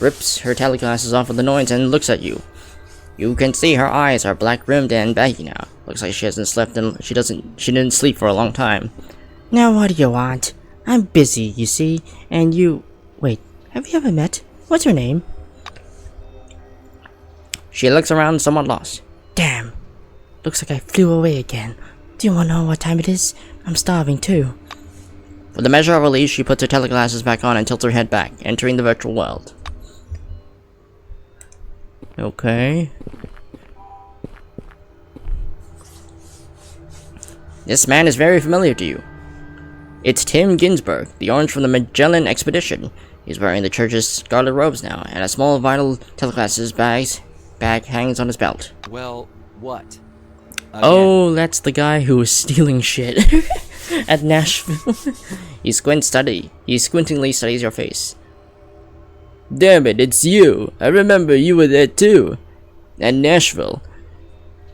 Speaker 1: rips her tally glasses off with annoyance and looks at you. You can see her eyes are black rimmed and baggy now. Looks like she hasn't slept and she didn't sleep for a long time.
Speaker 14: Now what do you want? I'm busy, you see, and you... Wait, have you ever met? What's her name?
Speaker 1: She looks around somewhat lost.
Speaker 14: Damn. Looks like I flew away again. Do you want to know what time it is? I'm starving too.
Speaker 1: With a measure of relief, she puts her teleglasses back on and tilts her head back, entering the virtual world.
Speaker 11: Okay.
Speaker 1: This man is very familiar to you. It's Tim Ginsburg, the orange from the Magellan expedition. He's wearing the church's scarlet robes now, and a small vital teleglasses bag hangs on his belt.
Speaker 10: Well, what?
Speaker 11: Oh, that's the guy who was stealing shit at Nashville.
Speaker 1: He squintingly studies your face. Damn it, it's you! I remember you were there too. At Nashville.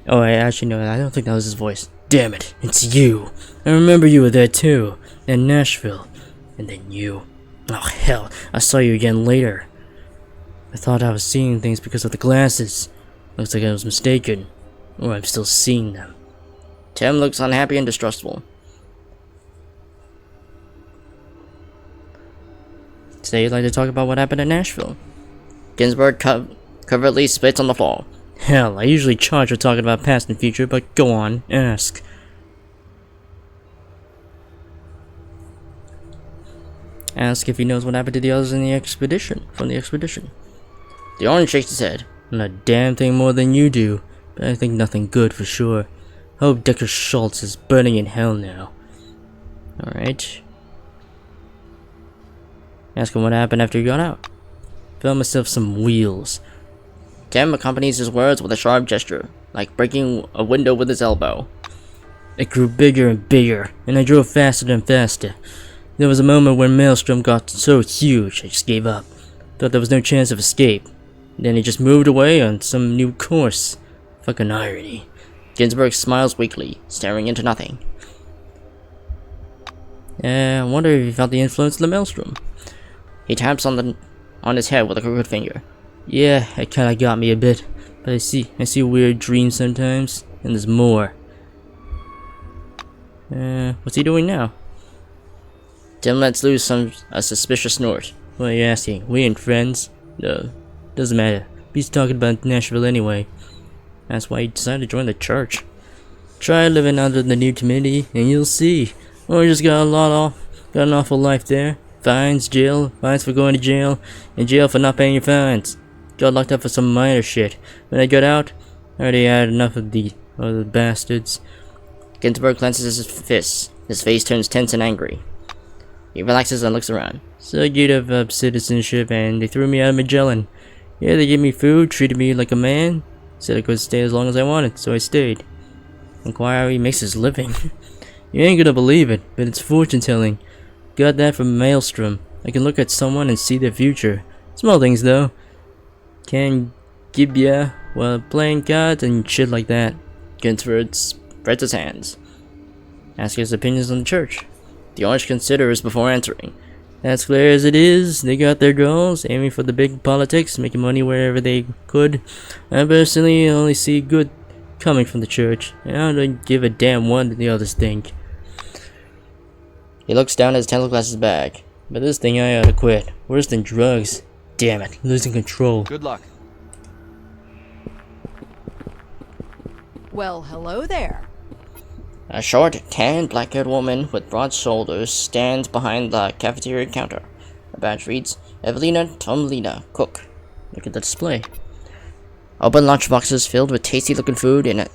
Speaker 11: Oh, I actually know that. I don't think that was his voice. Damn it, it's you. I remember you were there too. At Nashville. And then you. Oh hell, I saw you again later. I thought I was seeing things because of the glasses. Looks like I was mistaken. Or I'm still seeing them.
Speaker 1: Tim looks unhappy and distrustful.
Speaker 11: Today you'd like to talk about what happened in Nashville.
Speaker 1: Ginsburg covertly spits on the floor.
Speaker 11: Hell, I usually charge for talking about past and future, but go on, ask. Ask if he knows what happened to the others in the expedition, from the expedition.
Speaker 1: The orange shakes his head.
Speaker 11: Not a damn thing more than you do, but I think nothing good for sure. Hope Decker Schultz is burning in hell now. Alright. Ask him what happened after you got out. Found myself some wheels.
Speaker 1: Tim accompanies his words with a sharp gesture, like breaking a window with his elbow.
Speaker 11: It grew bigger and bigger, and I drove faster and faster. There was a moment when Maelstrom got so huge, I just gave up. Thought there was no chance of escape. Then he just moved away on some new course. Fucking irony.
Speaker 1: Ginsburg smiles weakly, staring into nothing.
Speaker 11: I wonder if he felt the influence of the Maelstrom.
Speaker 1: He taps on his head with a crooked finger.
Speaker 11: Yeah, it kinda got me a bit. But I see weird dreams sometimes, and there's more. What's he doing now?
Speaker 1: Tim lets loose a suspicious snort.
Speaker 11: What are you asking? We ain't friends. No, doesn't matter. He's talking about Nashville anyway. That's why he decided to join the church. Try living under the new community, and you'll see. We just got an awful life there. Fines, jail, fines for going to jail, and jail for not paying your fines. Got locked up for some minor shit. When I got out, I already had enough of the bastards.
Speaker 1: Ginsburg clenches his fists. His face turns tense and angry. He relaxes and looks around.
Speaker 11: So I gave up citizenship and they threw me out of Magellan. Yeah, they gave me food, treated me like a man. Said I could stay as long as I wanted, so I stayed. Inquire how he makes his living. You ain't gonna believe it, but it's fortune telling. Got that from Maelstrom. I can look at someone and see their future. Small things though. Can give ya while playing cards and shit like that.
Speaker 1: Ginsburg spreads his hands.
Speaker 11: Ask his opinions on the church.
Speaker 1: The orange considers before answering.
Speaker 11: As clear as it is, they got their goals, aiming for the big politics, making money wherever they could. I personally only see good coming from the church, and I don't give a damn what the others think.
Speaker 1: He looks down at his tentacle glasses bag.
Speaker 11: But this thing I oughta quit. Worse than drugs. Damn it, losing control.
Speaker 10: Good luck.
Speaker 7: Well, hello there.
Speaker 1: A short, tan, black-haired woman with broad shoulders stands behind the cafeteria counter. Her badge reads, Evelina Tomlina, cook.
Speaker 11: Look at the display.
Speaker 1: Open lunchboxes filled with tasty-looking food in a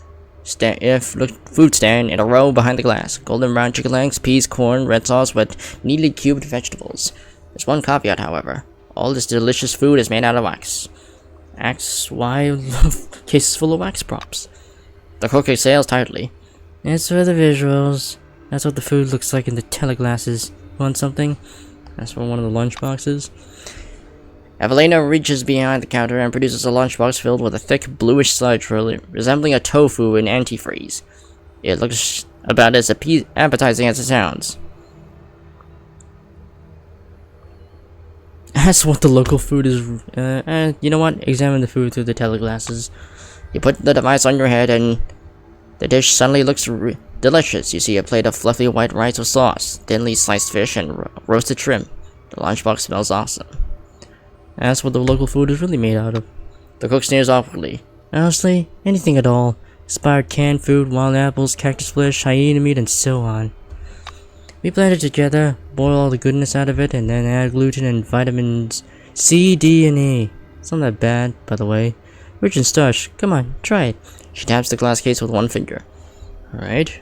Speaker 1: food stand in a row behind the glass. Golden brown chicken legs, peas, corn, red sauce with neatly cubed vegetables. There's one caveat, however. All this delicious food is made out of wax.
Speaker 11: Wax? Why I love cases full of wax props.
Speaker 1: The cook exhales tightly.
Speaker 11: It's for the visuals. That's what the food looks like in the teleglasses. Want something? That's from one of the lunchboxes.
Speaker 1: Evelina reaches behind the counter and produces a lunchbox filled with a thick bluish sludge resembling a tofu in antifreeze. It looks about as appetizing as it sounds.
Speaker 11: That's what the local food is. You know what? Examine the food through the teleglasses.
Speaker 1: You put the device on your head and the dish suddenly looks delicious. You see a plate of fluffy white rice with sauce, thinly sliced fish, and roasted shrimp. The lunchbox smells awesome.
Speaker 11: That's what the local food is really made out of.
Speaker 1: The cook sneers awkwardly.
Speaker 11: Honestly, anything at all. Expired canned food, wild apples, cactus flesh, hyena meat, and so on. We blend it together, boil all the goodness out of it, and then add gluten and vitamins C, D, and E. It's not that bad, by the way. Rich in starch. Come on, try it.
Speaker 1: She taps the glass case with one finger.
Speaker 11: Alright.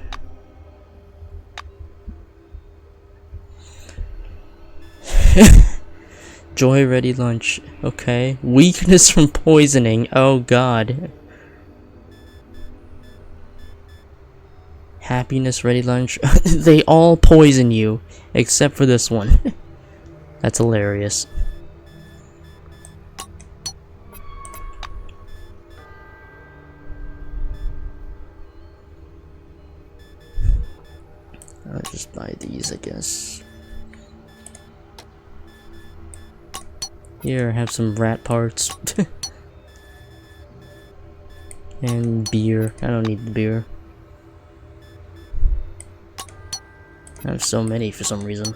Speaker 11: Joy ready lunch. Okay. Weakness from poisoning. Oh god. Happiness ready lunch. They all poison you. Except for this one. That's hilarious.
Speaker 1: I'll just buy these, I guess.
Speaker 11: Here, have some rat parts. And beer. I don't need the beer. I have so many for some reason.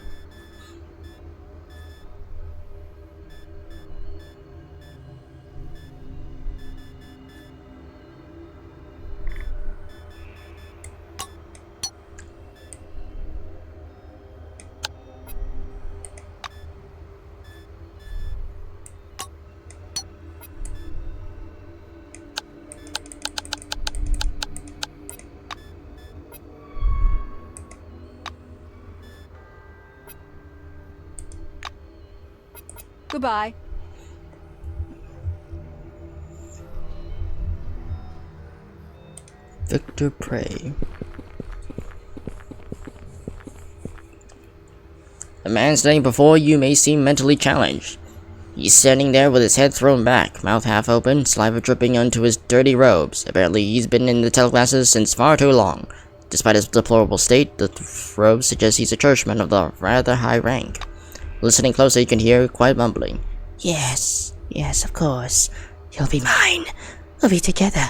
Speaker 7: Goodbye.
Speaker 1: Victor Prey. The man standing before you may seem mentally challenged. He's standing there with his head thrown back, mouth half open, saliva dripping onto his dirty robes. Apparently, he's been in the teleclasses since far too long. Despite his deplorable state, the robes suggest he's a churchman of the rather high rank. Listening closer, you can hear quiet mumbling.
Speaker 14: Yes, yes, of course. You'll be mine. We'll be together.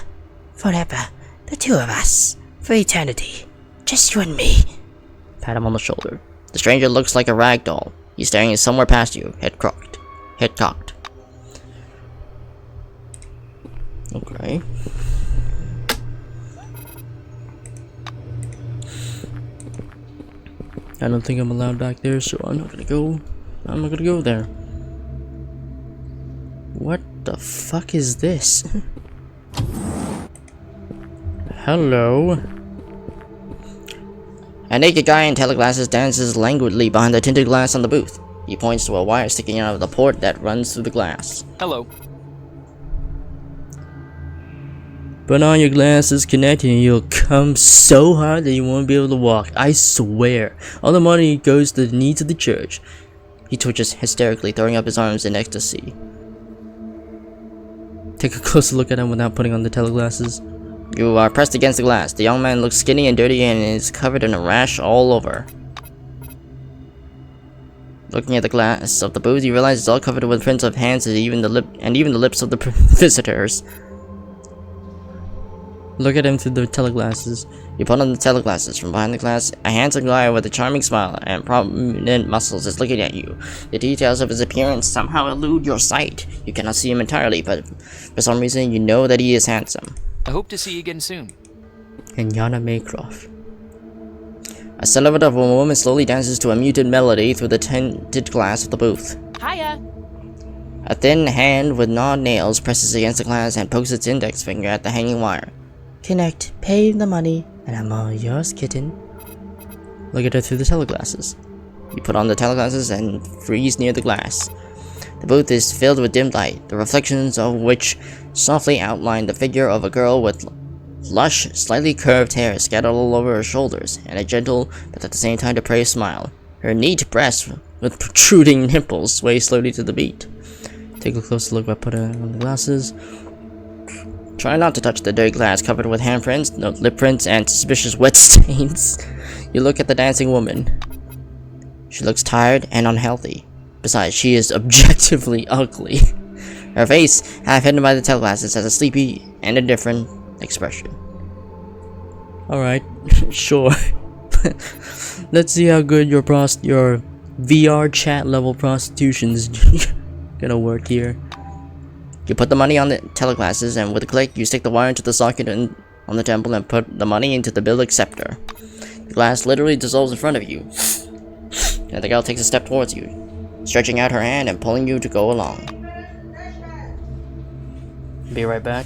Speaker 14: Forever. The two of us. For eternity. Just you and me.
Speaker 1: Pat him on the shoulder. The stranger looks like a rag doll. He's staring somewhere past you, head cocked. Head cocked. Okay. I don't think I'm allowed back there, so I'm not gonna go. I'm not gonna go there. What the fuck is this? Hello? A naked guy in teleglasses dances languidly behind the tinted glass on the booth. He points to a wire sticking out of the port that runs through the glass.
Speaker 10: Hello.
Speaker 1: Put on your glasses, connect, and you'll come so hard that you won't be able to walk. I swear. All the money goes to the needs of the church. He twitches hysterically, throwing up his arms in ecstasy. Take a closer look at him without putting on the teleglasses. You are pressed against the glass. The young man looks skinny and dirty and is covered in a rash all over. Looking at the glass of the booth, you realize it's all covered with prints of hands and even the lips of the visitors. Look at him through the teleglasses. You put on the teleglasses. From behind the glass, a handsome guy with a charming smile and prominent muscles is looking at you. The details of his appearance somehow elude your sight. You cannot see him entirely, but for some reason you know that he is handsome.
Speaker 10: I hope to see you again soon.
Speaker 1: And Yana Maycroft. A silhouette of a woman slowly dances to a muted melody through the tinted glass of the booth.
Speaker 3: Hiya!
Speaker 1: A thin hand with gnawed nails presses against the glass and pokes its index finger at the hanging wire.
Speaker 14: Connect, pay the money, and I'm all yours, kitten.
Speaker 1: Look at her through the teleglasses. You put on the teleglasses and freeze near the glass. The booth is filled with dim light, the reflections of which softly outline the figure of a girl with lush, slightly curved hair scattered all over her shoulders, and a gentle, but at the same time depraved smile. Her neat breasts with protruding nipples sway slowly to the beat. Take a closer look by putting on the glasses. Try not to touch the dirty glass covered with handprints, lip prints, and suspicious wet stains. You look at the dancing woman. She looks tired and unhealthy. Besides, she is objectively ugly. Her face, half hidden by the teleglasses, has a sleepy and indifferent expression. Alright, sure. Let's see how good your VR chat level prostitution's gonna work here. You put the money on the teleglasses, and with a click, you stick the wire into the socket on the temple and put the money into the bill acceptor. The glass literally dissolves in front of you, and the girl takes a step towards you, stretching out her hand and pulling you to go along. Be right back.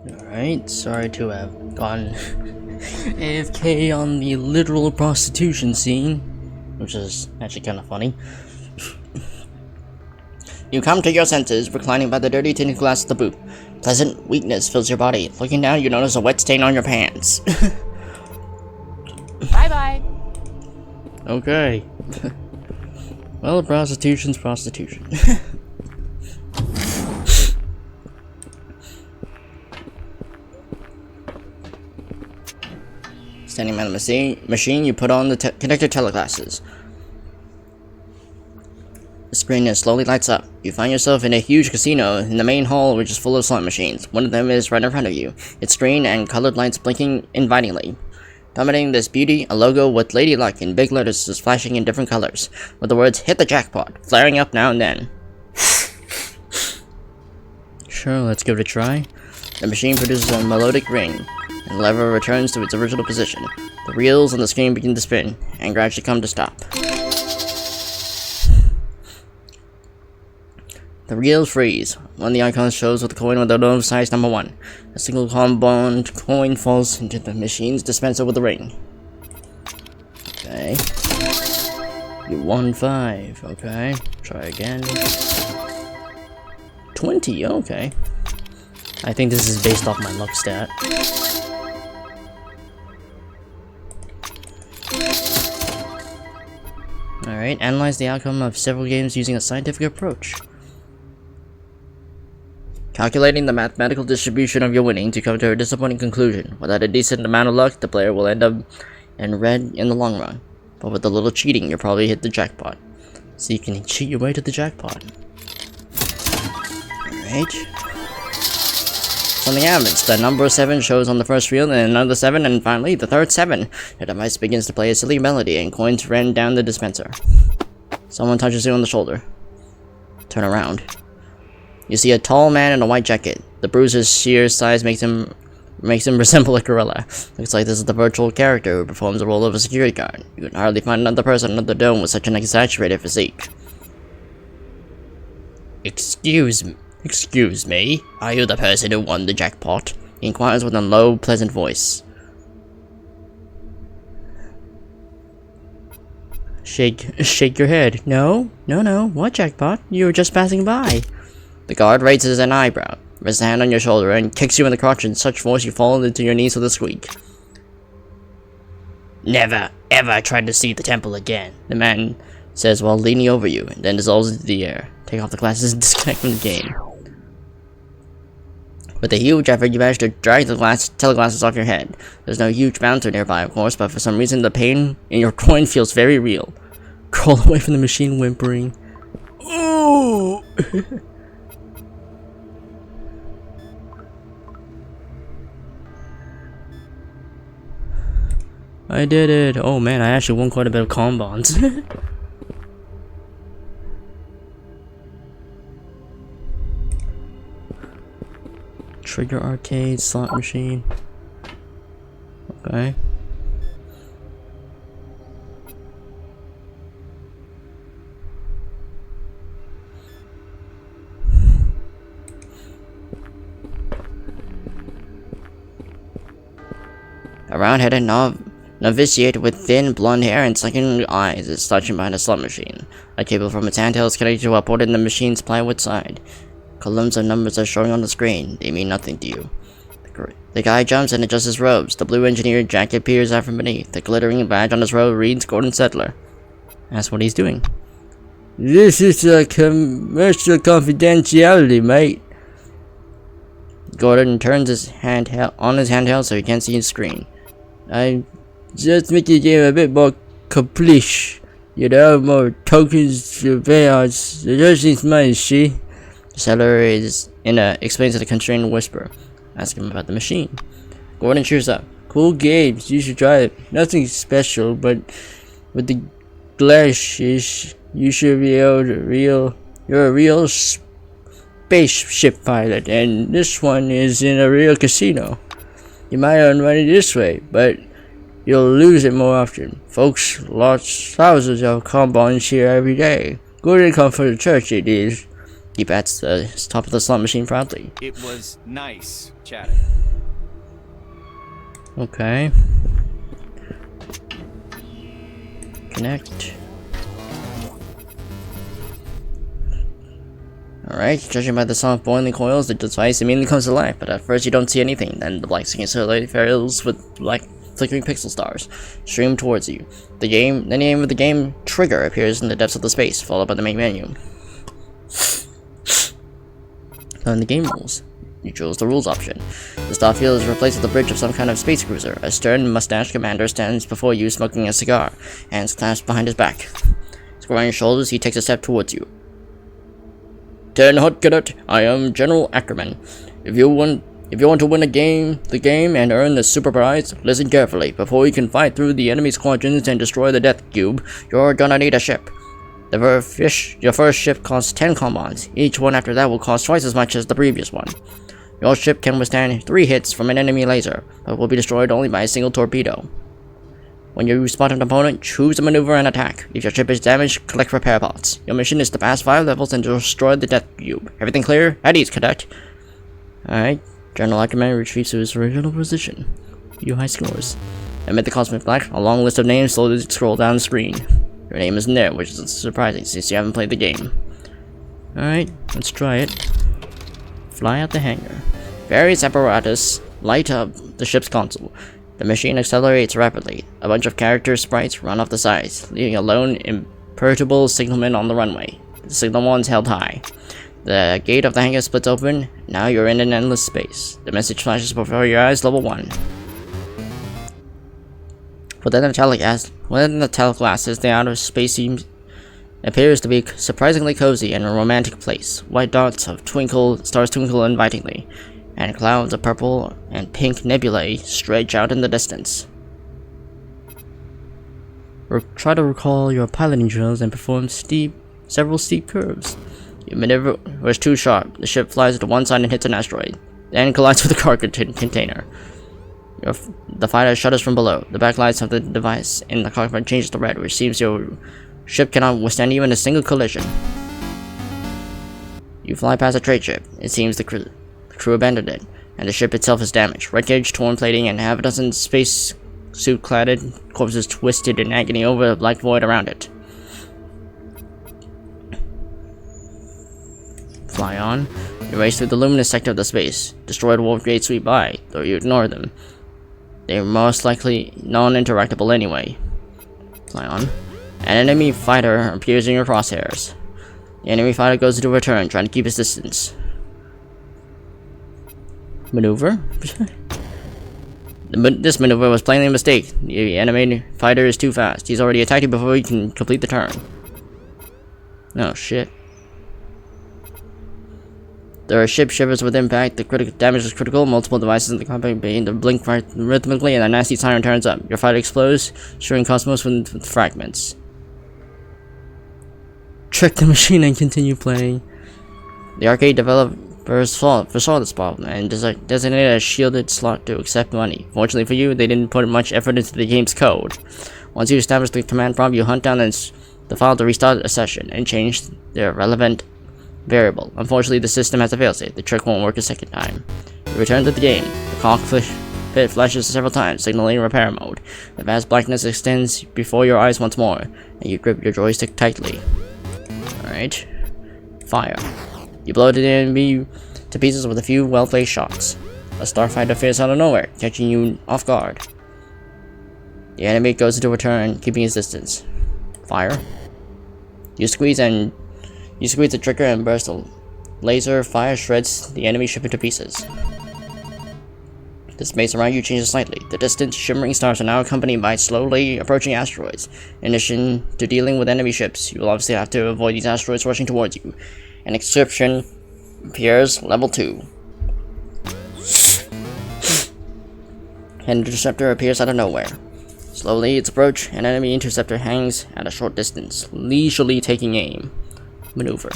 Speaker 11: Alright, sorry to have gone AFK on the literal prostitution scene, which is actually kind of funny.
Speaker 14: You come to your senses, reclining by the dirty tinted glass of the booth. Pleasant weakness fills your body. Looking down, you notice a wet stain on your pants.
Speaker 3: Bye-bye.
Speaker 11: Okay. Well, prostitution's prostitution.
Speaker 14: Standing by the machine, you put on the connected teleglasses. The screen slowly lights up. You find yourself in a huge casino in the main hall, which is full of slot machines. One of them is right in front of you, its green and colored lights blinking invitingly. Dominating this beauty, a logo with Lady Luck in big letters is flashing in different colors, with the words "Hit the jackpot" flaring up now and then.
Speaker 11: Sure, let's give it a try.
Speaker 14: The machine produces a melodic ring, and the lever returns to its original position. The reels on the screen begin to spin, and gradually come to stop. The reels freeze. One of the icons shows with the coin with the nose size number 1. A single compound coin falls into the machine's dispenser with the ring. Okay.
Speaker 11: You won 5. Okay. Try again. 20. Okay. I think this is based off my luck stat. Alright, analyze the outcome of several games using a scientific approach.
Speaker 14: Calculating the mathematical distribution of your winning to come to a disappointing conclusion. Without a decent amount of luck, the player will end up in red in the long run. But with a little cheating, you'll probably hit the jackpot.
Speaker 11: So you can cheat your way to the jackpot.
Speaker 14: Alright. Something happens. The number 7 shows on the first reel, and another 7, and finally the third 7. The device begins to play a silly melody, and coins run down the dispenser. Someone touches you on the shoulder. Turn around. You see a tall man in a white jacket. The bruise's sheer size makes him resemble a gorilla. Looks like this is the virtual character who performs the role of a security guard. You can hardly find another person under the dome with such an exaggerated physique. Excuse me? Are you the person who won the jackpot? He inquires with a low, pleasant voice.
Speaker 11: Shake your head. No. What jackpot? You were just passing by.
Speaker 14: The guard raises an eyebrow, rests a hand on your shoulder, and kicks you in the crotch in such force you fall into your knees with a squeak. Never, ever try to see the temple again, the man says while leaning over you, and then dissolves into the air. Take off the glasses and disconnect from the game. With a huge effort, you manage to drag the teleglasses off your head. There's no huge bouncer nearby, of course, but for some reason the pain in your groin feels very real.
Speaker 11: Crawl away from the machine, whimpering.
Speaker 9: Ooh!
Speaker 11: I did it! Oh man, I actually won quite a bit of combons. Trigger arcade, slot machine. Okay.
Speaker 14: A round-headed novitiate with thin blonde hair and sunken eyes is slouching behind a slot machine. A cable from its handheld is connected to a port in the machine's plywood side. Columns of numbers are showing on the screen. They mean nothing to you. The guy jumps and adjusts his robes. The blue engineered jacket peers out from beneath. The glittering badge on his robe reads Gordon Settler.
Speaker 11: That's what he's doing.
Speaker 17: This is a commercial confidentiality, mate.
Speaker 14: Gordon turns his handheld so he can't see his screen.
Speaker 17: I just make the game a bit more complete. You know, more tokens to pay out. The judge needs money, see?
Speaker 14: The seller explains in a constrained whisper. Ask him about the machine. Gordon cheers up.
Speaker 17: Cool games, you should try it. Nothing special, but with the glasses, you should be able to you're a real spaceship pilot, and this one is in a real casino. You might earn money this way, but you'll lose it more often. Folks lost thousands of combons here every day. Good income for the church, it is.
Speaker 1: He pats the top of the slot machine proudly.
Speaker 10: It was nice chatting.
Speaker 1: Okay. Connect. Alright, judging by the sound of boiling coils, the device immediately comes to life, but at first you don't see anything. Then the black screen slowly fills with black flickering pixel stars stream towards you. The name of the game, Trigger, appears in the depths of the space, followed by the main menu. Then the game rules. You choose the rules option. The starfield is replaced with a bridge of some kind of space cruiser. A stern, mustached commander stands before you smoking a cigar, hands clasped behind his back. Squaring his shoulders, he takes a step towards you. 10 Hut Cadet, I am General Ackerman. If you want to win the game and earn the super prize, listen carefully. Before you can fight through the enemy squadrons and destroy the Death Cube, you're gonna need a ship. Your first ship costs 10 combons. Each one after that will cost twice as much as the previous one. Your ship can withstand 3 hits from an enemy laser, but will be destroyed only by a single torpedo. When you spot an opponent, choose a maneuver and attack. If your ship is damaged, collect repair parts. Your mission is to pass 5 levels and destroy the Death Cube. Everything clear? At ease, Cadet. Alright, General Ackerman retreats to his original position. View high scores. Amid the cosmic black, a long list of names slowly scroll down the screen. Your name isn't there, which is surprising since you haven't played the game. Alright, let's try it. Fly out the hangar. Various apparatus light up the ship's console. The machine accelerates rapidly. A bunch of character sprites run off the sides, leaving a lone, imperturbable signalman on the runway. The signal wand's held high. The gate of the hangar splits open. Now you're in an endless space. The message flashes before your eyes, level 1. Within the teleglasses, the outer space appears to be surprisingly cozy and a romantic place. White dots of stars twinkle invitingly, and clouds of purple and pink nebulae stretch out in the distance. Try to recall your piloting drills and perform several steep curves. Your maneuver was too sharp. The ship flies to one side and hits an asteroid, then collides with a cargo container. The fighter shudders from below. The backlights of the device in the cockpit changes to red, which seems your ship cannot withstand even a single collision. You fly past a trade ship. It seems the crew abandoned it, and the ship itself is damaged. Wreckage, torn plating, and half a dozen space-suit-cladded corpses twisted in agony over the black void around it. Fly on. You race through the luminous sector of the space. Destroyed warp gates sweep by, though you ignore them. They are most likely non-interactable anyway. Fly on. An enemy fighter appears in your crosshairs. The enemy fighter goes into a turn, trying to keep his distance. Maneuver? This maneuver was plainly a mistake. The enemy fighter is too fast. He's already attacked you before you can complete the turn. Oh shit. There are ship shivers with impact. The damage is critical. Multiple devices in the cockpit begin to blink rhythmically, and a nasty siren turns up. Your fighter explodes, showing cosmos with fragments. Check the machine and continue playing. The arcade developers foresaw this problem and designated a shielded slot to accept money. Fortunately for you, they didn't put much effort into the game's code. Once you establish the command prompt, you hunt down the file to restart a session and change the relevant variable. Unfortunately, the system has a failsafe. The trick won't work a second time. You return to the game. The cockpit flashes several times, signaling repair mode. The vast blackness extends before your eyes once more, and you grip your joystick tightly. Alright. Fire. You blow the enemy to pieces with a few well-placed shots. A starfighter appears out of nowhere, catching you off guard. The enemy goes into a turn, keeping his distance. Fire. You squeeze the trigger and burst a laser fire shreds the enemy ship into pieces. The space around you changes slightly. The distant, shimmering stars are now accompanied by slowly approaching asteroids. In addition to dealing with enemy ships, you will obviously have to avoid these asteroids rushing towards you. An inscription appears, level 2. An interceptor appears out of nowhere. Slowly its approach, an enemy interceptor hangs at a short distance, leisurely taking aim. Maneuver.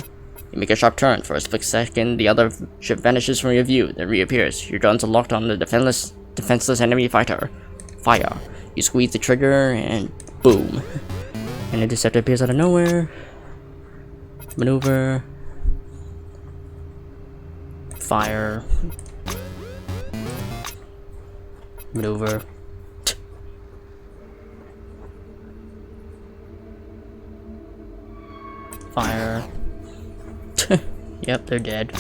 Speaker 1: You make a sharp turn. For a split second, the other ship vanishes from your view, then reappears. Your guns are locked on the defenseless enemy fighter. Fire. You squeeze the trigger, and boom. An interceptor appears out of nowhere. Maneuver.
Speaker 11: Fire. Maneuver. Fire. Yep, they're dead.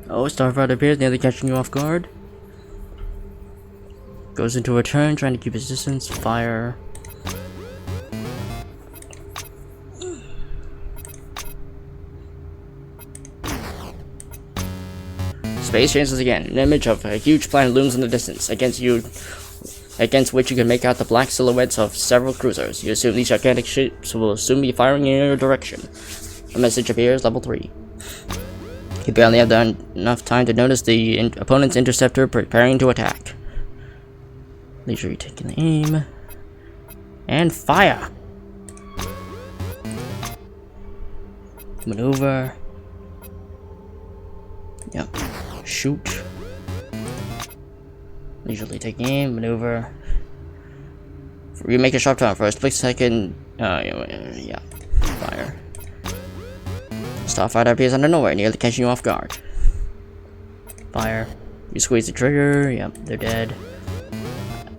Speaker 11: Oh, Starfighter appears, nearly catching you off guard. Goes into a turn, trying to keep his distance. Fire. Space changes again. An image of a huge planet looms in the distance, against which you can make out the black silhouettes of several cruisers. You assume these gigantic ships will soon be firing in your direction. A message appears, level 3. You barely have enough time to notice the opponent's interceptor preparing to attack. Leisurely taking the aim. And fire! Maneuver. Yep. Shoot. Leisurely taking aim, maneuver. You make a sharp turn first, split second. Yeah. Fire. Starfighter appears out of nowhere, nearly catching you off guard. Fire. You squeeze the trigger. Yep, they're dead.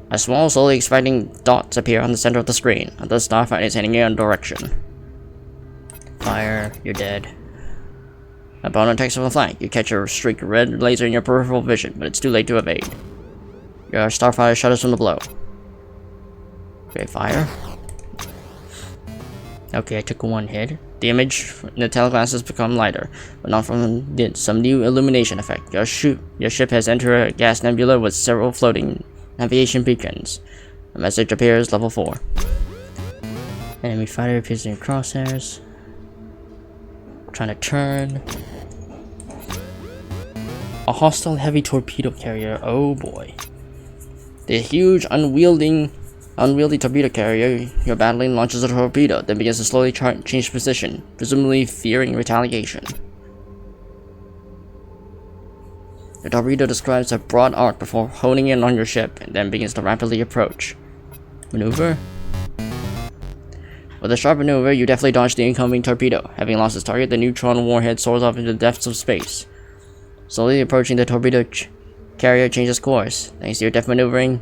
Speaker 11: A small, slowly expanding dots appear on the center of the screen. The starfighter is heading in your direction. Fire. You're dead. Opponent attacks from the flank. You catch a streak of red laser in your peripheral vision, but it's too late to evade. Your starfighter shudders from the blow. Okay, fire. Okay, I took one hit. The image in the teleglass has become lighter, but not from some new illumination effect. Your ship has entered a gas nebula with several floating navigation beacons. A message appears, level 4. Enemy fighter appears in your crosshairs. Trying to turn. A hostile heavy torpedo carrier. Oh boy. The huge, unwieldy torpedo carrier you're battling launches a torpedo, then begins to slowly change position, presumably fearing retaliation. The torpedo describes a broad arc before honing in on your ship, and then begins to rapidly approach. Maneuver? With a sharp maneuver, you deftly dodge the incoming torpedo. Having lost its target, the neutron warhead soars off into the depths of space. Slowly approaching, the torpedo carrier changes course. Thanks to your deft maneuvering,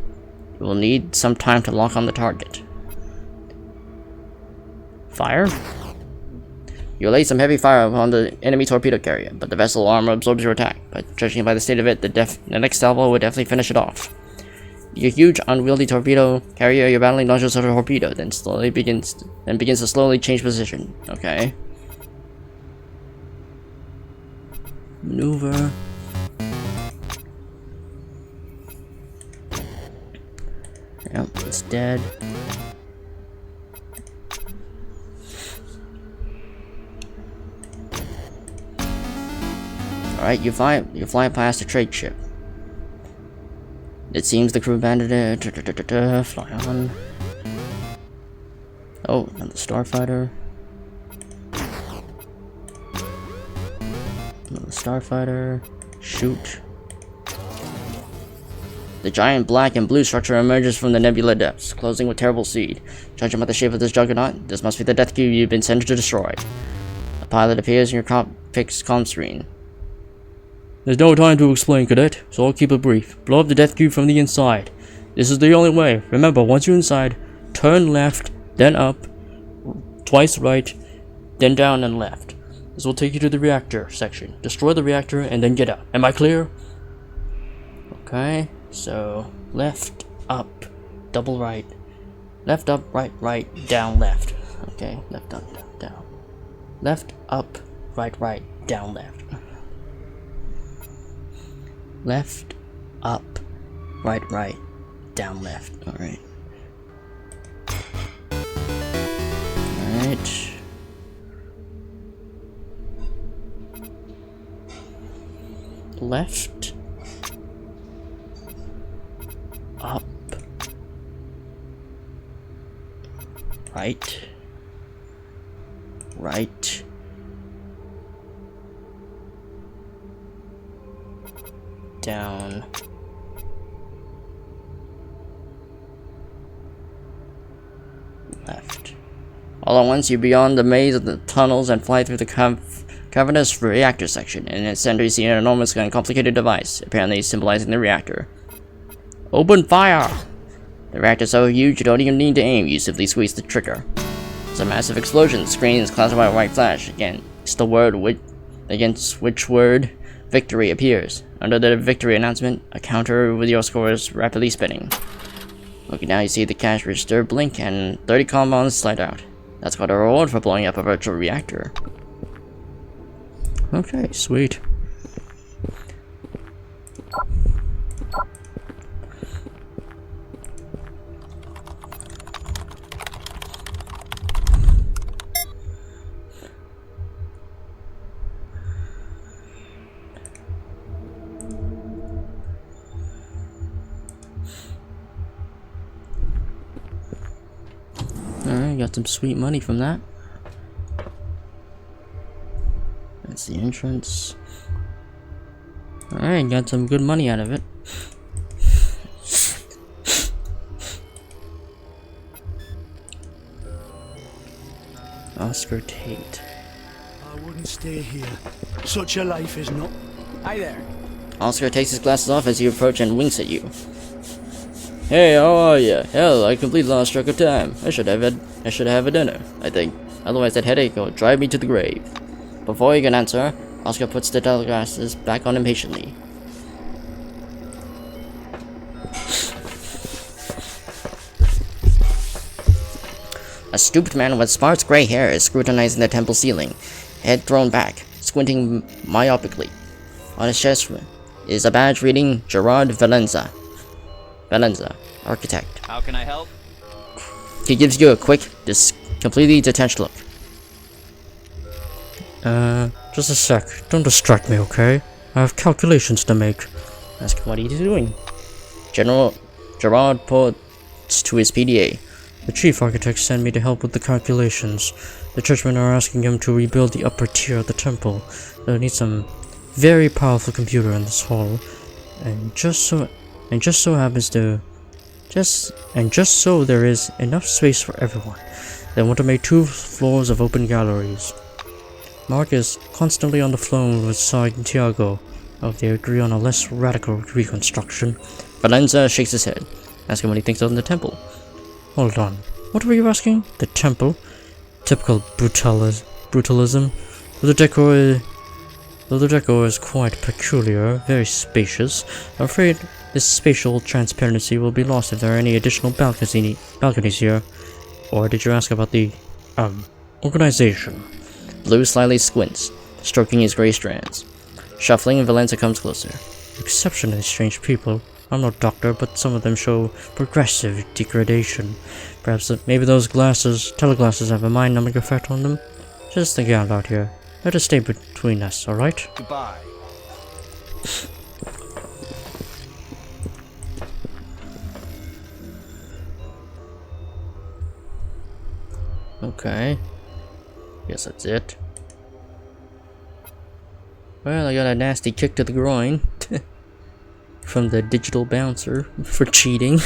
Speaker 11: you will need some time to lock on the target. Fire? You lay some heavy fire upon the enemy torpedo carrier, but the vessel armor absorbs your attack. But judging by the state of it, the next salvo would definitely finish it off. Your huge, unwieldy torpedo carrier you're battling launches a torpedo, then begins to slowly change position. Okay. Maneuver. Yep, it's dead. Alright, you fly past a trade ship. It seems the crew abandoned it. Fly on. Oh, another starfighter. Another starfighter. Shoot. The giant black and blue structure emerges from the nebula depths, closing with terrible speed. Judging by the shape of this juggernaut, this must be the death cube you've been sent to destroy. A pilot appears in your cockpit's comm screen.
Speaker 17: There's no time to explain, Cadet, so I'll keep it brief. Blow up the death cube from the inside. This is the only way. Remember, once you're inside, turn left, then up, twice right, then down and left. This will take you to the reactor section. Destroy the reactor and then get out. Am I clear?
Speaker 11: Okay, so left, up, double right. Left, up, right, right, down, left. Okay, left, up, down. Left, up, right, down, left. Left, up, right, down, left. Alright. Alright. Left, up, right, down,
Speaker 1: All at once, you're beyond the maze of the tunnels and fly through the cavernous reactor section. In its center, you see an enormous and complicated device, apparently symbolizing the reactor. Open fire! The reactor's so huge you don't even need to aim, you simply squeeze the trigger. It's a massive explosion, screens classified by white flash. Against which word victory appears. Under the victory announcement, a counter with your score is rapidly spinning. Okay, now you see the cash register blink and 30 compounds slide out. That's called a reward for blowing up a virtual reactor.
Speaker 17: Okay, sweet.
Speaker 1: Alright, got some sweet money from that. That's the entrance. Alright, got some good money out of it. Oscar Tate.
Speaker 9: I wouldn't stay here. Such a life is not.
Speaker 10: Hi there.
Speaker 1: Oscar takes his glasses off as you approach and winks at you. Hey, how are ya? Hell, I completely lost track of time. I should have a dinner, I think. Otherwise that headache will drive me to the grave. Before you can answer, Oscar puts the glasses back on impatiently. A stooped man with sparse gray hair is scrutinizing the temple ceiling, head thrown back, squinting myopically. On his chest is a badge reading Gerard Valenza. Valenza, architect.
Speaker 10: How can I help?
Speaker 1: He gives you a quick, completely detached look.
Speaker 17: Just a sec. Don't distract me, okay? I have calculations to make.
Speaker 1: Ask him what he's doing. General Gerard points to his PDA.
Speaker 17: The chief architect sent me to help with the calculations. The churchmen are asking him to rebuild the upper tier of the temple. They'll need some very powerful computer in this hall. And just so there is enough space for everyone. They want to make 2 floors of open galleries. Mark is constantly on the phone with Santiago. They agree on a less radical reconstruction.
Speaker 1: Valenza shakes his head. Ask him what he thinks of the temple.
Speaker 17: Hold on. What were you asking? The temple? Typical brutalism. The decor is quite peculiar, very spacious. I'm afraid this spatial transparency will be lost if there are any additional balconies here. Or did you ask about the, organization?
Speaker 1: Blue slyly squints, stroking his gray strands. Shuffling, Valenza comes closer.
Speaker 17: Exceptionally strange people. I'm no doctor, but some of them show progressive degradation. Perhaps maybe those teleglasses have a mind-numbing effect on them. Just think out here. Let us stay between us, alright?
Speaker 10: Goodbye.
Speaker 1: Okay. Guess that's it. Well, I got a nasty kick to the groin. From the digital bouncer for cheating.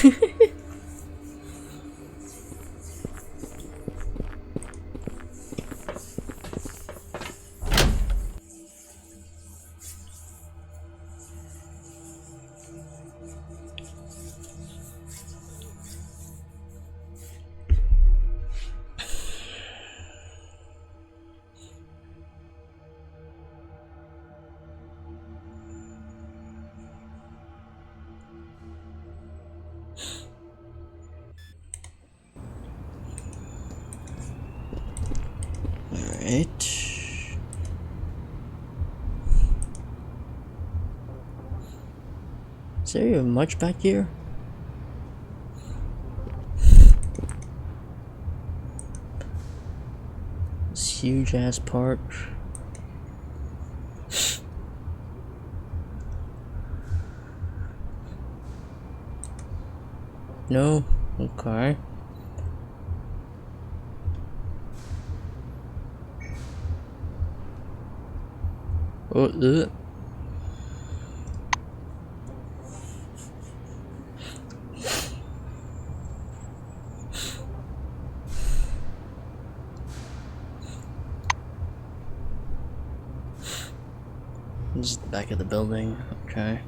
Speaker 1: Alright. Is there even much back here? This huge ass park. No? Okay. Oh,
Speaker 11: This is the back of the building. Okay.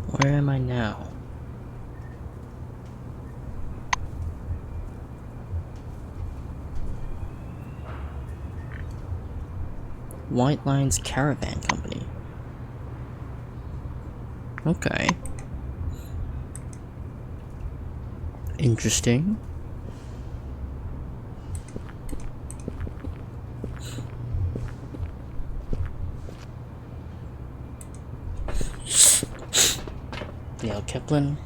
Speaker 11: Where am I now? White Lines Caravan Company. Okay. Interesting. Neil Kipling.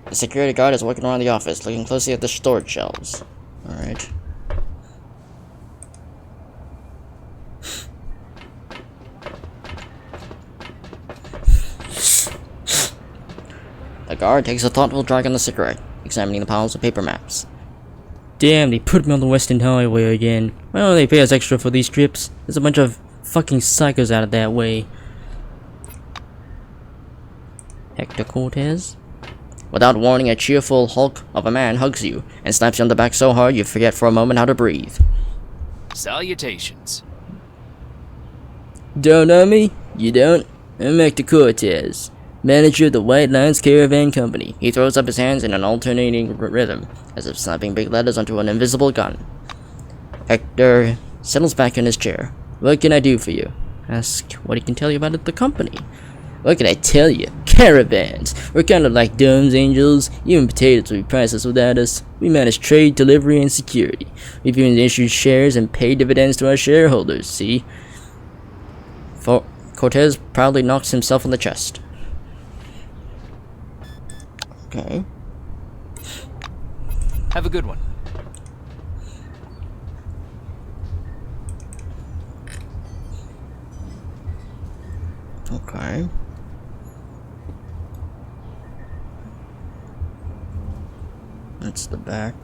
Speaker 11: The security guard is walking around the office, looking closely at the storage shelves. Alright. The guard takes a thoughtful drag on the cigarette, examining the piles of paper maps. Damn, they put me on the Western Highway again. Why don't they pay us extra for these trips? There's a bunch of fucking psychos out of that way. Hector Cortez. Without warning, a cheerful hulk of a man hugs you and slaps you on the back so hard you forget for a moment how to breathe.
Speaker 10: Salutations.
Speaker 11: Don't know me? You don't? I'm Hector Cortez, manager of the White Lines Caravan Company. He throws up his hands in an alternating rhythm, as if slapping big letters onto an invisible gun. Hector settles back in his chair. What can I do for you? Ask what he can tell you about the company. What can I tell you? Caravans. We're kind of like Dome's Angels. Even potatoes would be priceless without us. We manage trade, delivery, and security. We've even issued shares and paid dividends to our shareholders, see? Cortez proudly knocks himself on the chest. Okay.
Speaker 10: Have a good one.
Speaker 11: Okay. That's the back.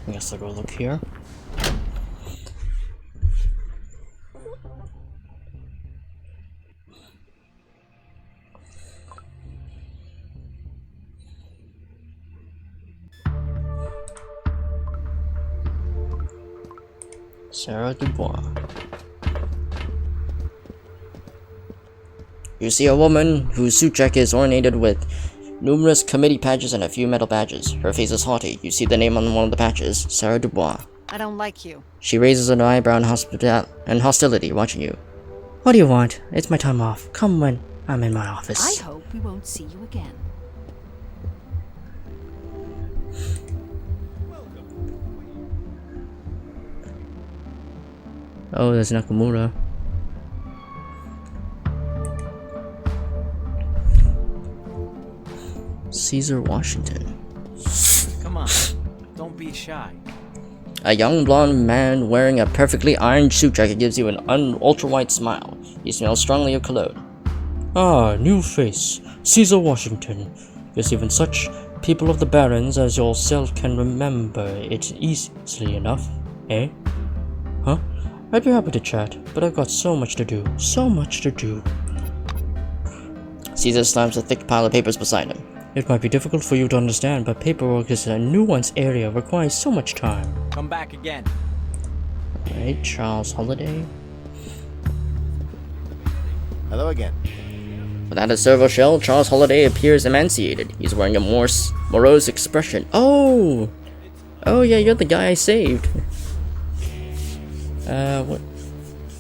Speaker 11: I guess I'll go look here. Sarah Dubois. You see a woman whose suit jacket is ornated with numerous committee patches and a few metal badges. Her face is haughty. You see the name on one of the patches, Sarah Dubois.
Speaker 7: I don't like you.
Speaker 11: She raises an eyebrow in hostility, watching you. What do you want? It's my time off. Come when I'm in my office.
Speaker 7: I hope we won't see you again.
Speaker 11: Oh, there's Nakamura. Caesar Washington.
Speaker 10: Come on, don't be shy.
Speaker 11: A young blonde man wearing a perfectly ironed suit jacket gives you an ultra-white smile. He smells strongly of cologne. Ah, new face. Caesar Washington. Yes, even such people of the barons as yourself can remember it easily enough, eh? Huh? I'd be happy to chat, but I've got so much to do. So much to do. Caesar slams a thick pile of papers beside him. It might be difficult for you to understand, but paperwork is a nuanced area requires so much time.
Speaker 10: Come back again.
Speaker 11: Alright, Charles Holiday.
Speaker 13: Hello again.
Speaker 11: Without a servo shell, Charles Holiday appears emaciated. He's wearing a morose expression. Oh! Oh yeah, you're the guy I saved.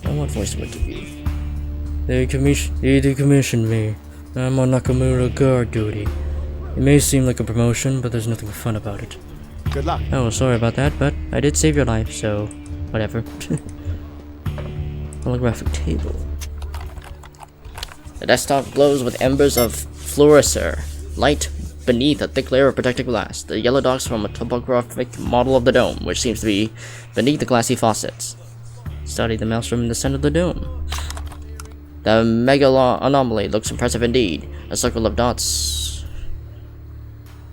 Speaker 11: What voice would it be?
Speaker 17: They decommissioned me. I'm on Nakamura guard duty. It may seem like a promotion, but there's nothing fun about it.
Speaker 13: Good luck.
Speaker 17: Oh, sorry about that, but I did save your life, so whatever. Holographic table.
Speaker 1: The desktop glows with embers of fluorescer light beneath a thick layer of protective glass. The yellow dots form a topographic model of the dome, which seems to be beneath the glassy faucets. Study the maelstrom in the center of the dome. The megalo anomaly looks impressive indeed. A circle of dots.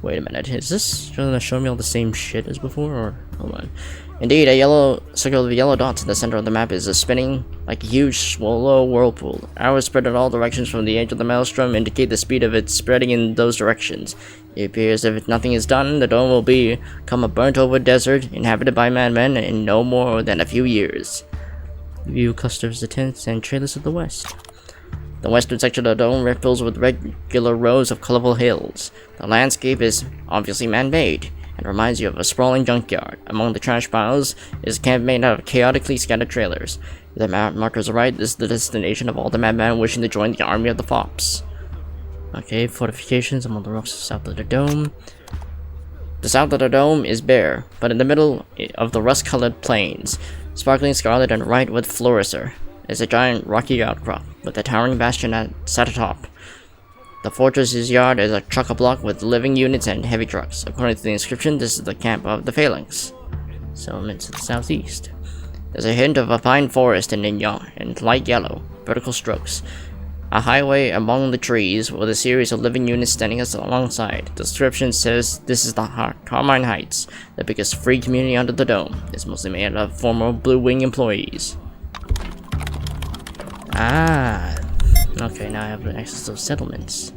Speaker 1: Wait a minute, is this gonna show me all the same shit as before, or hold on? Indeed, a yellow circle of yellow dots in the center of the map is spinning like a huge swallow whirlpool. Arrows spread in all directions from the edge of the maelstrom indicate the speed of it spreading in those directions. It appears if nothing is done, the dome will become a burnt-over desert inhabited by madmen in no more than a few years. View clusters the tents and trailers to the west. The western section of the dome ripples with regular rows of colorful hills. The landscape is obviously man-made and reminds you of a sprawling junkyard. Among the trash piles is a camp made out of chaotically scattered trailers. If the map markers are right, this is the destination of all the madmen wishing to join the army of the Fops. Okay, fortifications among the rocks south of the dome. The south of the dome is bare, but in the middle of the rust-colored plains, sparkling scarlet and bright with fluorescer, is a giant rocky outcrop with a towering bastion sat atop. The fortress's yard is a chock-a-block with living units and heavy trucks. According to the inscription, this is the camp of the Phalanx. Settlements to the southeast. There's a hint of a pine forest in light yellow, vertical strokes. A highway among the trees with a series of living units standing alongside. The description says this is the Carmine Heights, the biggest free community under the dome. It's mostly made of former Blue Wing employees. Ah, okay, now I have access to those settlements.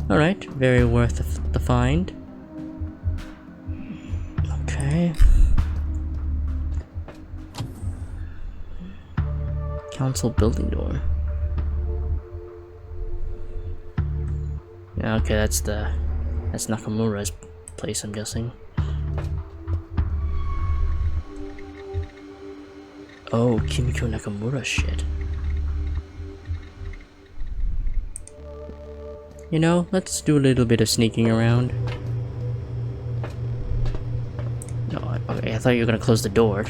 Speaker 1: Alright, very worth the find. Okay. Council building door. Yeah, okay, that's Nakamura's place, I'm guessing. Oh, Kimiko Nakamura shit. You know, let's do a little bit of sneaking around. No, okay, I thought you were gonna close the door.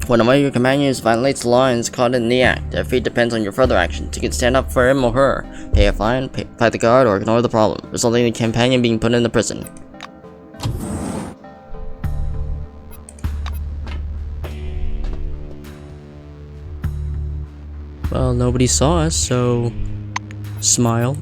Speaker 1: When one of your companions violates the law and is caught in the act, their fate depends on your further actions. You can stand up for him or her, pay a fine, fight the guard, or ignore the problem, resulting in the companion being put in the prison.
Speaker 17: Well, nobody saw us, so smile.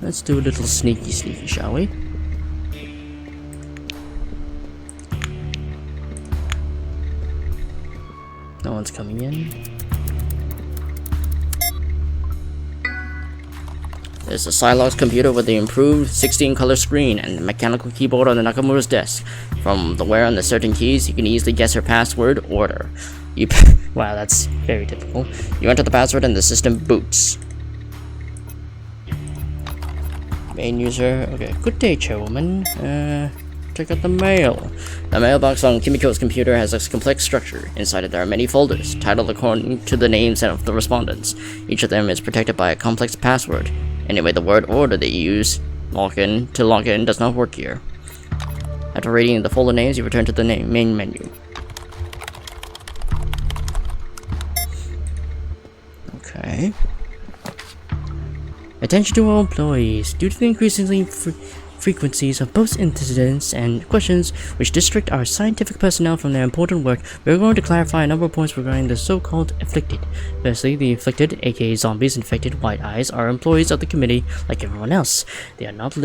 Speaker 17: Let's do a little sneaky, shall we? No one's coming in.
Speaker 1: There's a Silox computer with the improved 16-color screen and mechanical keyboard on the Nakamura's desk. From the wear on the certain keys, you can easily guess her password order.
Speaker 17: Wow, that's very typical.
Speaker 1: You enter the password and the system boots.
Speaker 17: Main user. Okay. Good day, chairwoman. Check out the mail.
Speaker 1: The mailbox on Kimiko's computer has a complex structure. Inside it there are many folders, titled according to the names of the respondents. Each of them is protected by a complex password. Anyway, the word order that you use to log in does not work here. After reading the folder names, you return to the main menu.
Speaker 17: Okay. Attention to all employees. Due to the increasingly
Speaker 11: frequencies of both incidents and questions which distract our scientific personnel from their important work, we are going to clarify a number of points regarding the so-called afflicted. Firstly, the afflicted, aka zombies infected white eyes, are employees of the committee like everyone else. They are not the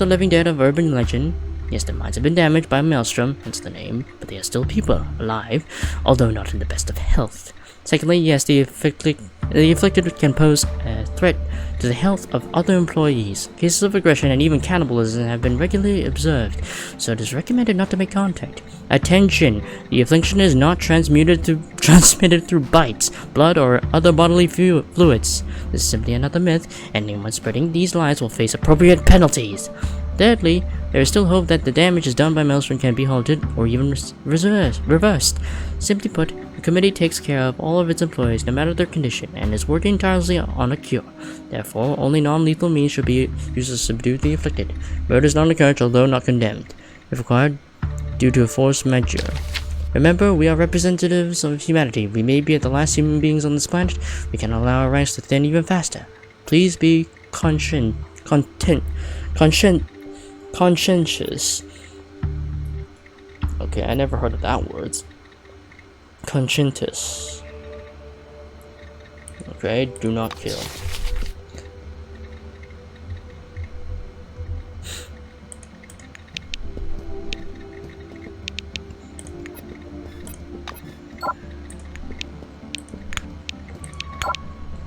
Speaker 11: living dead of urban legend. Yes, their minds have been damaged by a maelstrom, hence the name, but they are still people, alive, although not in the best of health. Secondly, yes, the afflicted can pose a threat to the health of other employees. Cases of aggression and even cannibalism have been regularly observed, so it is recommended not to make contact. Attention! The affliction is not transmitted through bites, blood, or other bodily fluids. This is simply another myth, and anyone spreading these lies will face appropriate penalties. Thirdly, there is still hope that the damage done by Maelstrom can be halted or even reversed. Simply put, the committee takes care of all of its employees no matter their condition and is working tirelessly on a cure. Therefore, only non-lethal means should be used to subdue the afflicted. Murder is not encouraged, although not condemned, if required due to a force majeure. Remember, we are representatives of humanity. We may be the last human beings on this planet. We cannot allow our ranks to thin even faster. Please be conscientious. Okay, I never heard of that word. Conscientious. Okay, do not kill.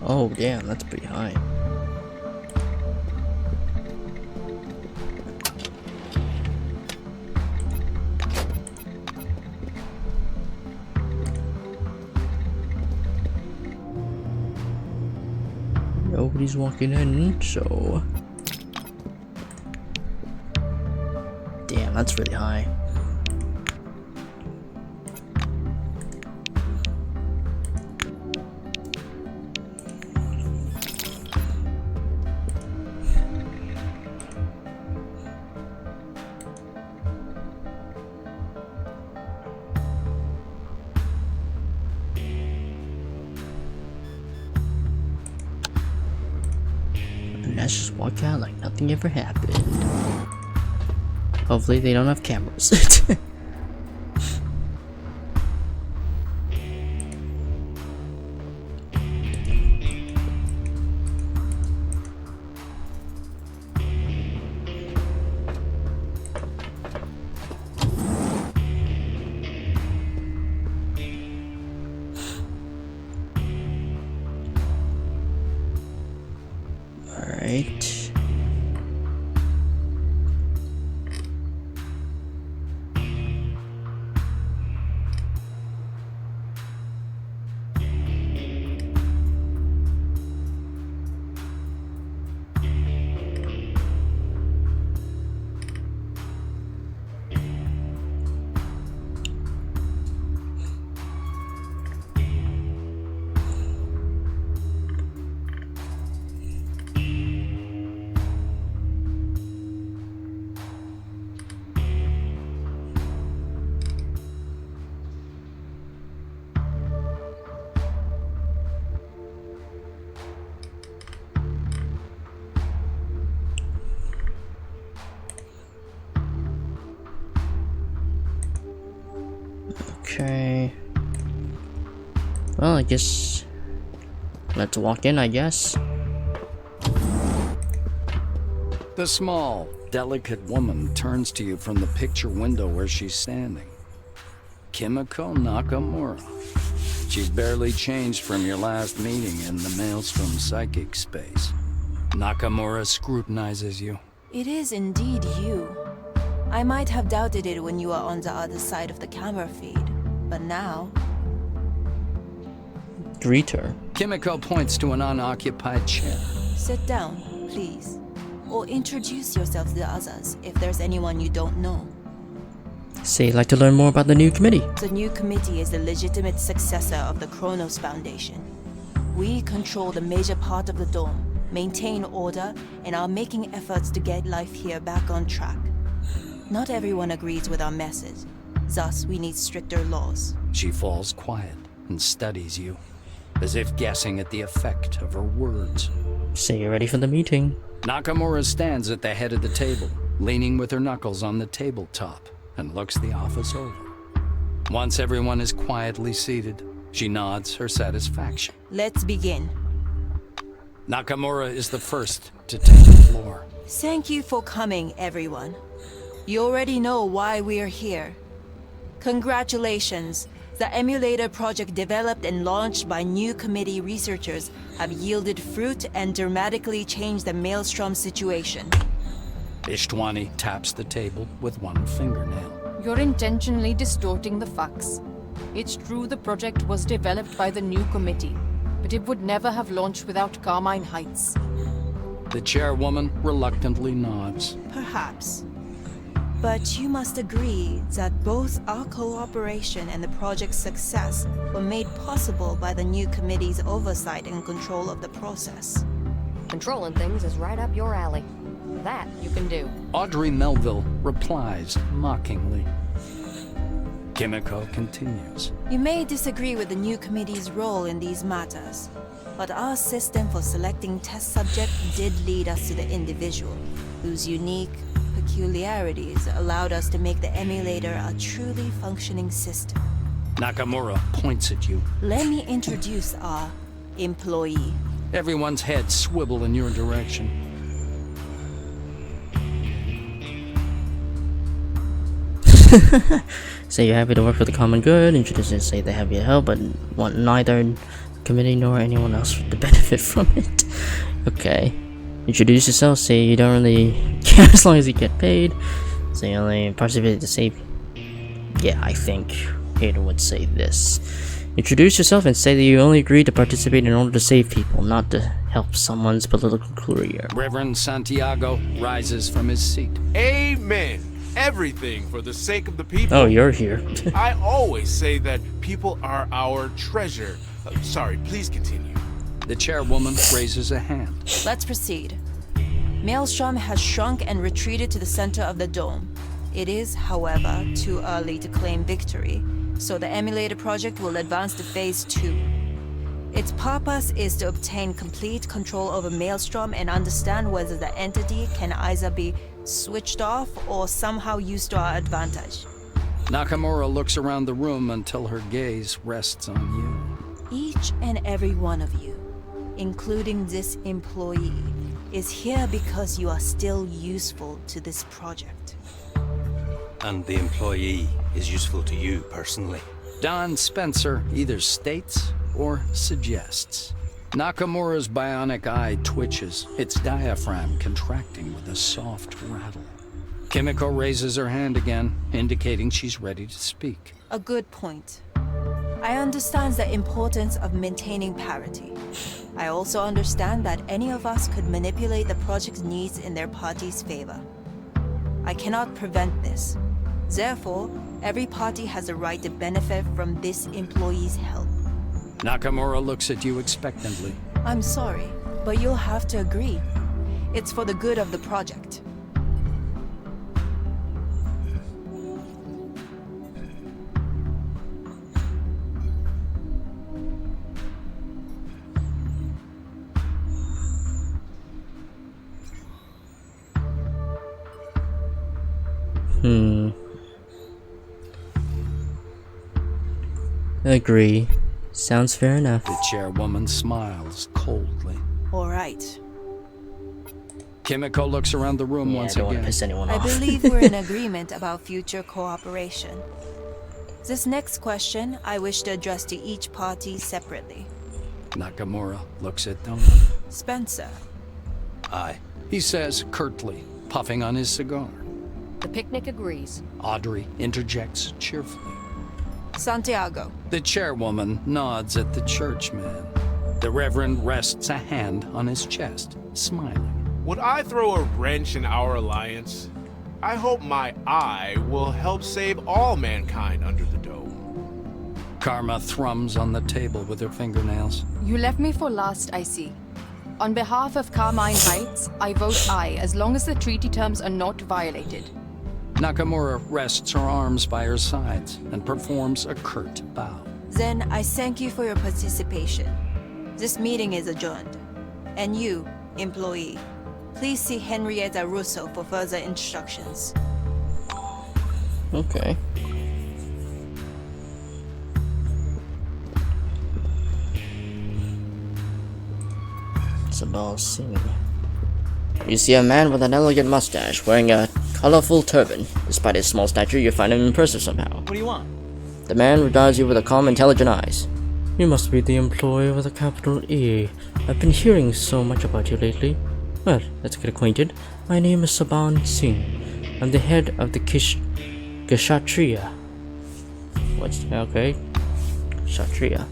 Speaker 11: Oh damn, that's pretty high. Nobody's walking in, so... Damn, that's really high. Let's just walk out like nothing ever happened. Hopefully they don't have cameras. Alright. Okay. Well, I guess let's walk in, I guess.
Speaker 2: The small, delicate woman turns to you from the picture window where she's standing. Kimiko Nakamura. She's barely changed from your last meeting in the Maelstrom psychic space. Nakamura scrutinizes you.
Speaker 6: It is indeed you. I might have doubted it when you were on the other side of the camera feed, but now...
Speaker 11: Greet her.
Speaker 2: Kimiko points to an unoccupied chair.
Speaker 6: Sit down, please. Or introduce yourself to the others, if there's anyone you don't know.
Speaker 11: Say you'd like to learn more about the new committee.
Speaker 6: The new committee is the legitimate successor of the Kronos Foundation. We control the major part of the dome, maintain order, and are making efforts to get life here back on track. Not everyone agrees with our message, thus we need stricter laws.
Speaker 2: She falls quiet and studies you, as if guessing at the effect of her words.
Speaker 11: Say you're ready for the meeting.
Speaker 2: Nakamura stands at the head of the table, leaning with her knuckles on the tabletop, and looks the office over. Once everyone is quietly seated, she nods her satisfaction.
Speaker 6: Let's begin.
Speaker 2: Nakamura is the first to take the floor.
Speaker 6: Thank you for coming, everyone. You already know why we're here. Congratulations! The emulator project developed and launched by new committee researchers have yielded fruit and dramatically changed the Maelstrom situation.
Speaker 2: Ishtwani taps the table with one fingernail.
Speaker 3: You're intentionally distorting the facts. It's true the project was developed by the new committee, but it would never have launched without Carmine Heights.
Speaker 2: The chairwoman reluctantly nods.
Speaker 6: Perhaps. But you must agree that both our cooperation and the project's success were made possible by the new committee's oversight and control of the process.
Speaker 16: Controlling things is right up your alley. That you can do.
Speaker 2: Audrey Melville replies mockingly. Kimiko continues.
Speaker 6: You may disagree with the new committee's role in these matters, but our system for selecting test subjects did lead us to the individual, whose unique peculiarities allowed us to make the emulator a truly functioning system.
Speaker 2: Nakamura points at you.
Speaker 6: Let me introduce our employee.
Speaker 2: Everyone's heads swivel in your direction.
Speaker 11: Say you're happy to work for the common good, introduce and say they have your help, but want neither committee nor anyone else to benefit from it. Okay. Introduce yourself, say you don't really care as long as you get paid. Say you only participate to save. Yeah, I think Hayden would say this. Introduce yourself and say that you only agreed to participate in order to save people, not to help someone's political career.
Speaker 2: Reverend Santiago rises from his seat.
Speaker 18: Amen. Everything for the sake of the people.
Speaker 11: Oh, you're here.
Speaker 18: I always say that people are our treasure. Sorry, please continue.
Speaker 2: The chairwoman raises a hand.
Speaker 6: Let's proceed. Maelstrom has shrunk and retreated to the center of the dome. It is, however, too early to claim victory, so the emulator project will advance to phase 2. Its purpose is to obtain complete control over Maelstrom and understand whether the entity can either be switched off or somehow used to our advantage.
Speaker 2: Nakamura looks around the room until her gaze rests on you.
Speaker 6: Each and every one of you, including this employee, is here because you are still useful to this project.
Speaker 19: And the employee is useful to you personally.
Speaker 2: Don Spencer either states or suggests. Nakamura's bionic eye twitches, its diaphragm contracting with a soft rattle. Kimiko raises her hand again, indicating she's ready to speak.
Speaker 6: A good point. I understand the importance of maintaining parity. I also understand that any of us could manipulate the project's needs in their party's favor. I cannot prevent this. Therefore, every party has a right to benefit from this employee's help.
Speaker 2: Nakamura looks at you expectantly.
Speaker 6: I'm sorry, but you'll have to agree. It's for the good of the project.
Speaker 11: Agree. Sounds fair enough.
Speaker 2: The chairwoman smiles coldly.
Speaker 6: All right.
Speaker 2: Kimiko looks around the room once
Speaker 11: I don't
Speaker 2: again.
Speaker 11: want to piss anyone
Speaker 6: I
Speaker 11: off.
Speaker 6: believe we're in agreement about future cooperation. This next question I wish to address to each party separately.
Speaker 2: Nakamura looks at Don.
Speaker 6: Spencer.
Speaker 19: Aye.
Speaker 2: He says curtly, puffing on his cigar.
Speaker 16: The picnic agrees.
Speaker 2: Audrey interjects cheerfully.
Speaker 6: Santiago.
Speaker 2: The chairwoman nods at the churchman. The reverend rests a hand on his chest, smiling.
Speaker 18: Would I throw a wrench in our alliance? I hope my eye will help save all mankind under the dome.
Speaker 2: Karma thrums on the table with her fingernails.
Speaker 3: You left me for last, I see. On behalf of Carmine Heights, I vote aye, as long as the treaty terms are not violated.
Speaker 2: Nakamura rests her arms by her sides and performs a curt bow.
Speaker 6: Then I thank you for your participation. This meeting is adjourned. And you, employee. Please see Henrietta Russo for further instructions.
Speaker 1: Okay. Sabal Singh. You see a man with an elegant mustache wearing a colorful turban. Despite his small stature, you find him impressive somehow.
Speaker 10: What do you want?
Speaker 1: The man regards you with a calm, intelligent eyes.
Speaker 11: You must be the employee with a capital E. I've been hearing so much about you lately. Well, let's get acquainted. My name is Saban Singh. I'm the head of the Kshatriya.
Speaker 1: What's okay? Kshatriya.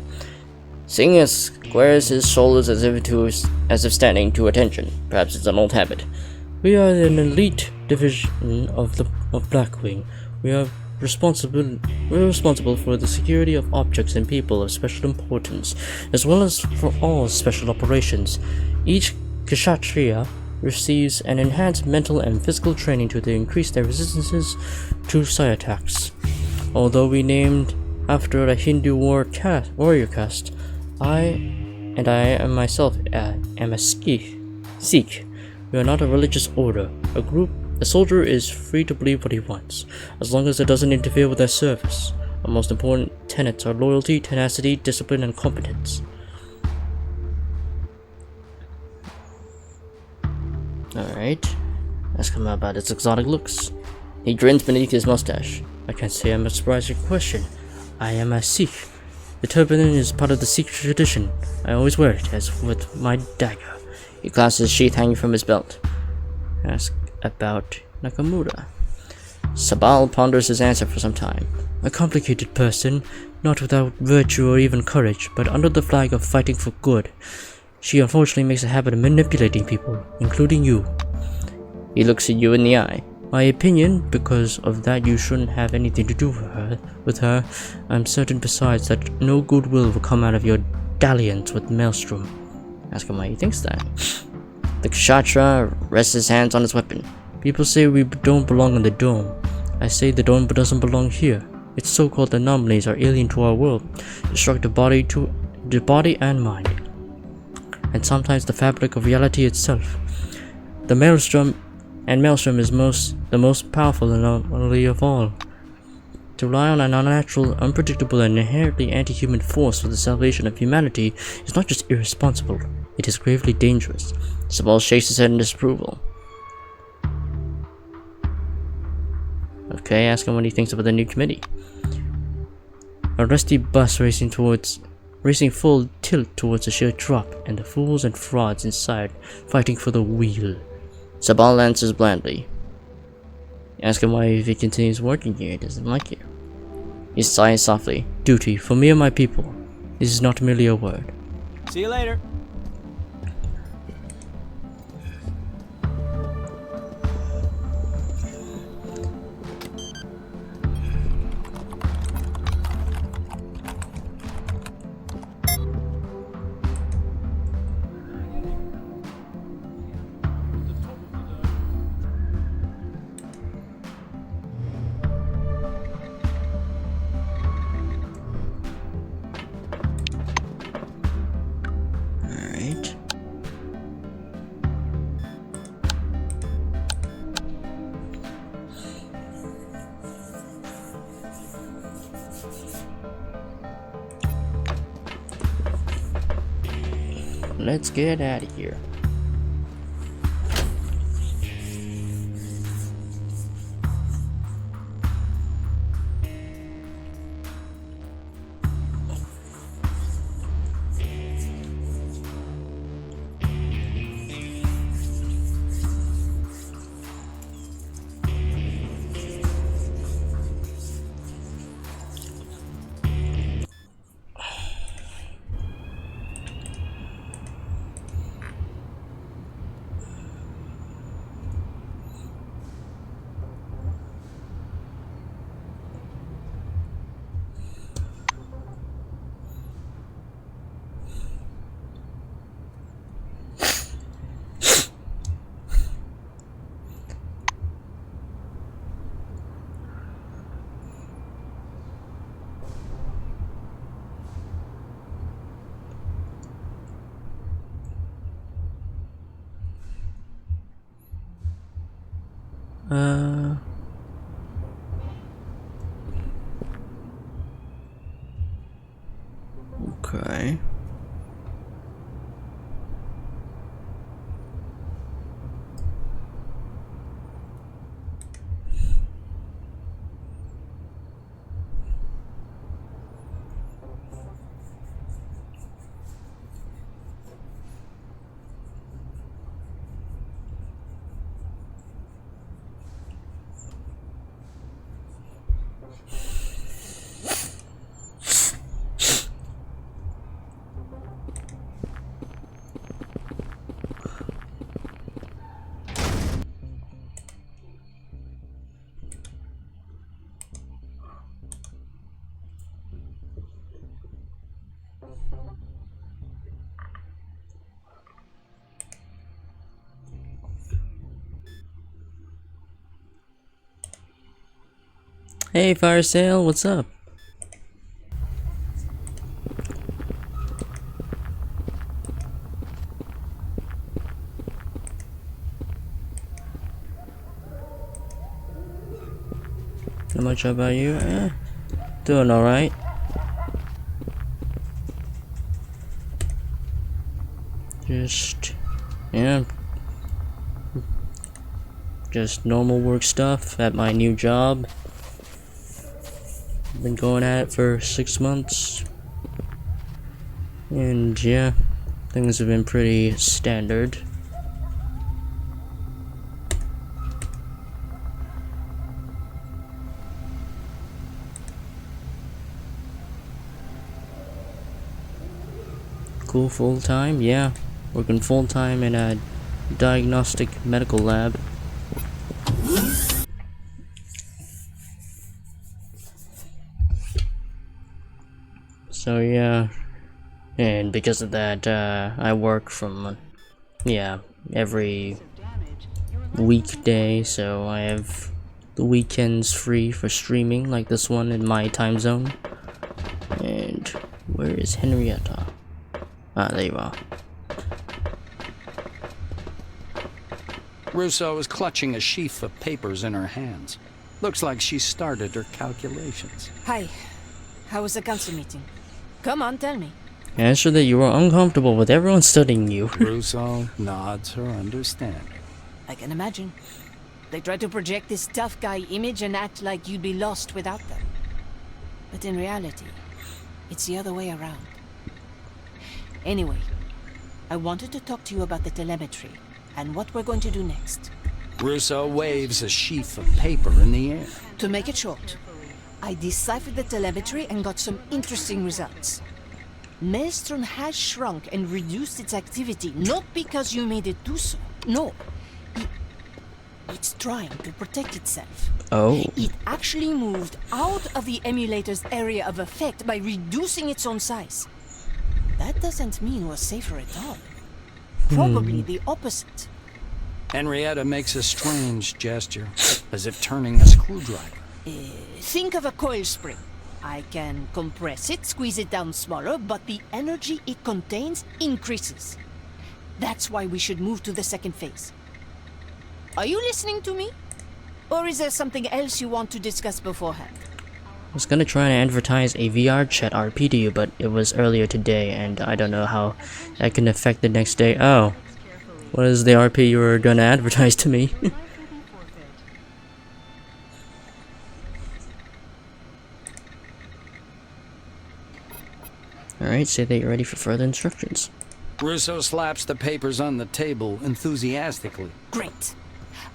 Speaker 1: Singh squares his shoulders as if standing to attention. Perhaps it's an old habit.
Speaker 11: We are an elite division of Blackwing. We're responsible for the security of objects and people of special importance, as well as for all special operations. Each Kshatriya receives an enhanced mental and physical training to increase their resistances to psi attacks. Although we named after a Hindu warrior caste, I am myself am a Sikh. We are not a religious order. A soldier is free to believe what he wants, as long as it doesn't interfere with their service. Our most important tenets are loyalty, tenacity, discipline, and competence.
Speaker 1: Alright. Ask him about its exotic looks. He grins beneath his mustache.
Speaker 11: I can't say I'm surprised at your question. I am a Sikh. The turban is part of the Sikh tradition. I always wear it, as with my dagger.
Speaker 1: He clasps his sheath hanging from his belt. Ask about Nakamura. Sabal ponders his answer for some time.
Speaker 11: A complicated person, not without virtue or even courage, but under the flag of fighting for good. She unfortunately makes a habit of manipulating people, including you.
Speaker 1: He looks at you in the eye.
Speaker 11: My opinion, because of that you shouldn't have anything to do with her. I'm certain besides that no goodwill will come out of your dalliance with Maelstrom.
Speaker 1: Ask him why he thinks that. The Kshatriya rests his hands on his weapon.
Speaker 11: People say we don't belong in the dome. I say the dome doesn't belong here. Its so-called anomalies are alien to our world, destruct the body and mind, and sometimes the fabric of reality itself. The Maelstrom is the most powerful anomaly of all. To rely on an unnatural, unpredictable, and inherently anti-human force for the salvation of humanity is not just irresponsible, it is gravely dangerous.
Speaker 1: Sabal shakes his head in disapproval. Okay, ask him what he thinks about the new committee.
Speaker 11: A rusty bus racing full tilt towards a sheer drop, and the fools and frauds inside fighting for the wheel.
Speaker 1: Sabal answers blandly. Ask him why, if he continues working here, he doesn't like you. He sighs softly.
Speaker 11: Duty, for me and my people. This is not merely a word.
Speaker 10: See you later.
Speaker 1: Let's get out of here.
Speaker 17: Okay. Hey, Fire Sale, what's up? Not much about you? Doing alright. Just, yeah. Just normal work stuff at my new job. Been going at it for 6 months. And yeah, things have been pretty standard. Cool full time? Yeah. Working full time in a diagnostic medical lab. So yeah, and because of that, I work from, yeah, every weekday, so I have the weekends free for streaming, like this one in my time zone. And where is Henrietta? Ah, there you are.
Speaker 2: Russo is clutching a sheaf of papers in her hands. Looks like she started her calculations.
Speaker 3: Hi. How was the council meeting? Come on, tell me.
Speaker 17: Answer that you are uncomfortable with everyone studying you.
Speaker 2: Russo nods her understanding.
Speaker 3: I can imagine. They try to project this tough guy image and act like you'd be lost without them. But in reality, it's the other way around. Anyway, I wanted to talk to you about the telemetry and what we're going to do next.
Speaker 2: Russo waves a sheaf of paper in the air.
Speaker 3: To make it short, I deciphered the telemetry and got some interesting results. Maelstrom has shrunk and reduced its activity, not because you made it do so. No. It's trying to protect itself.
Speaker 17: Oh.
Speaker 3: It actually moved out of the emulator's area of effect by reducing its own size. That doesn't mean we're safer at all. Probably the opposite.
Speaker 2: Henrietta makes a strange gesture, as if turning a screwdriver.
Speaker 3: Think of a coil spring. I can compress it, squeeze it down smaller, but the energy it contains increases. That's why we should move to the second phase. Are you listening to me? Or is there something else you want to discuss beforehand?
Speaker 17: I was gonna try and advertise a VR chat RP to you, but it was earlier today, and I don't know how that can affect the next day. Oh. What is the RP you were gonna advertise to me? Alright, say that you're ready for further instructions.
Speaker 2: Russo slaps the papers on the table enthusiastically.
Speaker 3: Great.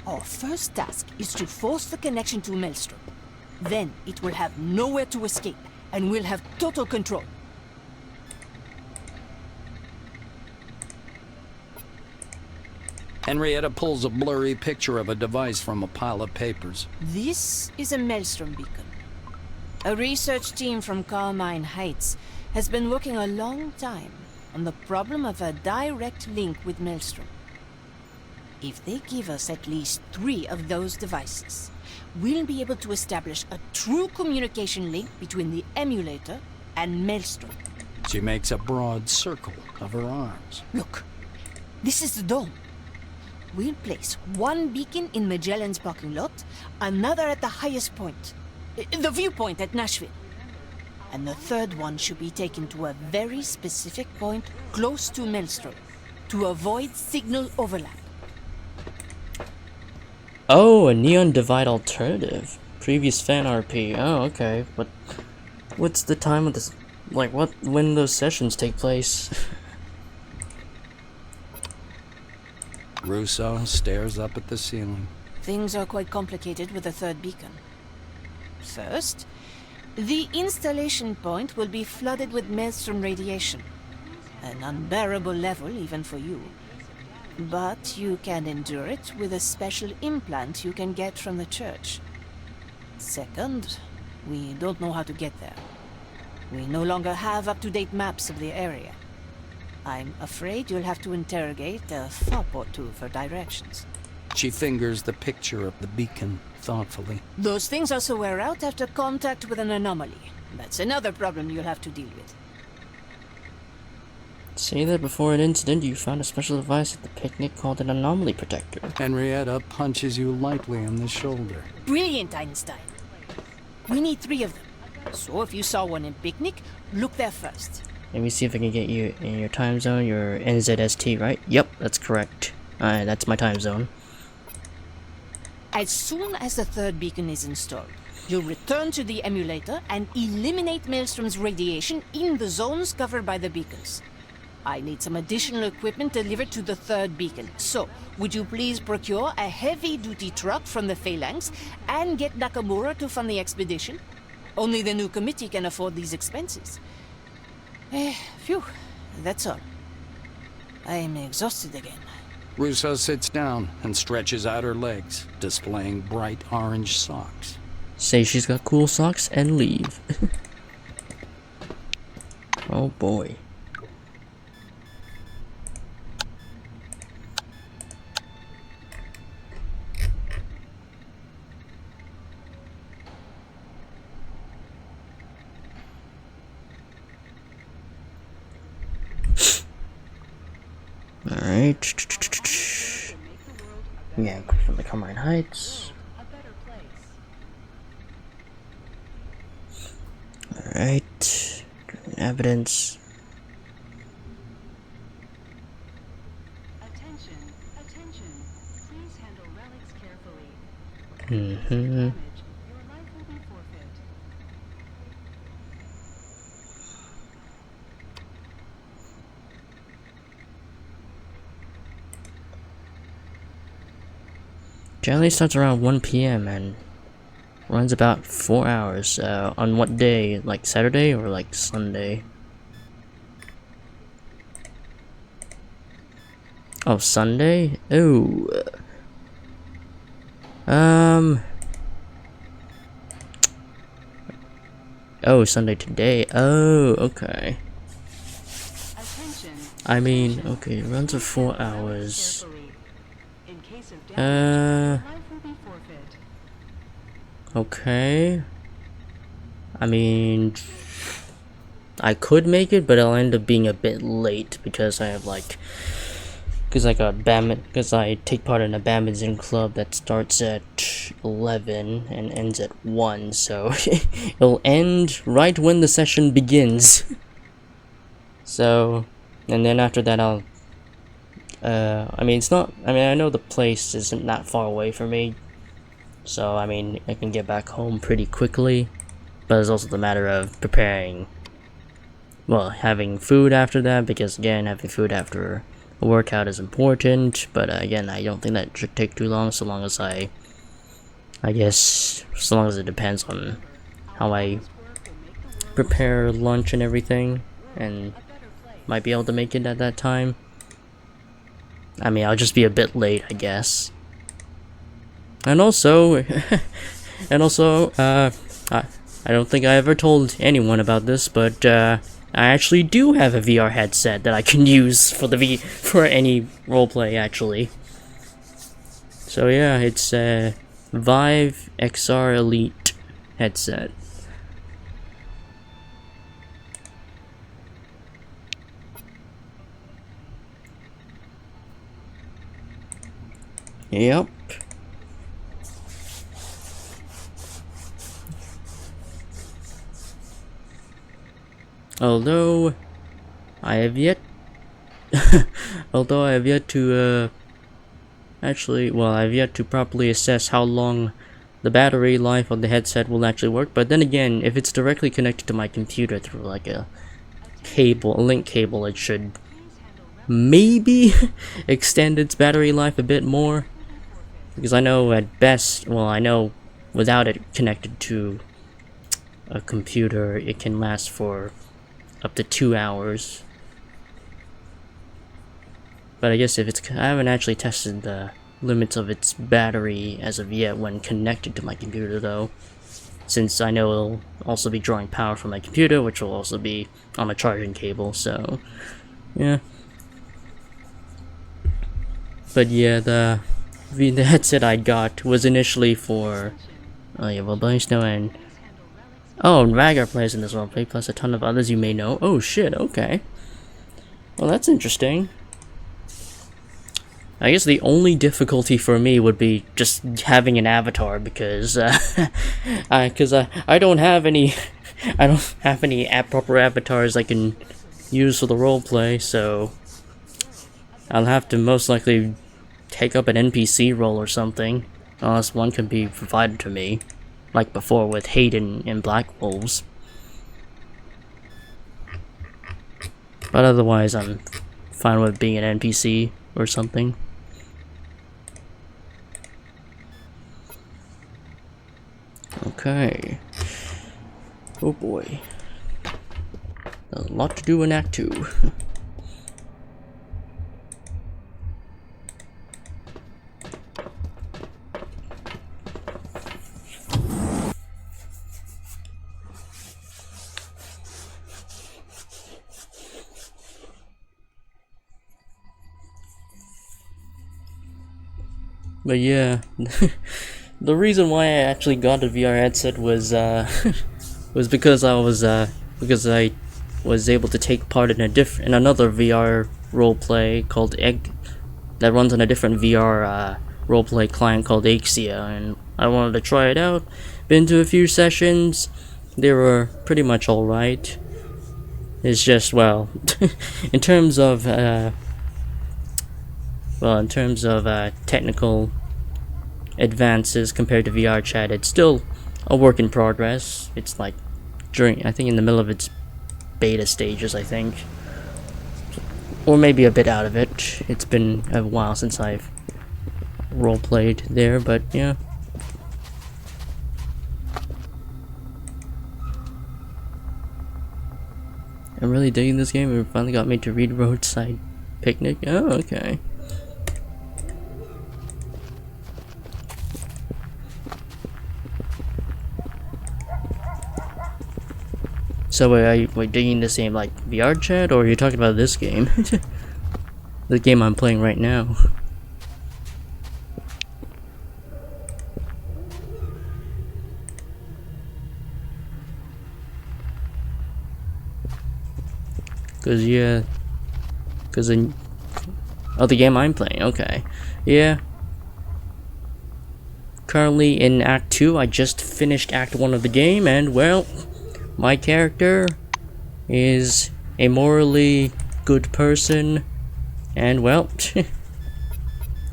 Speaker 3: Our first task is to force the connection to Maelstrom. Then it will have nowhere to escape, and we'll have total control.
Speaker 2: Henrietta pulls a blurry picture of a device from a pile of papers.
Speaker 3: This is a Maelstrom beacon. A research team from Carmine Heights has been working a long time on the problem of a direct link with Maelstrom. If they give us at least 3 of those devices, we'll be able to establish a true communication link between the emulator and Maelstrom.
Speaker 2: She makes a broad circle of her arms.
Speaker 3: Look, this is the dome. We'll place one beacon in Magellan's parking lot, another at the highest point, the viewpoint at Nashville. And the third one should be taken to a very specific point close to Maelstrom, to avoid signal overlap.
Speaker 17: Oh, a neon divide alternative. Previous fan RP. Oh, okay. But what's the time of this? Like, when those sessions take place?
Speaker 2: Russo stares up at the ceiling.
Speaker 3: Things are quite complicated with the third beacon. First, the installation point will be flooded with Maelstrom radiation. An unbearable level even for you. But you can endure it with a special implant you can get from the church. Second, we don't know how to get there. We no longer have up-to-date maps of the area. I'm afraid you'll have to interrogate a fop or two for directions.
Speaker 2: She fingers the picture of the beacon thoughtfully.
Speaker 3: Those things also wear out after contact with an anomaly. That's another problem you'll have to deal with.
Speaker 17: Say that before an incident you found a special device at the picnic called an anomaly protector.
Speaker 2: Henrietta punches you lightly on the shoulder.
Speaker 3: Brilliant, Einstein. We need 3 of them. So if you saw one in picnic, look there first.
Speaker 17: Let me see if I can get you in your time zone. You're NZST, right? Yep, that's correct. That's my time zone.
Speaker 3: As soon as the third beacon is installed, you'll return to the emulator and eliminate Maelstrom's radiation in the zones covered by the beacons. I need some additional equipment delivered to the third beacon. So, would you please procure a heavy-duty truck from the Phalanx and get Nakamura to fund the expedition? Only the new committee can afford these expenses. Phew, that's all. I am exhausted again.
Speaker 2: Russo sits down and stretches out her legs, displaying bright orange socks.
Speaker 17: Say she's got cool socks and leave. Oh boy. Alright. Yeah, from the Carmine Heights. Alright. Evidence.
Speaker 8: Attention, attention. Please handle relics carefully.
Speaker 17: Mm-hmm.
Speaker 8: Your life will be forfeit.
Speaker 17: Generally starts around 1 p.m. and runs about 4 hours. On what day? Like Saturday or like Sunday? Oh, Sunday? Oh. Oh, Sunday today. Oh, okay. I mean, okay, it runs for 4 hours. Okay. I mean, I could make it, but I'll end up being a bit late because I have like, because I take part in a badminton club that starts at 11 and ends at 1, so it'll end right when the session begins. So, and then after that I'll, I mean, I know the place isn't that far away from me, so I mean, I can get back home pretty quickly, but it's also the matter of preparing, well, having food after that, because again, having food after a workout is important, but again, I don't think that should take too long, so long as I guess, so long as it depends on how I prepare lunch and everything, and might be able to make it at that time. I mean, I'll just be a bit late, I guess. And also, I don't think I ever told anyone about this, but I actually do have a VR headset that I can use for any roleplay, actually. So yeah, it's a Vive XR Elite headset. Yep. Although I have yet to actually, well, I've yet to properly assess how long the battery life of the headset will actually work. But then again, if it's directly connected to my computer through like a link cable, it should maybe extend its battery life a bit more. Because I know at best, well, I know without it connected to a computer, it can last for up to 2 hours. But I guess if it's, I haven't actually tested the limits of its battery as of yet when connected to my computer though, since I know it'll also be drawing power from my computer, which will also be on a charging cable, so yeah. But yeah, the headset I got was initially for, oh yeah, well, Blaze No and, oh, and Raggar plays in this roleplay, plus a ton of others you may know. Oh shit, okay. Well, that's interesting. I guess the only difficulty for me would be just having an avatar, because I don't have any proper avatars I can use for the roleplay, so I'll have to most likely take up an NPC role or something, unless one can be provided to me, like before with Hayden in Black Wolves. But otherwise, I'm fine with being an NPC or something. Okay. Oh boy. A lot to do in Act 2. But yeah, the reason why I actually got a VR headset was was because I was able to take part in another VR roleplay called that runs on a different VR roleplay client called Axia, and I wanted to try it out. Been to a few sessions, they were pretty much alright. It's just, well, in terms of technical advances compared to VR chat, it's still a work in progress. It's like I think in the middle of its beta stages, I think, or maybe a bit out of it. It's been a while since I've roleplayed there, but yeah. I'm really digging this game. It finally got me to read Roadside Picnic. Oh, okay. So are you digging the same like VR chat, or are you talking about this game? The game I'm playing right now. The game I'm playing, okay. Yeah. Currently in Act 2, I just finished Act 1 of the game, and well, my character is a morally good person, and well,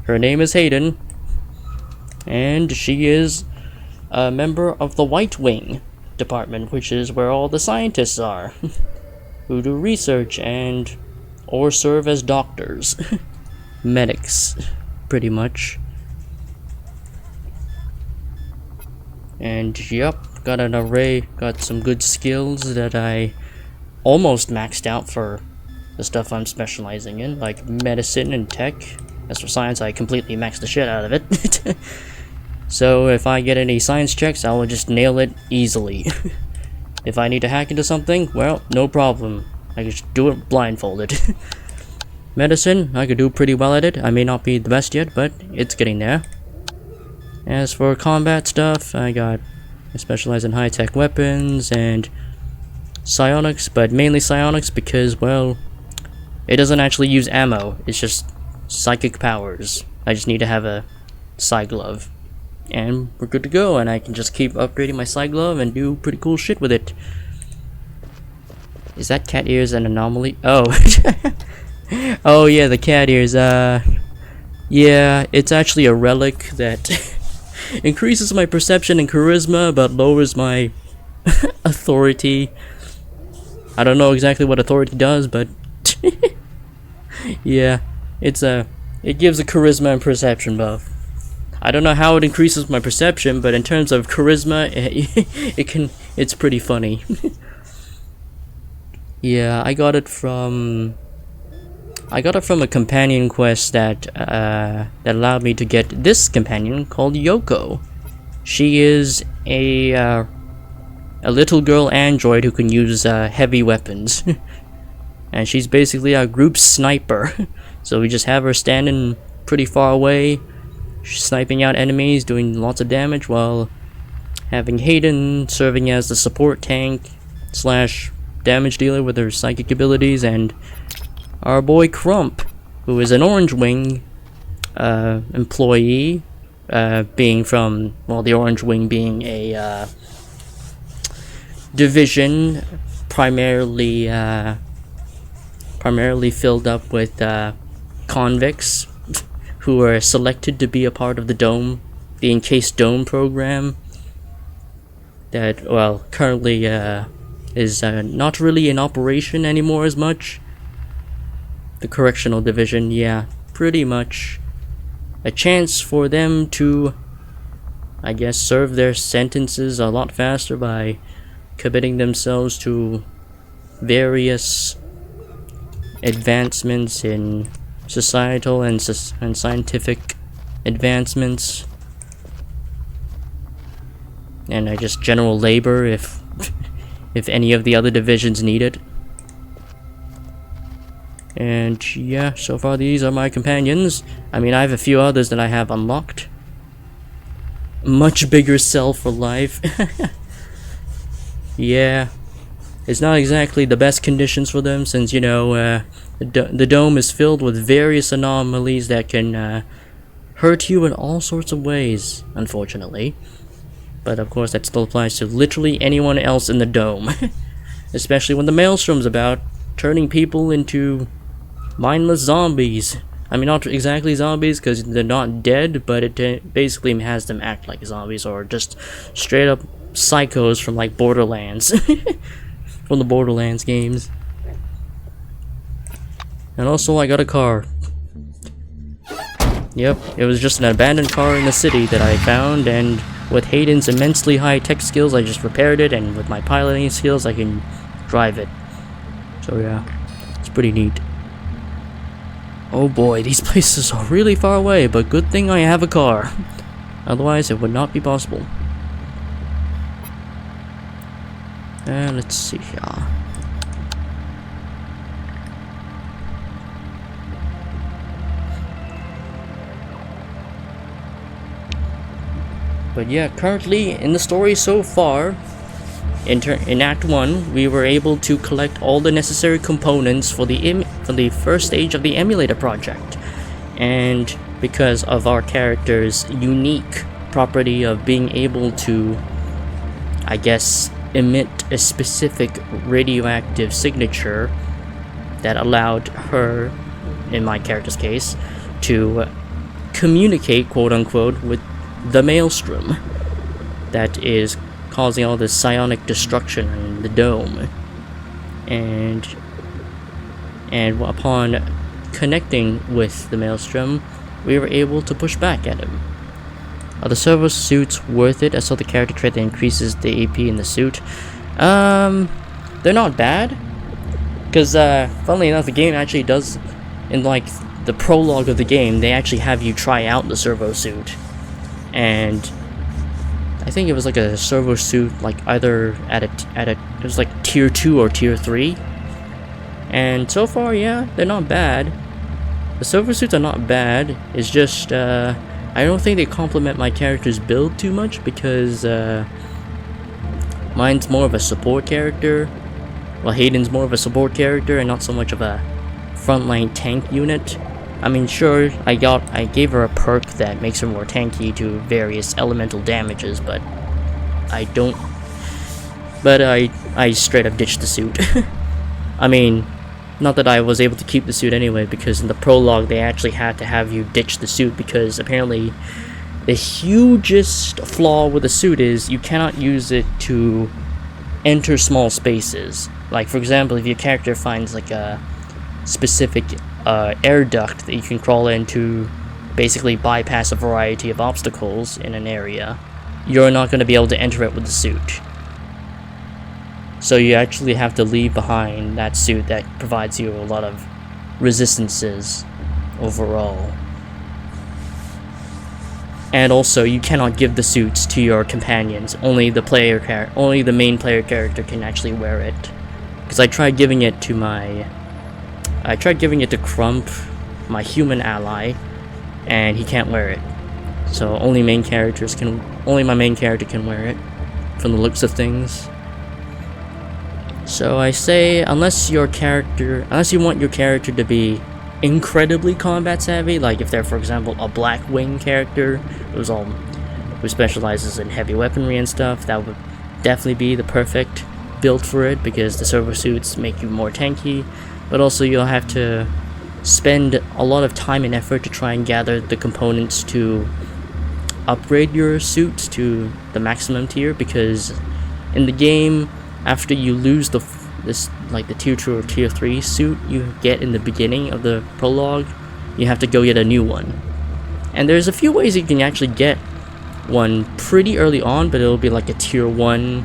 Speaker 17: her name is Hayden, and she is a member of the White Wing department, which is where all the scientists are, who do research and or serve as doctors. Medics, pretty much. And yep, got some good skills that I almost maxed out for the stuff I'm specializing in, like medicine and tech. As for science, I completely maxed the shit out of it. So if I get any science checks, I will just nail it easily. If I need to hack into something, well, no problem. I can just do it blindfolded. Medicine, I could do pretty well at it. I may not be the best yet, but it's getting there. As for combat stuff, I specialize in high-tech weapons and psionics, but mainly psionics because, well, it doesn't actually use ammo. It's just psychic powers. I just need to have a Psi Glove. And we're good to go, and I can just keep upgrading my Psi Glove and do pretty cool shit with it. Is that cat ears an anomaly? Oh. Oh yeah, the cat ears, yeah, it's actually a relic that increases my perception and charisma, but lowers my authority. I don't know exactly what authority does, but yeah, it gives a charisma and perception buff. I don't know how it increases my perception, but in terms of charisma, it's pretty funny. Yeah, I got it from a companion quest that allowed me to get this companion called Yoko. She is a little girl android who can use heavy weapons, and she's basically a group sniper. So we just have her standing pretty far away, sniping out enemies, doing lots of damage, while having Hayden serving as the support tank / damage dealer with her psychic abilities, and our boy Crump, who is an Orange Wing employee, being from, well, the Orange Wing being a division primarily filled up with convicts who are selected to be a part of the Dome, the Encased Dome program that, well, currently is not really in operation anymore as much. The correctional division, yeah, pretty much a chance for them to, I guess, serve their sentences a lot faster by committing themselves to various advancements in societal and scientific advancements, and just general labor if any of the other divisions need it. And yeah, so far these are my companions. I mean, I have a few others that I have unlocked. Much bigger cell for life. Yeah, it's not exactly the best conditions for them, since, you know, the dome is filled with various anomalies that can hurt you in all sorts of ways, unfortunately. But of course that still applies to literally anyone else in the dome. Especially when the Maelstrom's about, turning people into mindless zombies. I mean, not exactly zombies because they're not dead, but it basically has them act like zombies, or just straight up psychos from like Borderlands. From the Borderlands games. And also I got a car. Yep, it was just an abandoned car in the city that I found, and with Hayden's immensely high tech skills I just repaired it, and with my piloting skills I can drive it. So yeah, it's pretty neat. Oh boy, these places are really far away, but good thing I have a car. Otherwise it would not be possible. Let's see here. But yeah, currently in the story so far, in Act 1, we were able to collect all the necessary components for the first stage of the emulator project. And because of our character's unique property of being able to, I guess, emit a specific radioactive signature that allowed her, in my character's case, to communicate, quote-unquote, with the Maelstrom that is causing all this psionic destruction in the dome. And upon connecting with the Maelstrom, we were able to push back at him. Are the servo suits worth it? I saw the character trait that increases the AP in the suit. They're not bad, because funnily enough, the game actually does, in like the prologue of the game, they actually have you try out the servo suit. And I think it was like a servo suit, like either it was like tier 2 or tier 3. And so far, yeah, they're not bad. The servo suits are not bad. It's just I don't think they complement my character's build too much, because mine's more of a support character, while Hayden's more of a support character and not so much of a frontline tank unit.
Speaker 11: I mean, sure, I gave her a perk that makes her more tanky to various elemental damages, but I straight up ditched the suit. I mean, not that I was able to keep the suit anyway, because in the prologue they actually had to have you ditch the suit, because apparently the hugest flaw with the suit is you cannot use it to enter small spaces. Like, for example, if your character finds like a specific air duct that you can crawl into, basically bypass a variety of obstacles in an area, you're not going to be able to enter it with the suit. So you actually have to leave behind that suit that provides you a lot of resistances overall. And also, you cannot give the suits to your companions. Only the main player character can actually wear it. Because I tried giving it to Crump, my human ally, and he can't wear it. So only my main character can wear it, from the looks of things. So I say, unless you want your character to be incredibly combat savvy, like if they're, for example, a Black Wing character who specializes in heavy weaponry and stuff, that would definitely be the perfect build for it, because the servo suits make you more tanky, but also you'll have to spend a lot of time and effort to try and gather the components to upgrade your suits to the maximum tier, because in the game, after you lose the tier 2 or tier 3 suit you get in the beginning of the prologue, you have to go get a new one. And there's a few ways you can actually get one pretty early on, but it'll be like a tier 1,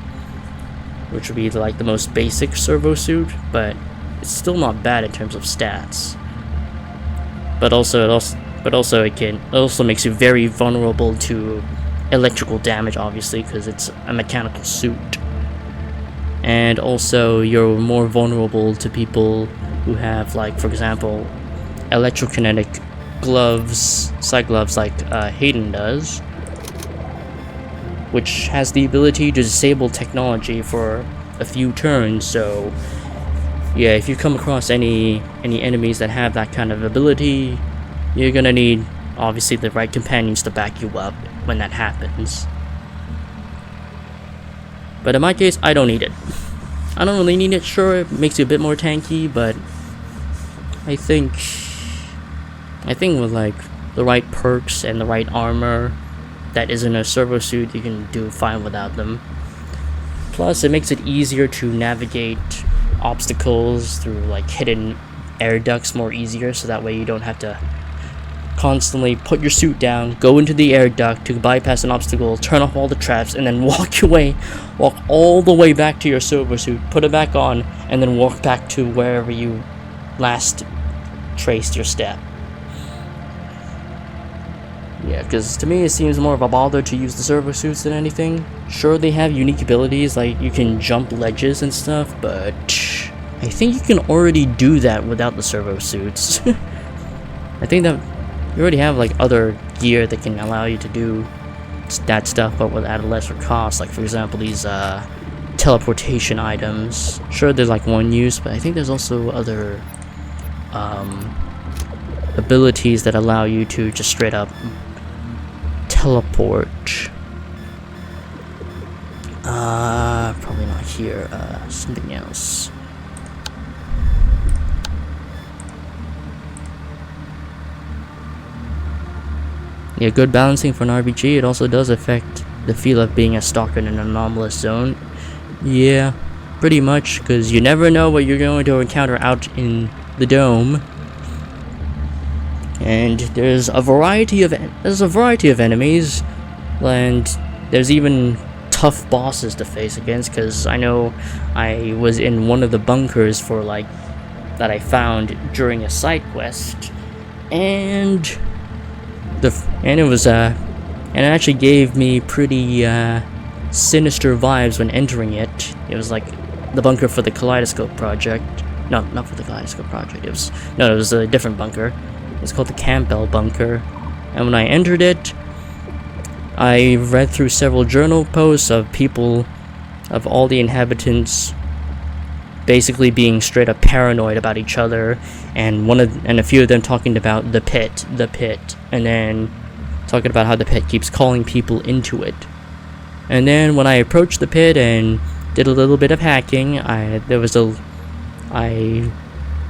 Speaker 11: which would be like the most basic servo suit, but it's still not bad in terms of stats. But also it also makes you very vulnerable to electrical damage, obviously, because it's a mechanical suit. And also, you're more vulnerable to people who have, like, for example, electrokinetic gloves, side gloves like Hayden does, which has the ability to disable technology for a few turns. So yeah, if you come across any enemies that have that kind of ability, you're gonna need, obviously, the right companions to back you up when that happens. But in my case, I don't need it. I don't really need it. Sure, it makes you a bit more tanky, but I think with like the right perks and the right armor that isn't a servo suit, you can do fine without them. Plus, it makes it easier to navigate obstacles through like hidden air ducts more easier, so that way you don't have to constantly put your suit down, go into the air duct to bypass an obstacle, turn off all the traps, and then walk all the way back to your servo suit, put it back on, and then walk back to wherever you last traced your step. Yeah, because to me it seems more of a bother to use the servo suits than anything. Sure, they have unique abilities, like you can jump ledges and stuff, but I think you can already do that without the servo suits. I think that you already have like other gear that can allow you to do that stuff, but at a lesser cost. Like, for example, these teleportation items. Sure, they're like one use, but I think there's also other abilities that allow you to just straight up teleport. Probably not here. Something else. Yeah, good balancing for an RPG. It also does affect the feel of being a stalker in an anomalous zone. Yeah, pretty much, because you never know what you're going to encounter out in the dome. And there's a variety of enemies, and there's even tough bosses to face against, because I know I was in one of the bunkers that I found during a side quest, and it actually gave me pretty sinister vibes when entering it. It was like the bunker for the Kaleidoscope project. No, not for the Kaleidoscope project. It was a different bunker. It's called the Campbell bunker. And when I entered it, I read through several journal posts of people, of all the inhabitants
Speaker 17: basically being straight up paranoid about each other, and a few of them talking about the pit, and then talking about how the pit keeps calling people into it. And then when I approached the pit and did a little bit of hacking, I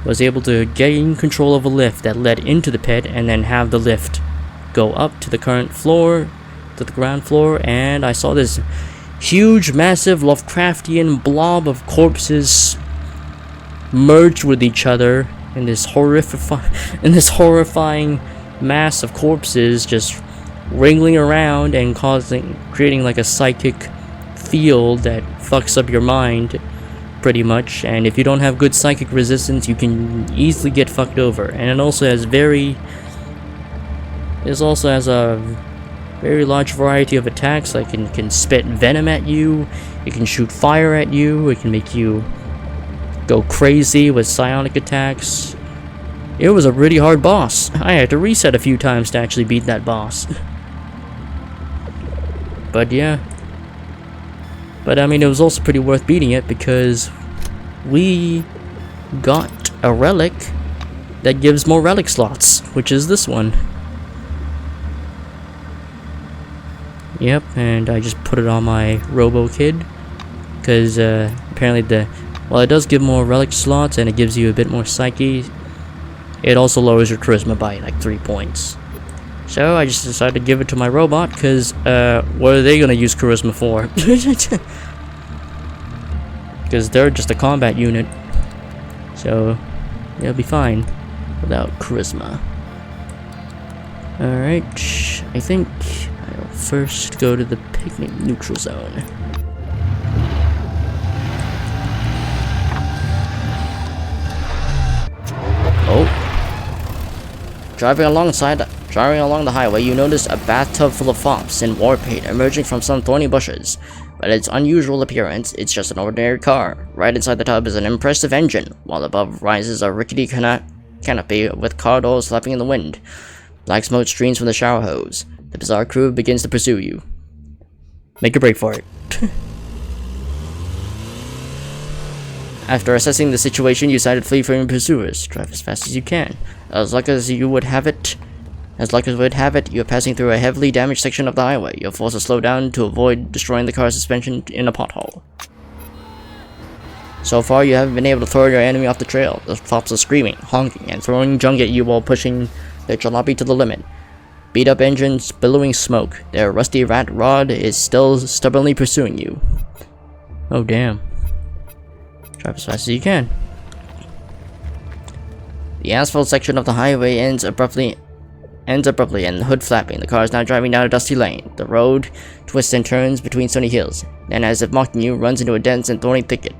Speaker 17: was able to gain control of a lift that led into the pit, and then have the lift go up to the ground floor, and I saw this huge, massive Lovecraftian blob of corpses merge with each other in this horrifying mass of corpses, just wriggling around and creating like a psychic field that fucks up your mind pretty much. And if you don't have good psychic resistance, you can easily get fucked over. And it also has a very large variety of attacks. Like it can spit venom at you, it can shoot fire at you, it can make you go crazy with psionic attacks. It was a really hard boss. I had to reset a few times to actually beat that boss. But yeah. But I mean, it was also pretty worth beating it because we got a relic that gives more relic slots, which is this one. Yep, and I just put it on my Robo Kid because apparently while it does give more relic slots and it gives you a bit more psyche, it also lowers your charisma by like 3 points. So I just decided to give it to my robot because what are they gonna use charisma for? Because they're just a combat unit, so they'll be fine without charisma. Alright, I think I'll first go to the picnic neutral zone. Oh. Driving along the highway, you notice a bathtub full of fops in war paint emerging from some thorny bushes. But its unusual appearance, it's just an ordinary car. Right inside the tub is an impressive engine, while above rises a rickety canopy with car doors flapping in the wind. Black smoke streams from the shower hose. The bizarre crew begins to pursue you. Make a break for it. After assessing the situation, you decide to flee from your pursuers. Drive as fast as you can. As luck as would have it, you are passing through a heavily damaged section of the highway. You're forced to slow down to avoid destroying the car's suspension in a pothole. So far, you haven't been able to throw your enemy off the trail. The fops are screaming, honking, and throwing junk at you while pushing their jalopy to the limit. Beat up engines, billowing smoke. Their rusty rat rod is still stubbornly pursuing you. Oh damn. Drive as fast as you can. The asphalt section of the highway ends abruptly and the hood flapping. The car is now driving down a dusty lane. The road twists and turns between stony hills, then as if mocking you, runs into a dense and thorny thicket.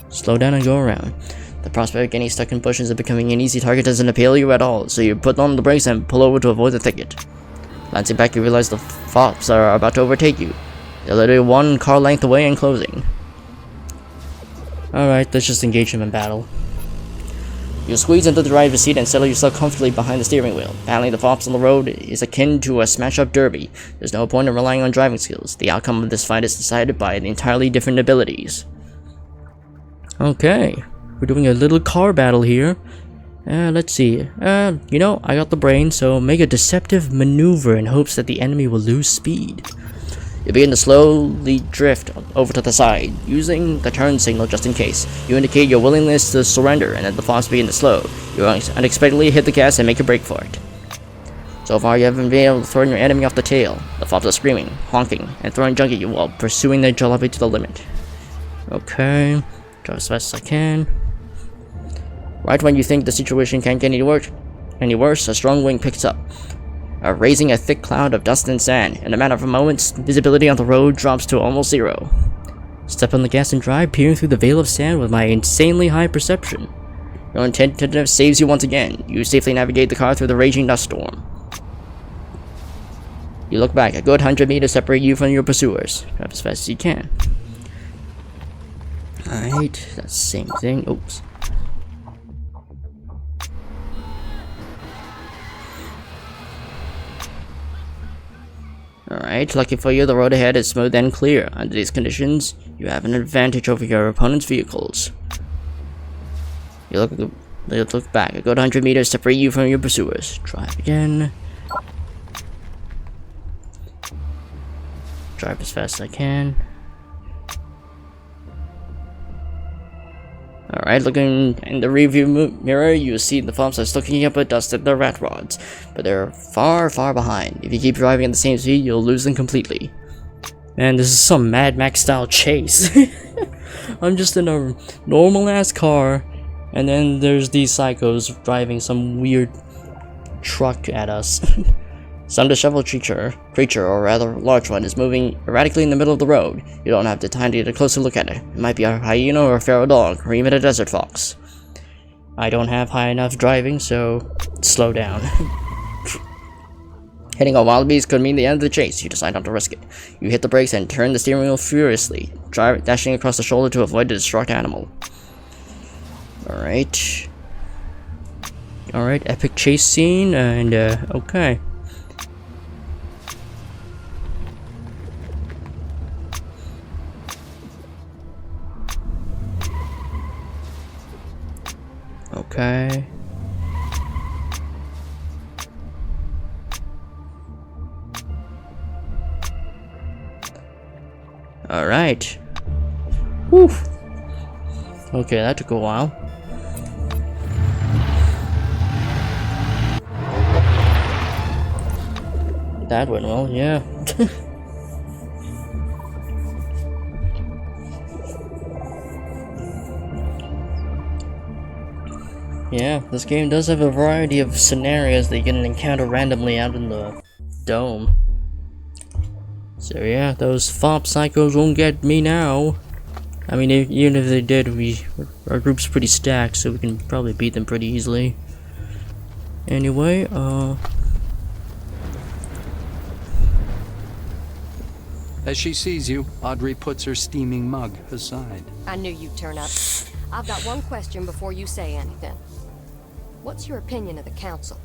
Speaker 17: Slow down and go around. The prospect of getting stuck in bushes and becoming an easy target doesn't appeal you at all, so you put on the brakes and pull over to avoid the thicket. Glancing back, you realize the fops are about to overtake you. They're literally one car length away and closing. Alright, let's just engage him in battle. You squeeze into the driver's seat and settle yourself comfortably behind the steering wheel. Battling the fops on the road is akin to a smash-up derby. There's no point in relying on driving skills. The outcome of this fight is decided by the entirely different abilities. Okay, we're doing a little car battle here. Let's see. You know, I got the brain, so make a deceptive maneuver in hopes that the enemy will lose speed. You begin to slowly drift over to the side, using the turn signal just in case. You indicate your willingness to surrender, and then the fops begin to slow. You unexpectedly hit the gas and make a break for it. So far, you haven't been able to throw your enemy off the tail. The fops are screaming, honking, and throwing junk at you while pursuing their jalopy to the limit. Okay, drive as fast as I can. Right when you think the situation can't get any worse, a strong wind picks up, raising a thick cloud of dust and sand. In a matter of moments, visibility on the road drops to almost zero. Step on the gas and drive, peering through the veil of sand with my insanely high perception. Your attentiveness saves you once again. You safely navigate the car through the raging dust storm. You look back, a good 100 meters separate you from your pursuers. Drive as fast as you can. Alright, that's the same thing. Oops. Alright, lucky for you, the road ahead is smooth and clear. Under these conditions, you have an advantage over your opponent's vehicles.
Speaker 1: You look back. A good 100 meters separate you from your pursuers. Drive again. Drive as fast as I can. Alright, looking in the rearview mirror, you see the fops are still kicking up with dust at the rat rods, but they're far, far behind. If you keep driving at the same speed, you'll lose them completely. Man, this is some Mad Max style chase. I'm just in a normal ass car, and then there's these psychos driving some weird truck at us. Some disheveled creature, or rather large one, is moving erratically in the middle of the road. You don't have the time to get a closer look at it. It might be a hyena or a feral dog, or even a desert fox. I don't have high enough driving, so slow down. Hitting a wild beast could mean the end of the chase. You decide not to risk it. You hit the brakes and turn the steering wheel furiously, dashing across the shoulder to avoid the distraught animal. Alright. Alright, epic chase scene, and okay. Okay. Alright. Whew. Okay, that took a while. That went well, yeah. Yeah, this game does have a variety of scenarios that you can encounter randomly out in the dome. So yeah, those fop psychos won't get me now. I mean, even if they did, our group's pretty stacked, so we can probably beat them pretty easily. Anyway,
Speaker 2: As she sees you, Audrey puts her steaming mug aside.
Speaker 16: I knew you'd turn up. I've got one question before you say anything. What's your opinion of the council?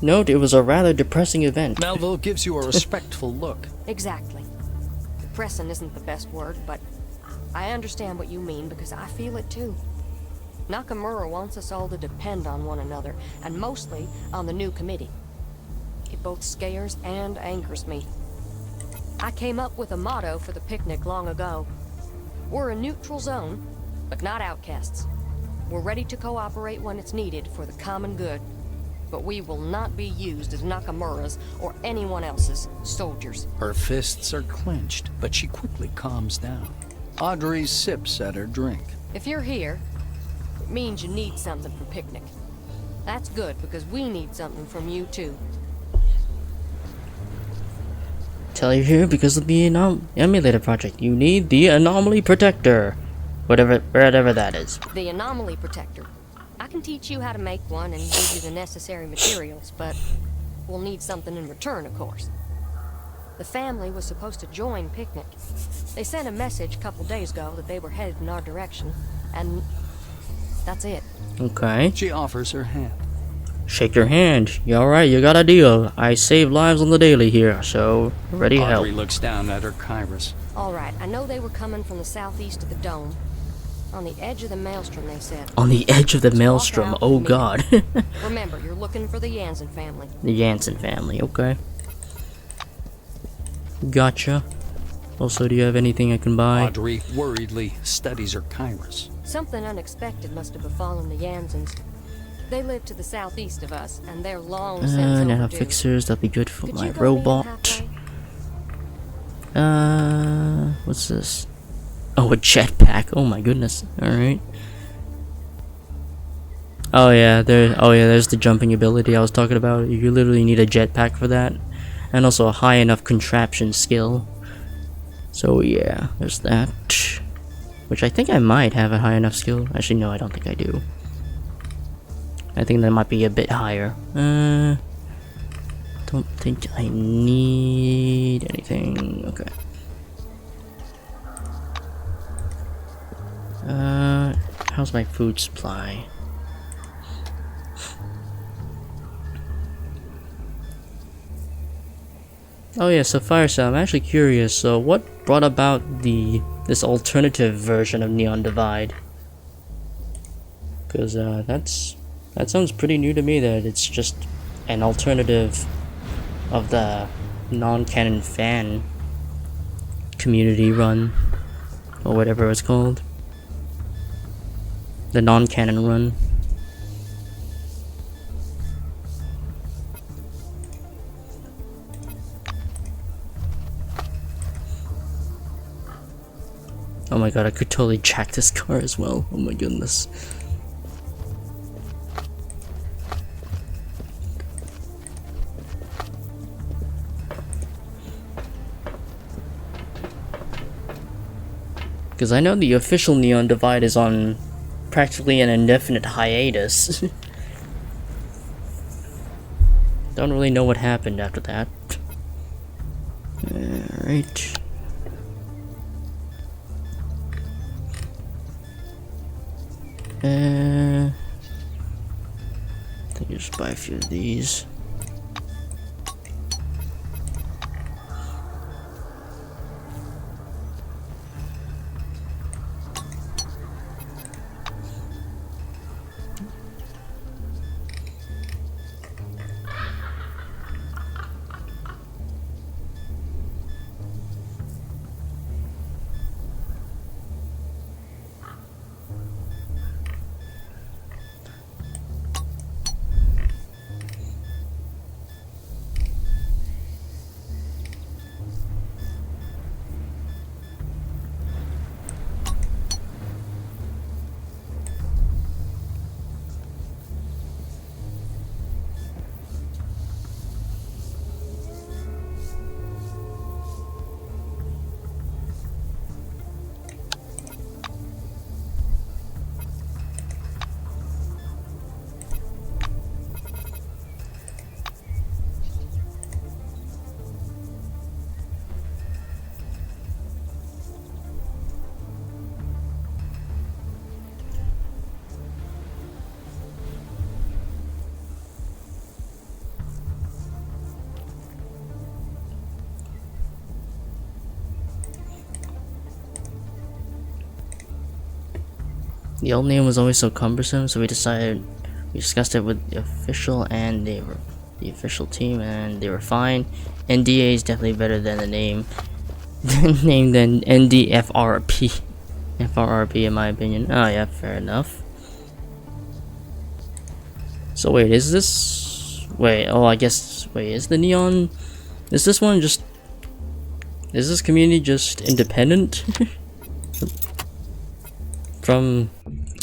Speaker 1: Note, it was a rather depressing event.
Speaker 2: Melville gives you a respectful look.
Speaker 16: Exactly. Depressing isn't the best word, but I understand what you mean because I feel it too. Nakamura wants us all to depend on one another, and mostly on the new committee. It both scares and angers me. I came up with a motto for the picnic long ago. We're a neutral zone, but not outcasts. We're ready to cooperate when it's needed for the common good, but we will not be used as Nakamura's or anyone else's soldiers.
Speaker 2: Her fists are clenched, but she quickly calms down. Audrey sips at her drink.
Speaker 16: If you're here, it means you need something from Picnic. That's good, because we need something from you too.
Speaker 1: Tell you here because of the emulator project. You need the anomaly protector. Whatever that is.
Speaker 16: The anomaly protector. I can teach you how to make one and give you the necessary materials, but we'll need something in return, of course. The family was supposed to join Picnic. They sent a message a couple days ago that they were headed in our direction, and that's it.
Speaker 1: Okay.
Speaker 2: She offers her hand.
Speaker 1: Shake your hand. You alright? You got a deal. I save lives on the daily here, so ready to help.
Speaker 2: Audrey looks down at her Kairos.
Speaker 16: Alright, I know they were coming from the southeast of the dome. On the edge of the maelstrom, they said.
Speaker 1: On the edge of the maelstrom, oh god.
Speaker 16: Remember, you're looking for the Jansen family.
Speaker 1: The Jansen family, okay. Gotcha. Also, do you have anything I can buy?
Speaker 2: Audrey worriedly studies her Kairos.
Speaker 16: Something unexpected must have befallen the Jansens. They live to the southeast of us, and they're long since overdue.
Speaker 1: Now fixers, that'd be good for
Speaker 16: Could
Speaker 1: my
Speaker 16: you go
Speaker 1: robot. What's this? Oh, a jetpack. Oh my goodness. Alright. Oh yeah, there's the jumping ability I was talking about. You literally need a jetpack for that. And also a high enough contraption skill. So yeah, there's that. Which I think I might have a high enough skill. Actually, no, I don't think I do. I think that might be a bit higher. Don't think I need anything. Okay. How's my food supply?
Speaker 17: Oh yeah, so Fireside, I'm actually curious, so what brought about this alternative version of Neon Divide? Because that sounds pretty new to me, that it's just an alternative of the non-canon fan community run, or whatever it's called. The non-canon run. Oh my god, I could totally jack this car as well. Oh my goodness. Because I know the official Neon Divide is on practically an indefinite hiatus. Don't really know what happened after that. Alright. I think just buy a few of these. The old name was always so cumbersome, so we discussed it with the official and the official team, and they were fine. NDA is definitely better than the name than NDFRP. FRRP in my opinion. Oh yeah, fair enough. So wait, is this is the Neon, is this one just, is this community just independent from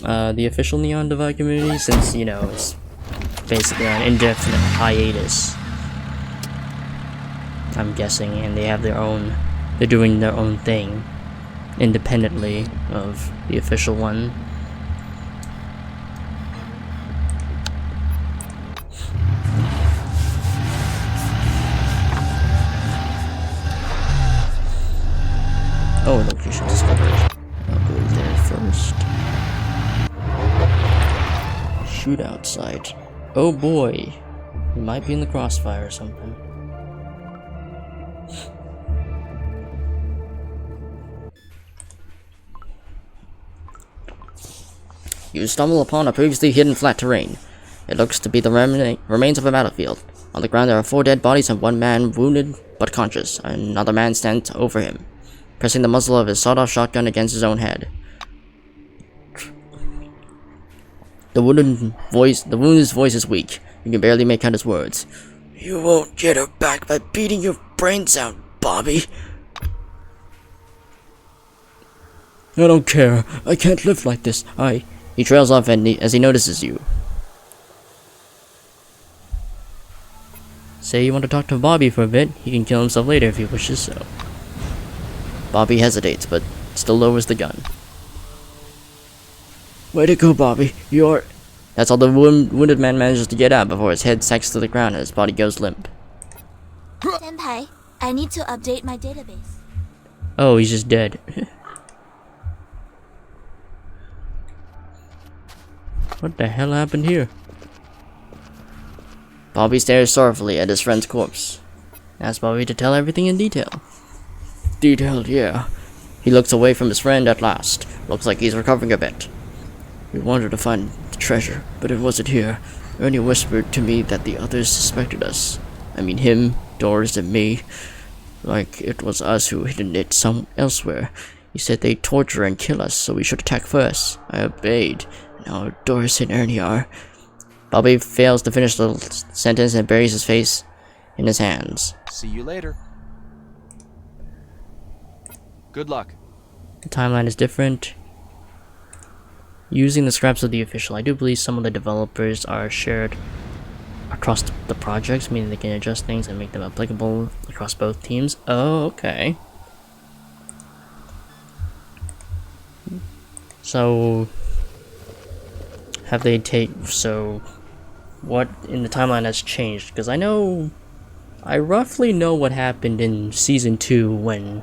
Speaker 17: the official Neon Divide community, since, you know, it's basically on indefinite hiatus, I'm guessing, and they have their own, they're doing their own thing independently of the official one. Oh, location discovered. I'll go there first. Shootout site. Oh boy, we might be in the crossfire or something. You stumble upon a previously hidden flat terrain. It looks to be the remains of a battlefield. On the ground there are 4 dead bodies and 1 man wounded but conscious. Another man stands over him, pressing the muzzle of his sawed-off shotgun against his own head. The wounded's voice is weak. You can barely make out his words. You won't get her back by beating your brains out, Bobby. I don't care. I can't live like this. He trails off as he notices you. Say you want to talk to Bobby for a bit. He can kill himself later if he wishes so. Bobby hesitates, but still lowers the gun. Way to go, Bobby. That's all the wounded man manages to get out before his head sacks to the ground and his body goes limp.
Speaker 4: Senpai, I need to update my database.
Speaker 17: Oh, he's just dead. What the hell happened here?
Speaker 14: Bobby stares sorrowfully at his friend's corpse.
Speaker 1: Ask Bobby to tell everything in detail. Detailed, yeah. He looks away from his friend at last. Looks like he's recovering a bit. We wanted to find the treasure, but it wasn't here. Ernie whispered to me that the others suspected us. I mean him, Doris, and me. Like it was us who hidden it elsewhere. He said they'd torture and kill us, so we should attack first. I obeyed. Now Doris and Ernie are. Bobby fails to finish the sentence and buries his face in his hands.
Speaker 10: See you later. Good luck.
Speaker 1: The timeline is different. Using the scraps of the official, I do believe some of the developers are shared across the projects, meaning they can adjust things and make them applicable across both teams. Oh, okay. So, have they so what in the timeline has changed? Because I roughly know what happened in Season 2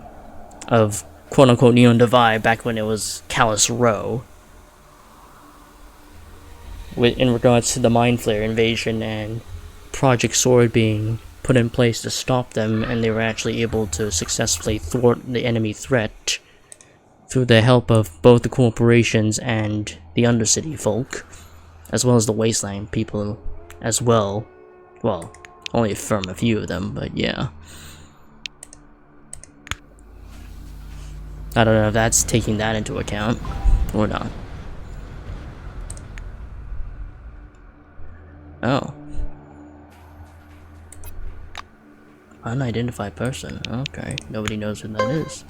Speaker 1: of quote-unquote Neon Divide, back when it was Callous Row. In regards to the Mind Flayer invasion and Project Sword being put in place to stop them, and they were actually able to successfully thwart the enemy threat through the help of both the corporations and the Undercity folk, as well as the Wasteland people as well. Well, only from a few of them, but yeah. I don't know if that's taking that into account or not. Oh. Unidentified person. Okay. Nobody knows who that is.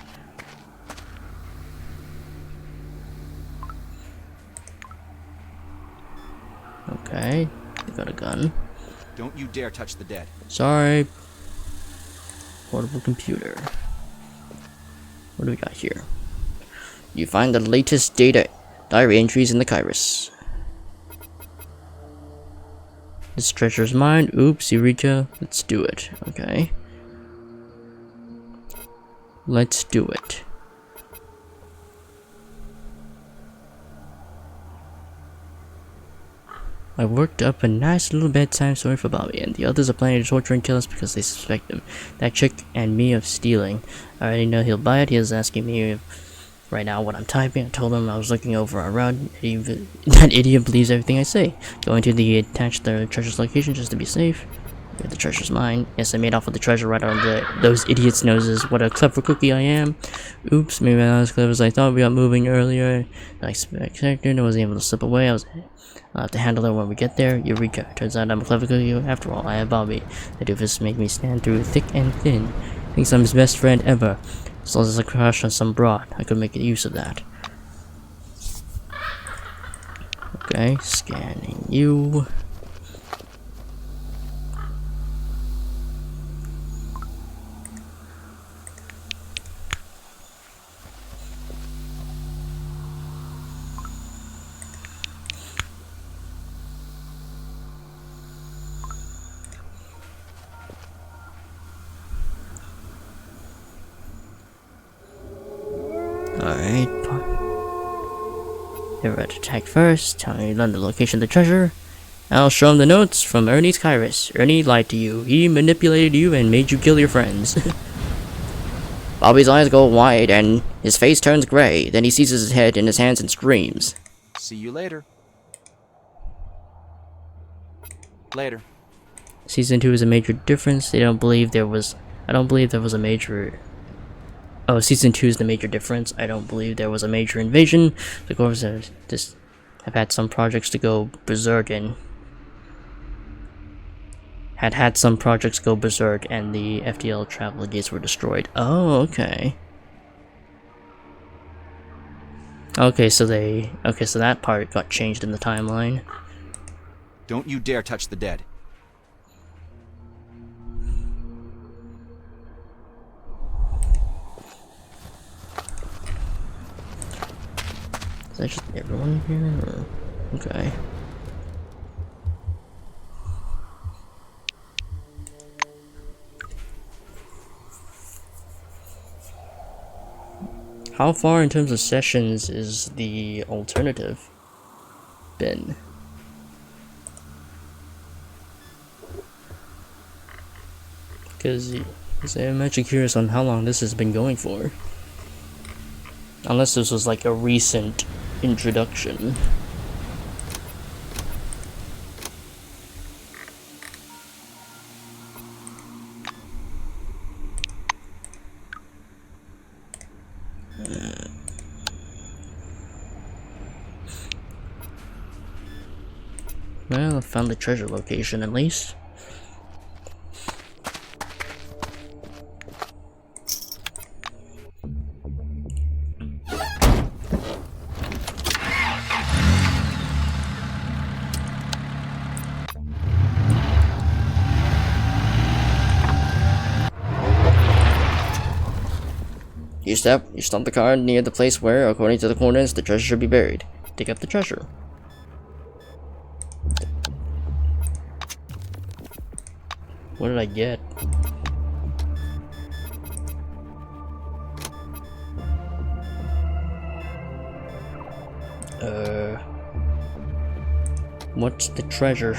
Speaker 1: Okay. You got a gun.
Speaker 10: Don't you dare touch the dead.
Speaker 1: Sorry. Portable computer. What do we got here? You find the latest diary entries in the Kairos. This treasure's mine. Oops, Eureka. Let's do it. Okay. Let's do it. I worked up a nice little bedtime story for Bobby, and the others are planning to torture and kill us because they suspect him. That chick and me of stealing. I already know he'll buy it. He was asking me right now what I'm typing. I told him I was looking over our route. That idiot believes everything I say. Going to the attached the treasure's location just to be safe. The treasure's mine. Yes, I made off with the treasure right on those idiots' noses. What a clever cookie I am. Oops, maybe I'm not as clever as I thought. We got moving earlier than I expected. I wasn't able to slip away. I'll have to handle it when we get there. Eureka. Turns out I'm a clever cookie after all. I have Bobby. The doofus make me stand through thick and thin. Thinks I'm his best friend ever. As long as I crush on some broad, I could make use of that. Okay, scanning you. Alright. They're about to attack first. Tell me the location of the treasure. I'll show him the notes from Ernie's Kairos. Ernie lied to you. He manipulated you and made you kill your friends. Bobby's eyes go wide and his face turns gray. Then he seizes his head in his hands and screams.
Speaker 10: See you later. Later.
Speaker 1: Season 2 is a major difference. I don't believe there was a major... Oh, Season 2 is the major difference. I don't believe there was a major invasion. The Corps have had some projects to go berserk in. Had some projects go berserk and the FDL travel gates were destroyed. Oh, okay. Okay, so that part got changed in the timeline.
Speaker 10: Don't you dare touch the dead.
Speaker 1: Is that just everyone here? Or... Okay. How far in terms of sessions is the alternative been?
Speaker 11: Because I'm actually curious on how long this has been going for. Unless this was like a recent introduction. Well, I found the treasure location at least.
Speaker 1: You stop the car near the place where, according to the coordinates, the treasure should be buried. Dig up the treasure.
Speaker 11: What did I get? What's the treasure?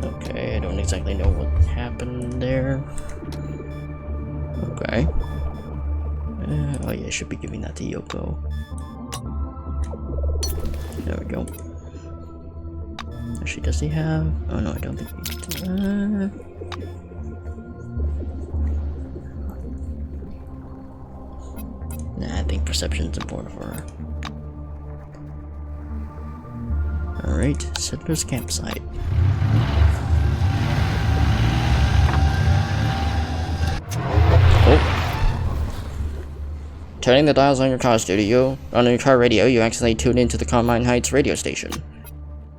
Speaker 1: Okay, I don't exactly know what happened there. Okay. Oh yeah, I should be giving that to Yoko. There we go. Actually, does he have? Oh no, I don't think he does. Nah, I think perception's important for her. Alright, Settler's Campsite. Turning the dials on your car radio, you accidentally tune into the Carmine Heights radio station.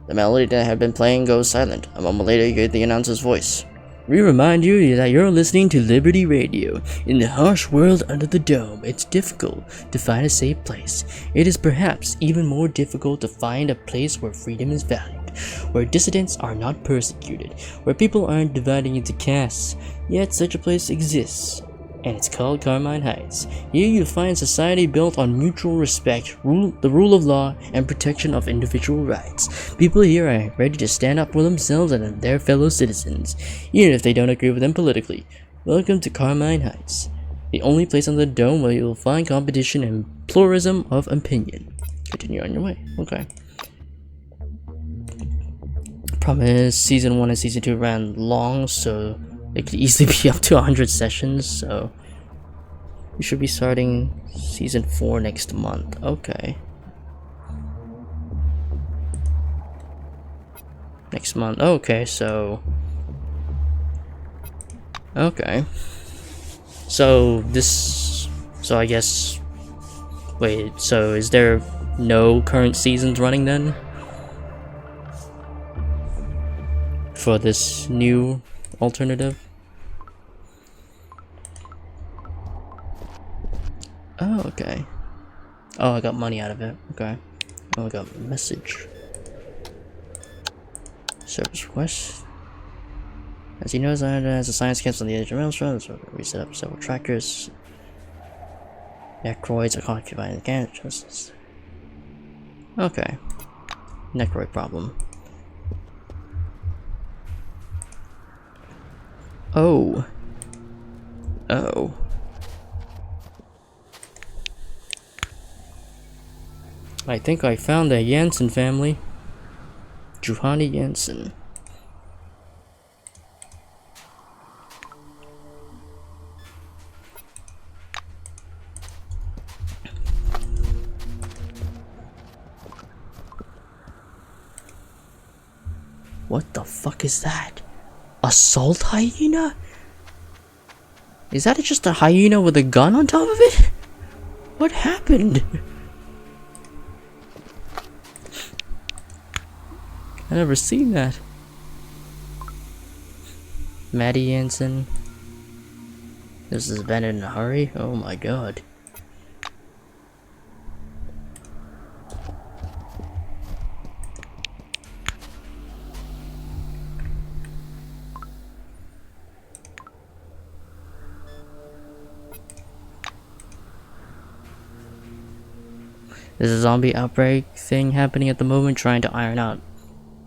Speaker 1: The melody that had been playing goes silent. A moment later, you hear the announcer's voice.
Speaker 11: We remind you that you're listening to Liberty Radio. In the harsh world under the dome, it's difficult to find a safe place. It is perhaps even more difficult to find a place where freedom is valued, where dissidents are not persecuted, where people aren't divided into castes. Yet such a place exists, and it's called Carmine Heights. Here you find society built on mutual respect, the rule of law, and protection of individual rights. People here are ready to stand up for themselves and their fellow citizens, even if they don't agree with them politically. Welcome to Carmine Heights, the only place on the dome where you'll find competition and pluralism of opinion. Continue on your way. Okay. Problem is, Season 1 and Season 2 ran long, so it could easily be up to 100 sessions, so we should be starting Season 4 next month. Okay. Next month. Okay, so... Okay. So this... So I guess... Wait, so is there no current seasons running then? For this new alternative? Oh, okay. Oh, I got money out of it. Okay. Oh, I got a message. Service request. As you know, as a science camp on the edge of Maelstrom, so we set up several trackers. Necroids are occupying the campus. Okay. Necroid problem. Oh. Oh. I think I found the Jansen family. Juhani Jansen. What the fuck is that? Assault hyena? Is that just a hyena with a gun on top of it? What happened? I never seen that. Maddie Jansen. This is abandoned in a hurry? Oh my god. There's a zombie outbreak thing happening at the moment, trying to iron out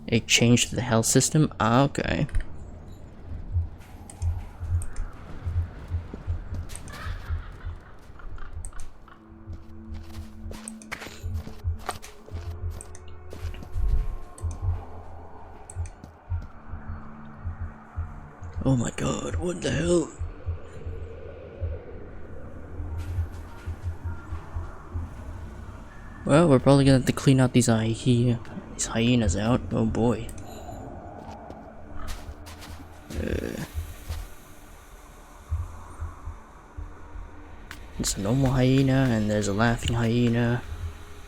Speaker 11: a change to the health system. Ah, okay. Oh my god, what the hell? Well, we're probably gonna have to clean out these hyenas out. Oh boy. It's a normal hyena, and there's a laughing hyena.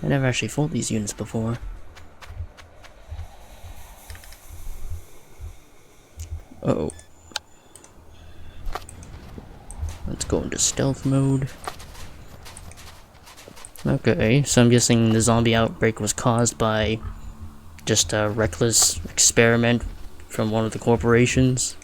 Speaker 11: I never actually fought these units before. Uh-oh. Let's go into stealth mode. Okay, so I'm guessing the zombie outbreak was caused by just a reckless experiment from one of the corporations.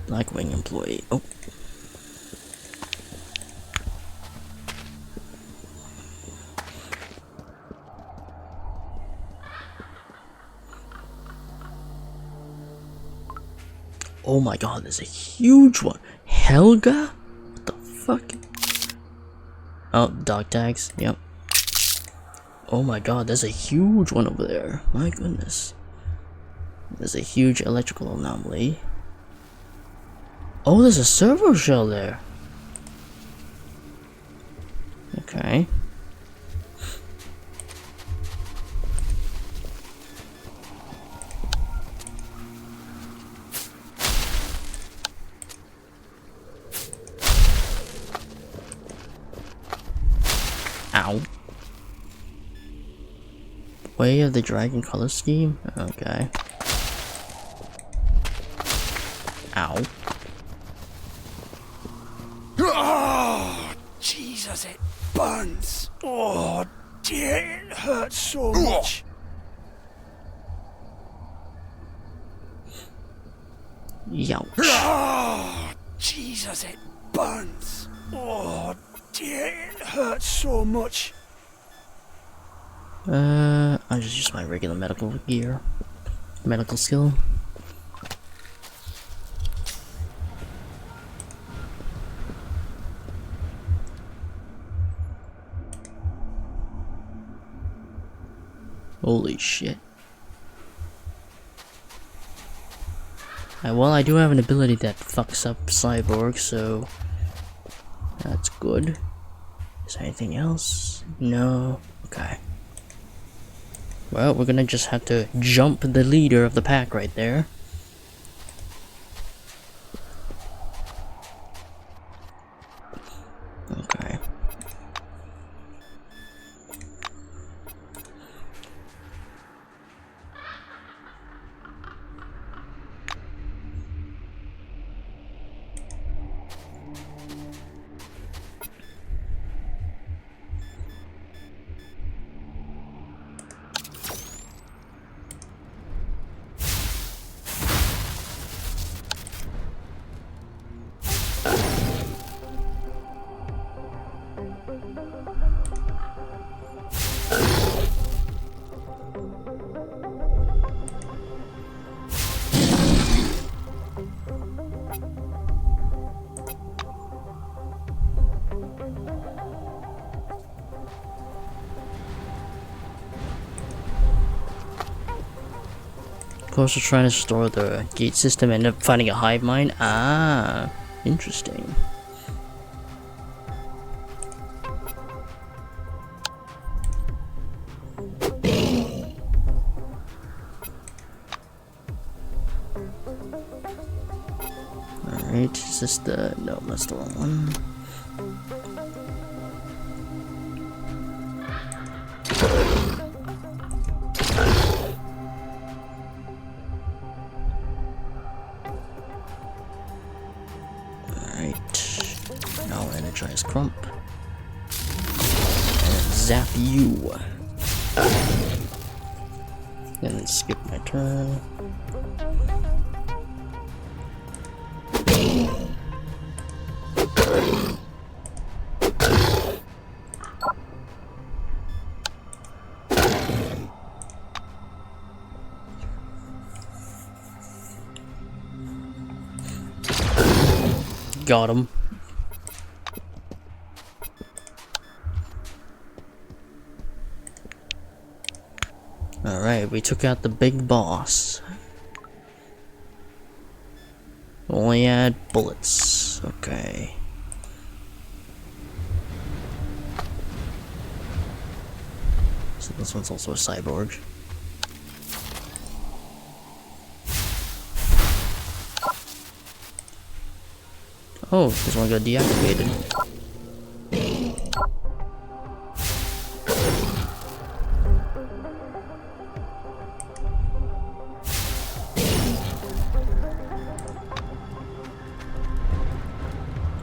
Speaker 11: Blackwing employee. Oh. Oh my god, there's a huge one. Helga? What the fuck? Oh, dog tags. Yep. Oh my god, there's a huge one over there. My goodness. There's a huge electrical anomaly. Oh, there's a servo shell there. Okay. Ow. Way of the Dragon color scheme? Okay. Ow.
Speaker 9: Oh, Jesus, it burns. Oh, dear, it hurts so much.
Speaker 11: Youch.
Speaker 9: Oh, Jesus, it burns. Oh, dear, it hurts so much.
Speaker 11: I'll just use my regular medical gear. Medical skill. Holy shit. Well, I do have an ability that fucks up cyborgs, so that's good. Is there anything else? No. Okay. Well, we're gonna just have to jump the leader of the pack right there. Okay. Also trying to store the gate system and end up finding a hive mind. Ah, interesting. Alright, is this the... no, that's the wrong one. Alright. Now energize Crump. And zap you. And then skip my turn. Got him. Alright, we took out the big boss. Only had bullets. Okay. So this one's also a cyborg. Oh, this one got deactivated.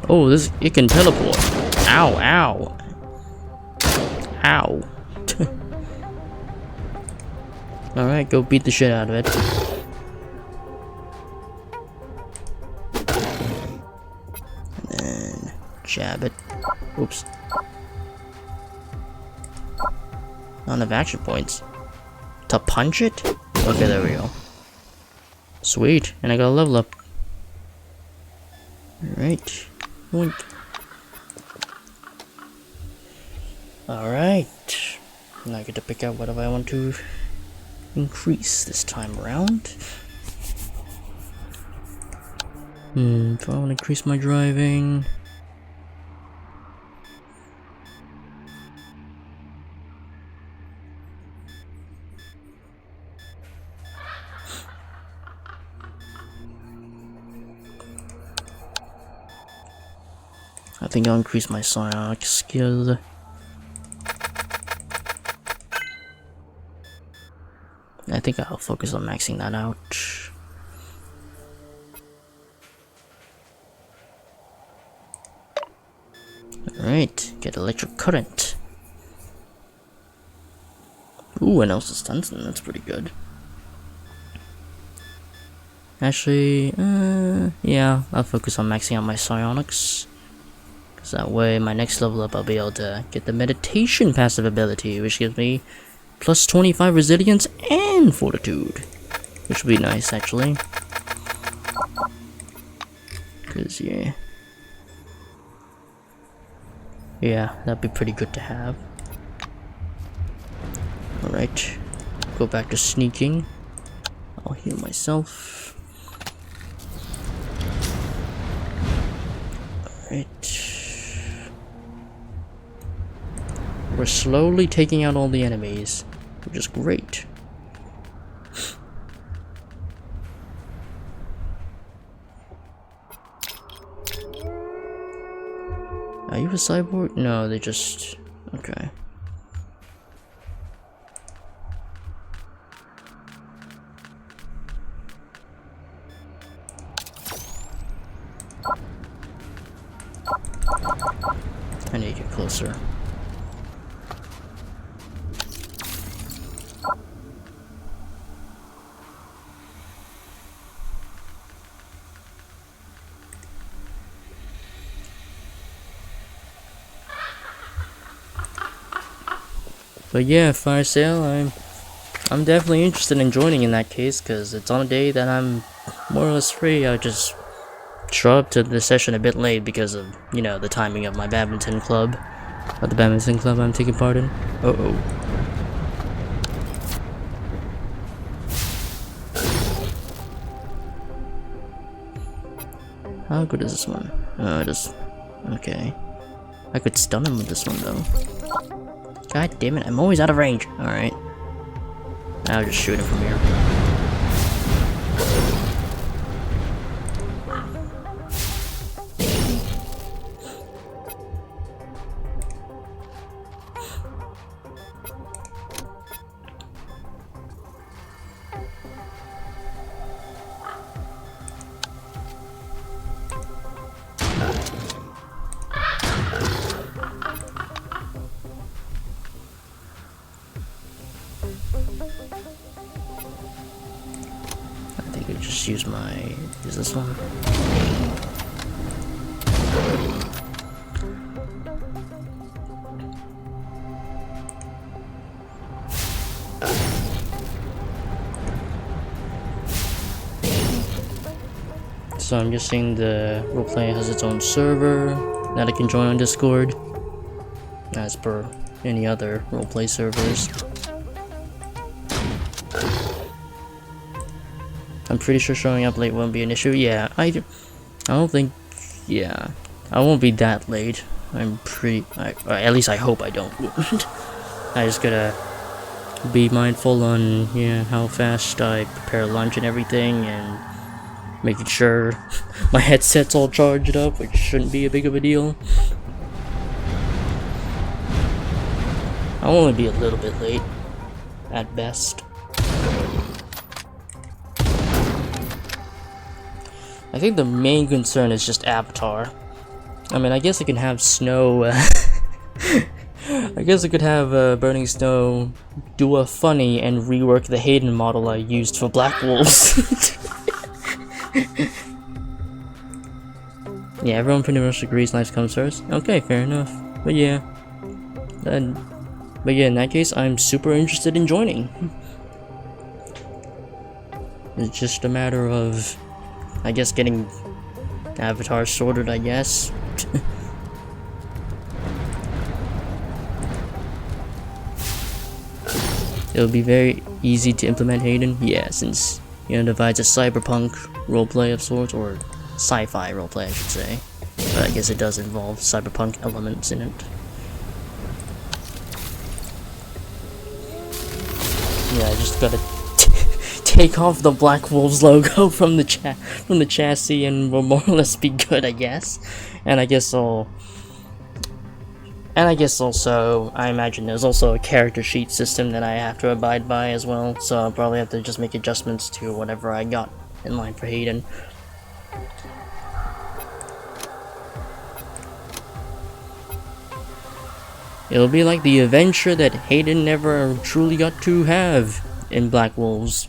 Speaker 11: Oh, it can teleport. Ow, ow. Ow. Alright, go beat the shit out of it. And then jab it. Oops. Not enough action points. To punch it? Okay, there we go. Sweet, and I got a level up. Alright. Alright. Now I get to pick out what I want to increase this time around. If I want to increase my driving. I think I'll increase my psionic skill. I think I'll focus on maxing that out. Alright, get electric current. Ooh, and also Stunson, that's pretty good. Actually, yeah, I'll focus on maxing out my psionics. So that way, my next level up, I'll be able to get the meditation passive ability, which gives me plus 25 resilience and fortitude. Which would be nice, actually. Because, yeah. Yeah, that'd be pretty good to have. Alright. Go back to sneaking. I'll heal myself. Alright. We're slowly taking out all the enemies, which is great. Are you a cyborg? No, they just... okay. I need to get closer. But yeah, fire sale, I'm definitely interested in joining in that case, because it's on a day that I'm more or less free. I just show up to the session a bit late because of, you know, the timing of my badminton club. Or the badminton club I'm taking part in. Uh-oh. How good is this one? Oh, just... okay. I could stun him with this one, though. God damn it, I'm always out of range. Alright. I'll just shoot him from here. probably just use this one. So I'm guessing the roleplay has its own server that I can join on Discord, as per any other roleplay servers. I'm pretty sure showing up late won't be an issue. Yeah, I don't think. Yeah, I won't be that late. I'm pretty. Or at least I hope I don't. I just gotta be mindful on how fast I prepare lunch and everything, and making sure my headset's all charged up, which shouldn't be a big of a deal. I'll only be a little bit late, at best. I think the main concern is just Avatar. I mean, I guess I can have Snow, I guess I could have Burning Snow do a funny and rework the Hayden model I used for Black Wolves. Yeah, everyone pretty much agrees life comes first. Okay, fair enough. But yeah. But yeah, in that case, I'm super interested in joining. It's just a matter of, I guess, getting Avatar sorted, I guess. It'll be very easy to implement Hayden, yeah, since divides a cyberpunk roleplay of sorts, or sci-fi roleplay, I should say. But I guess it does involve cyberpunk elements in it. Yeah, I just gotta take off the Black Wolves logo from the chassis, and we'll more or less be good, I guess. And I guess also, I imagine there's also a character sheet system that I have to abide by as well, so I'll probably have to just make adjustments to whatever I got in line for Hayden. It'll be like the adventure that Hayden never truly got to have in Black Wolves.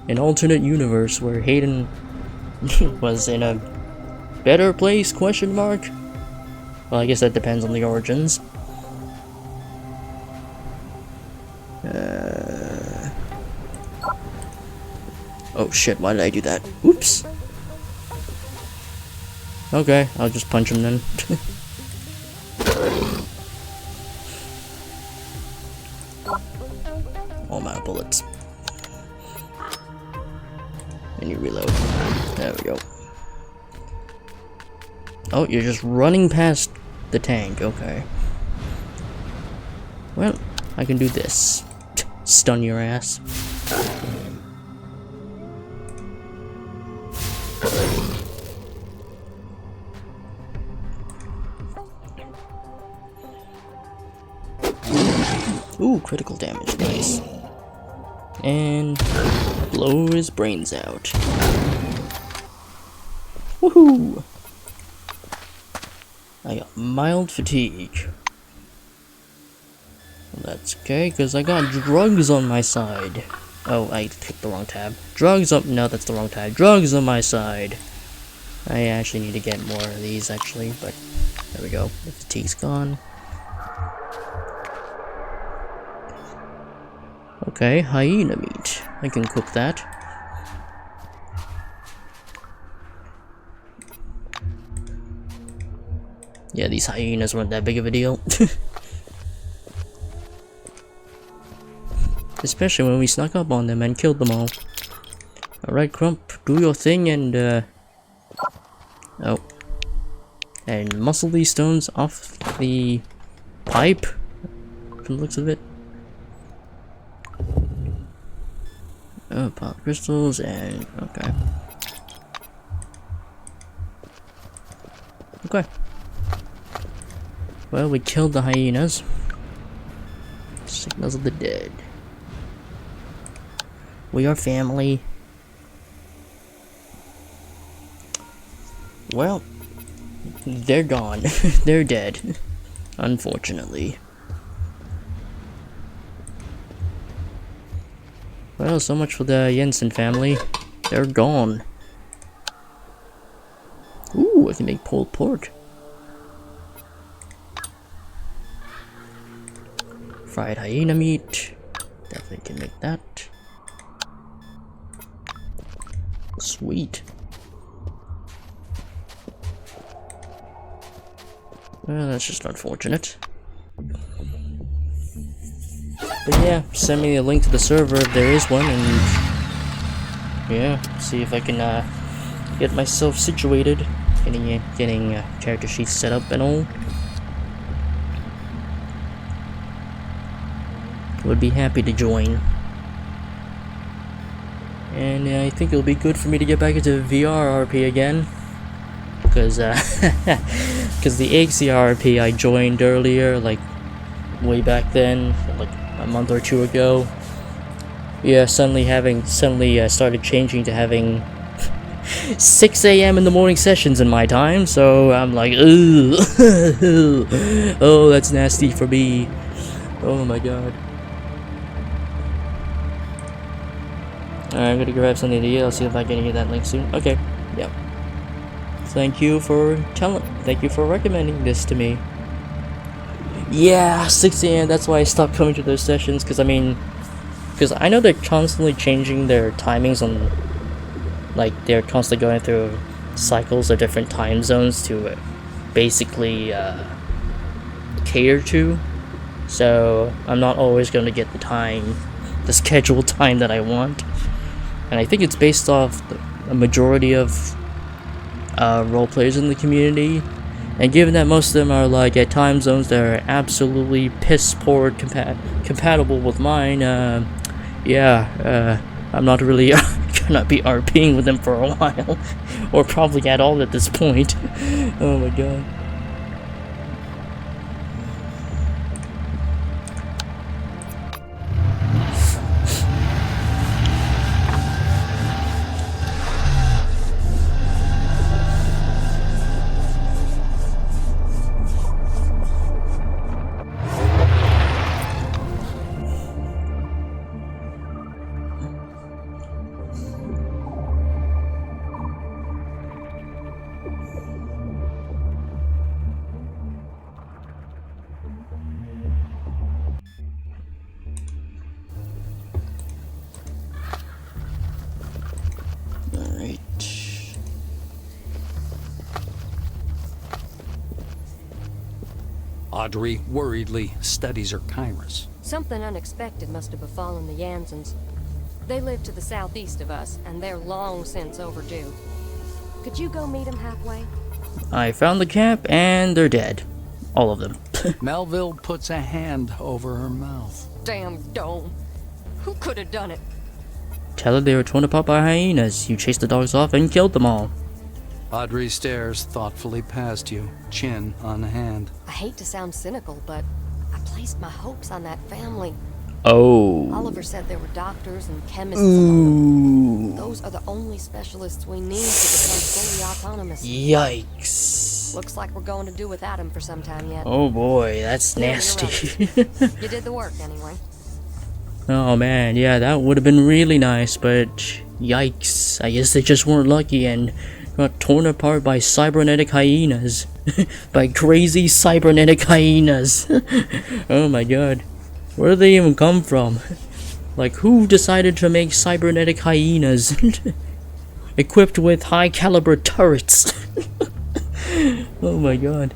Speaker 11: An alternate universe where Hayden was in a better place, question mark? Well, I guess that depends on the origins. Oh shit, why did I do that? Oops. Okay, I'll just punch him then. Oh, I'm out of bullets. And you reload. There we go. Oh, you're just running past the tank, okay. Well, I can do this. Stun your ass. Ooh, critical damage, nice. And blow his brains out. Woohoo! I got mild fatigue. That's okay, because I got drugs on my side. Oh, I clicked the wrong tab. Drugs up. No, that's the wrong tab. Drugs on my side. I actually need to get more of these, actually, but there we go. The fatigue's gone. Okay, hyena meat. I can cook that. Yeah, these hyenas weren't that big of a deal. Especially when we snuck up on them and killed them all. Alright, Crump, do your thing and, oh. And muscle these stones off the pipe, from the looks of it. Oh, pop crystals and, okay. Okay. Well, we killed the hyenas. Signals of the dead. We are family. Well, they're gone. They're dead. Unfortunately. Well, so much for the Jensen family. They're gone. Ooh, I can make pulled pork. Fried hyena meat. Definitely can make that. Sweet. Well, that's just unfortunate. But yeah, send me a link to the server if there is one, and yeah, see if I can get myself situated, getting character sheets set up and all. Would be happy to join. And I think it'll be good for me to get back into VR RP again, because the AXE RP I joined earlier, like way back then, like a month or two ago. Yeah, suddenly started changing to having 6 AM in the morning sessions in my time, so I'm like, ugh. Oh, that's nasty for me. Oh my god. Alright, I'm gonna grab something to eat. I'll see if I can get that link soon. Okay, yep. Thank you for recommending this to me. Yeah, 6 AM, that's why I stopped coming to those sessions, because I know they're constantly changing their timings on, like, they're constantly going through cycles of different time zones to basically cater to, so I'm not always going to get the scheduled time that I want, and I think it's based off a majority of role players in the community. And given that most of them are like at time zones that are absolutely piss poor compatible with mine, yeah, I'm not really gonna be RPing with them for a while, or probably at all at this point. Oh my god.
Speaker 2: Audrey worriedly studies her chiros.
Speaker 16: Something unexpected must have befallen the Jansens. They live to the southeast of us, and they're long since overdue. Could you go meet them halfway?
Speaker 11: I found the camp, and they're dead. All of them.
Speaker 2: Melville puts a hand over her mouth.
Speaker 16: Damn dome. Who could have done it?
Speaker 11: Tell her they were torn apart by hyenas. You chased the dogs off and killed them all.
Speaker 2: Audrey stares thoughtfully past you, chin on hand.
Speaker 16: I hate to sound cynical, but I placed my hopes on that family.
Speaker 11: Oh.
Speaker 16: Oliver said there were doctors and chemists among them. Those are the only specialists we need to become fully autonomous.
Speaker 11: Yikes.
Speaker 16: Looks like we're going to do without him for some time yet.
Speaker 11: Oh boy, that's nasty.
Speaker 16: You did the work anyway.
Speaker 11: Oh man, yeah, that would have been really nice, but yikes. I guess they just weren't lucky and got torn apart by cybernetic hyenas. By crazy cybernetic hyenas. Oh my god. Where did they even come from? Like, who decided to make cybernetic hyenas? Equipped with high caliber turrets. Oh my god.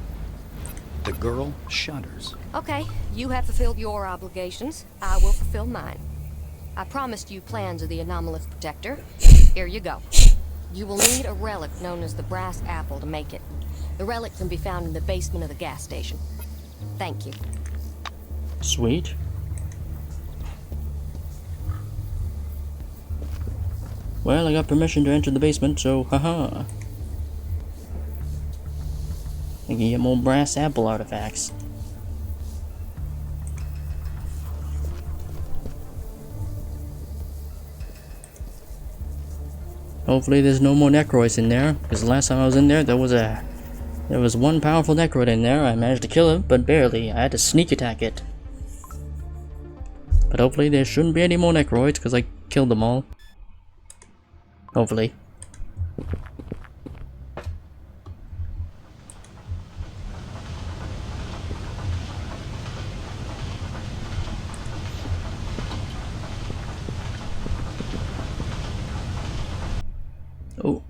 Speaker 2: The girl shudders.
Speaker 16: Okay, you have fulfilled your obligations. I will fulfill mine. I promised you plans of the anomalous protector. Here you go. You will need a relic known as the brass apple to make it. The relic can be found in the basement of the gas station. Thank you.
Speaker 11: Sweet. Well, I got permission to enter the basement, so haha. I can get more brass apple artifacts. Hopefully there's no more necroids in there, because the last time I was in there, there was one powerful necroid in there. I managed to kill it, but barely. I had to sneak attack it. But hopefully there shouldn't be any more necroids, because like kill them all. Hopefully. Oh.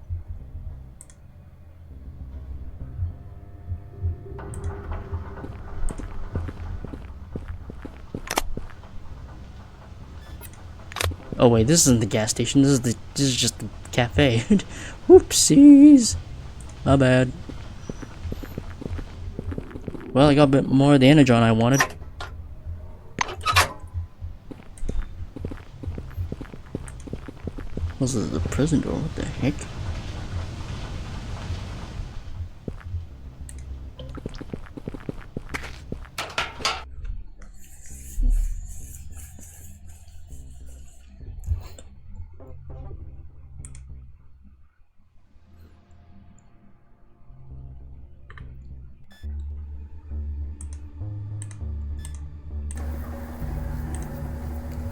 Speaker 11: Oh wait, this isn't the gas station. This is just the cafe. Whoopsies. My bad. Well, I got a bit more of the energon I wanted. This is the prison door. What the heck?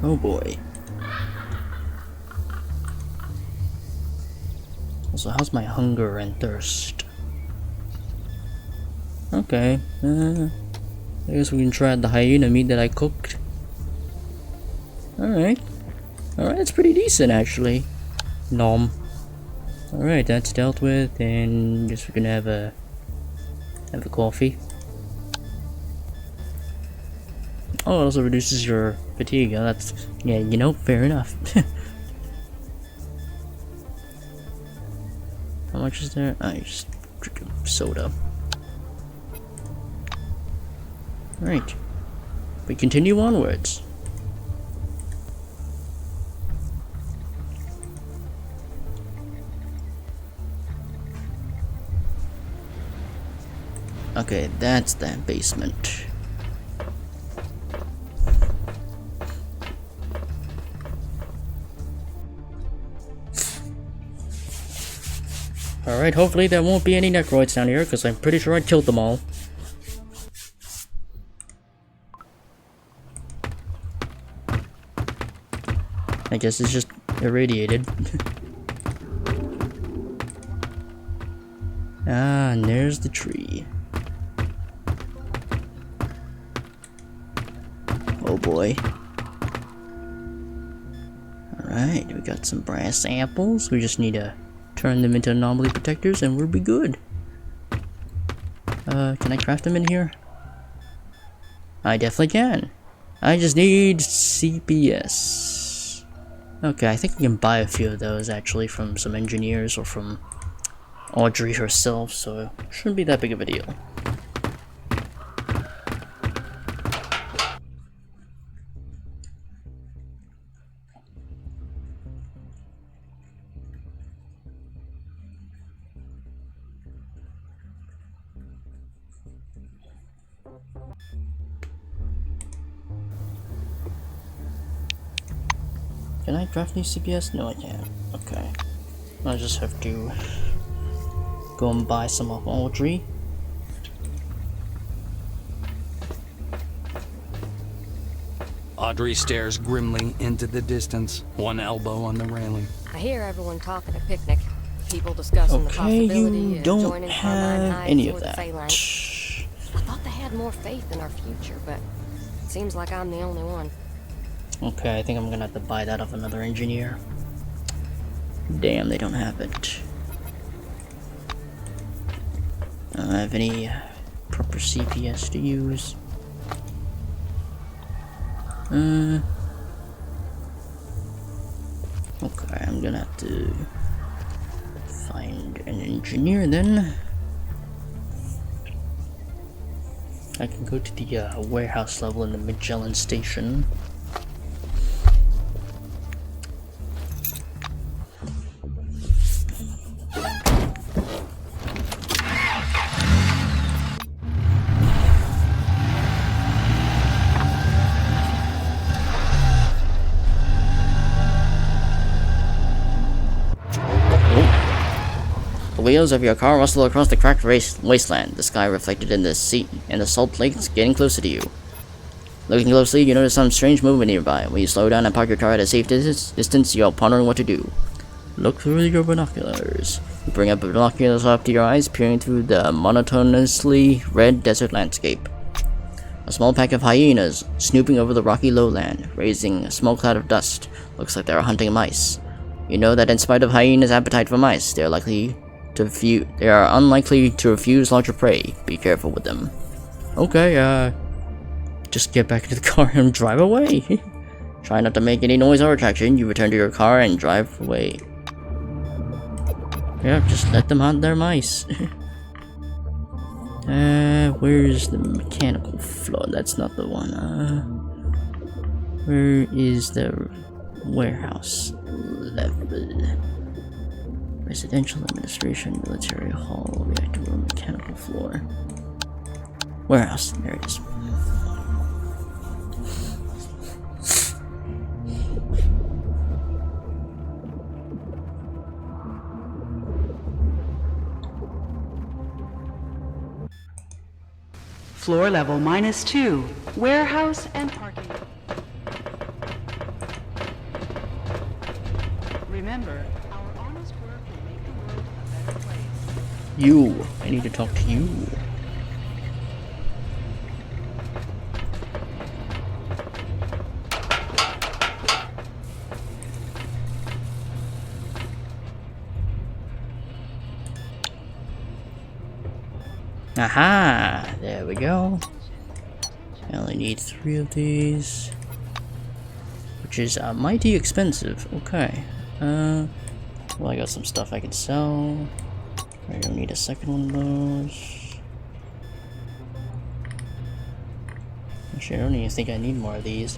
Speaker 11: Oh boy. So how's my hunger and thirst? Okay, I guess we can try the hyena meat that I cooked. Alright. Alright, it's pretty decent actually. Nom. Alright, that's dealt with, and just we're gonna have a coffee. Oh, it also reduces your fatigue. Oh, that's, yeah, you know, fair enough. How much is there? I just drink a soda. Alright. We continue onwards. Okay, that's that basement. Alright, hopefully there won't be any necroids down here, because I'm pretty sure I killed them all. I guess it's just irradiated. Ah, and there's the tree. Oh boy. Alright, we got some brass apples. We just need to turn them into anomaly protectors and we'll be good. Can I craft them in here? I definitely can. I just need CPS. Okay, I think I can buy a few of those actually from some engineers or from Audrey herself, so it shouldn't be that big of a deal. Can I craft new CPS? No, I can't. Okay. I'll just have to go and buy some of Audrey.
Speaker 2: Audrey stares grimly into the distance, one elbow on the railing.
Speaker 16: I hear everyone talking a picnic. People discussing the possibility of joining Carmine High
Speaker 11: any
Speaker 16: for
Speaker 11: of
Speaker 16: the
Speaker 11: that.
Speaker 16: phalanx. I thought they had more faith in our future, but it seems like I'm the only one.
Speaker 11: Okay, I think I'm gonna have to buy that off another engineer. Damn, they don't have it. I don't have any proper CPS to use. Okay, I'm gonna have to find an engineer then. I can go to the warehouse level in the Magellan station.
Speaker 14: The wheels of your car rustle across the cracked wasteland, the sky reflected in the sea, and the salt lakes getting closer to you.
Speaker 1: Looking closely, you notice some strange movement nearby. When you slow down and park your car at a safe distance, you're pondering what to do. Look through your binoculars. You bring up binoculars up to your eyes, peering through the monotonously red desert landscape. A small pack of hyenas snooping over the rocky lowland, raising a small cloud of dust. Looks like they are hunting mice. You know that in spite of hyenas' appetite for mice, they are unlikely to refuse larger prey. Be careful with them.
Speaker 17: Okay, just get back into the car and drive away.
Speaker 1: Try not to make any noise or attraction. You return to your car and drive away.
Speaker 17: Yeah, just let them hunt their mice. Where's the mechanical floor? That's not the one. Where is the warehouse level? Residential administration, military hall, reactor room, mechanical floor. Warehouse, there it is.
Speaker 8: Floor level -2. Warehouse and parking. Remember, our honest work will make the world a better place.
Speaker 17: You! I need to talk to you. Aha! There we go. I only need 3 of these, which is mighty expensive. Okay. Well, I got some stuff I can sell. I don't need a second one of those. Actually, I don't even think I need more of these.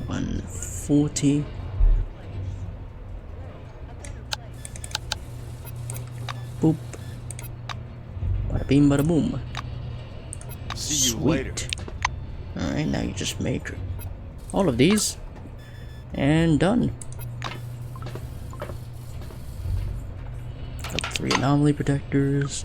Speaker 17: $140. Boop. Bada bing, bada boom.
Speaker 18: See you later.
Speaker 17: Alright, now you just make all of these and done. Got 3 anomaly protectors.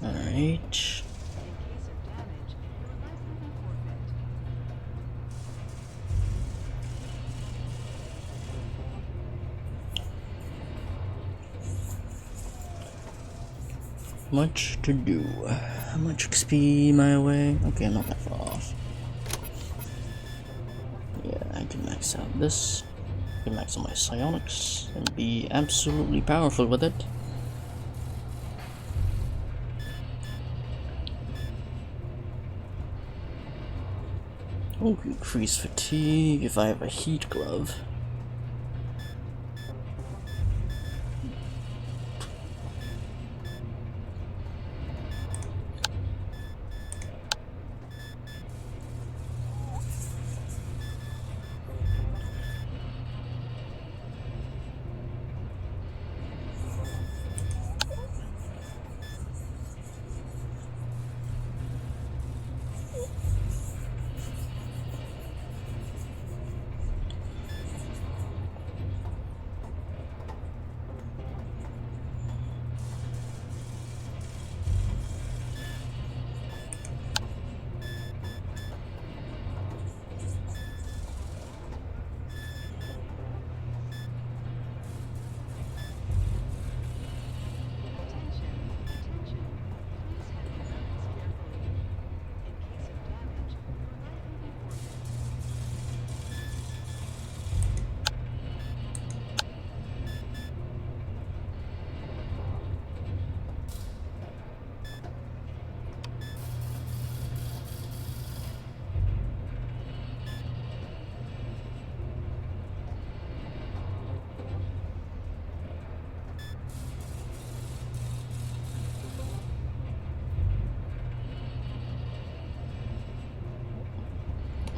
Speaker 17: Alright. Much to do. How much XP am I away? Okay, I'm not that far off. Yeah, I can max out this. I can max out my psionics and be absolutely powerful with it. Oh, increase fatigue if I have a heat glove.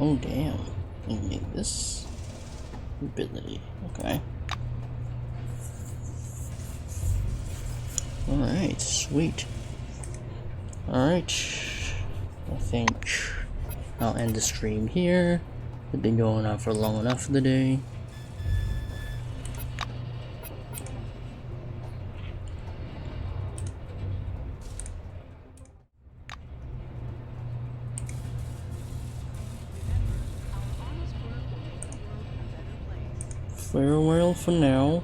Speaker 11: Oh damn. You can get this ability. Okay. Alright, sweet. Alright. I think I'll end the stream here. It's been going on for long enough for the day. Farewell for now.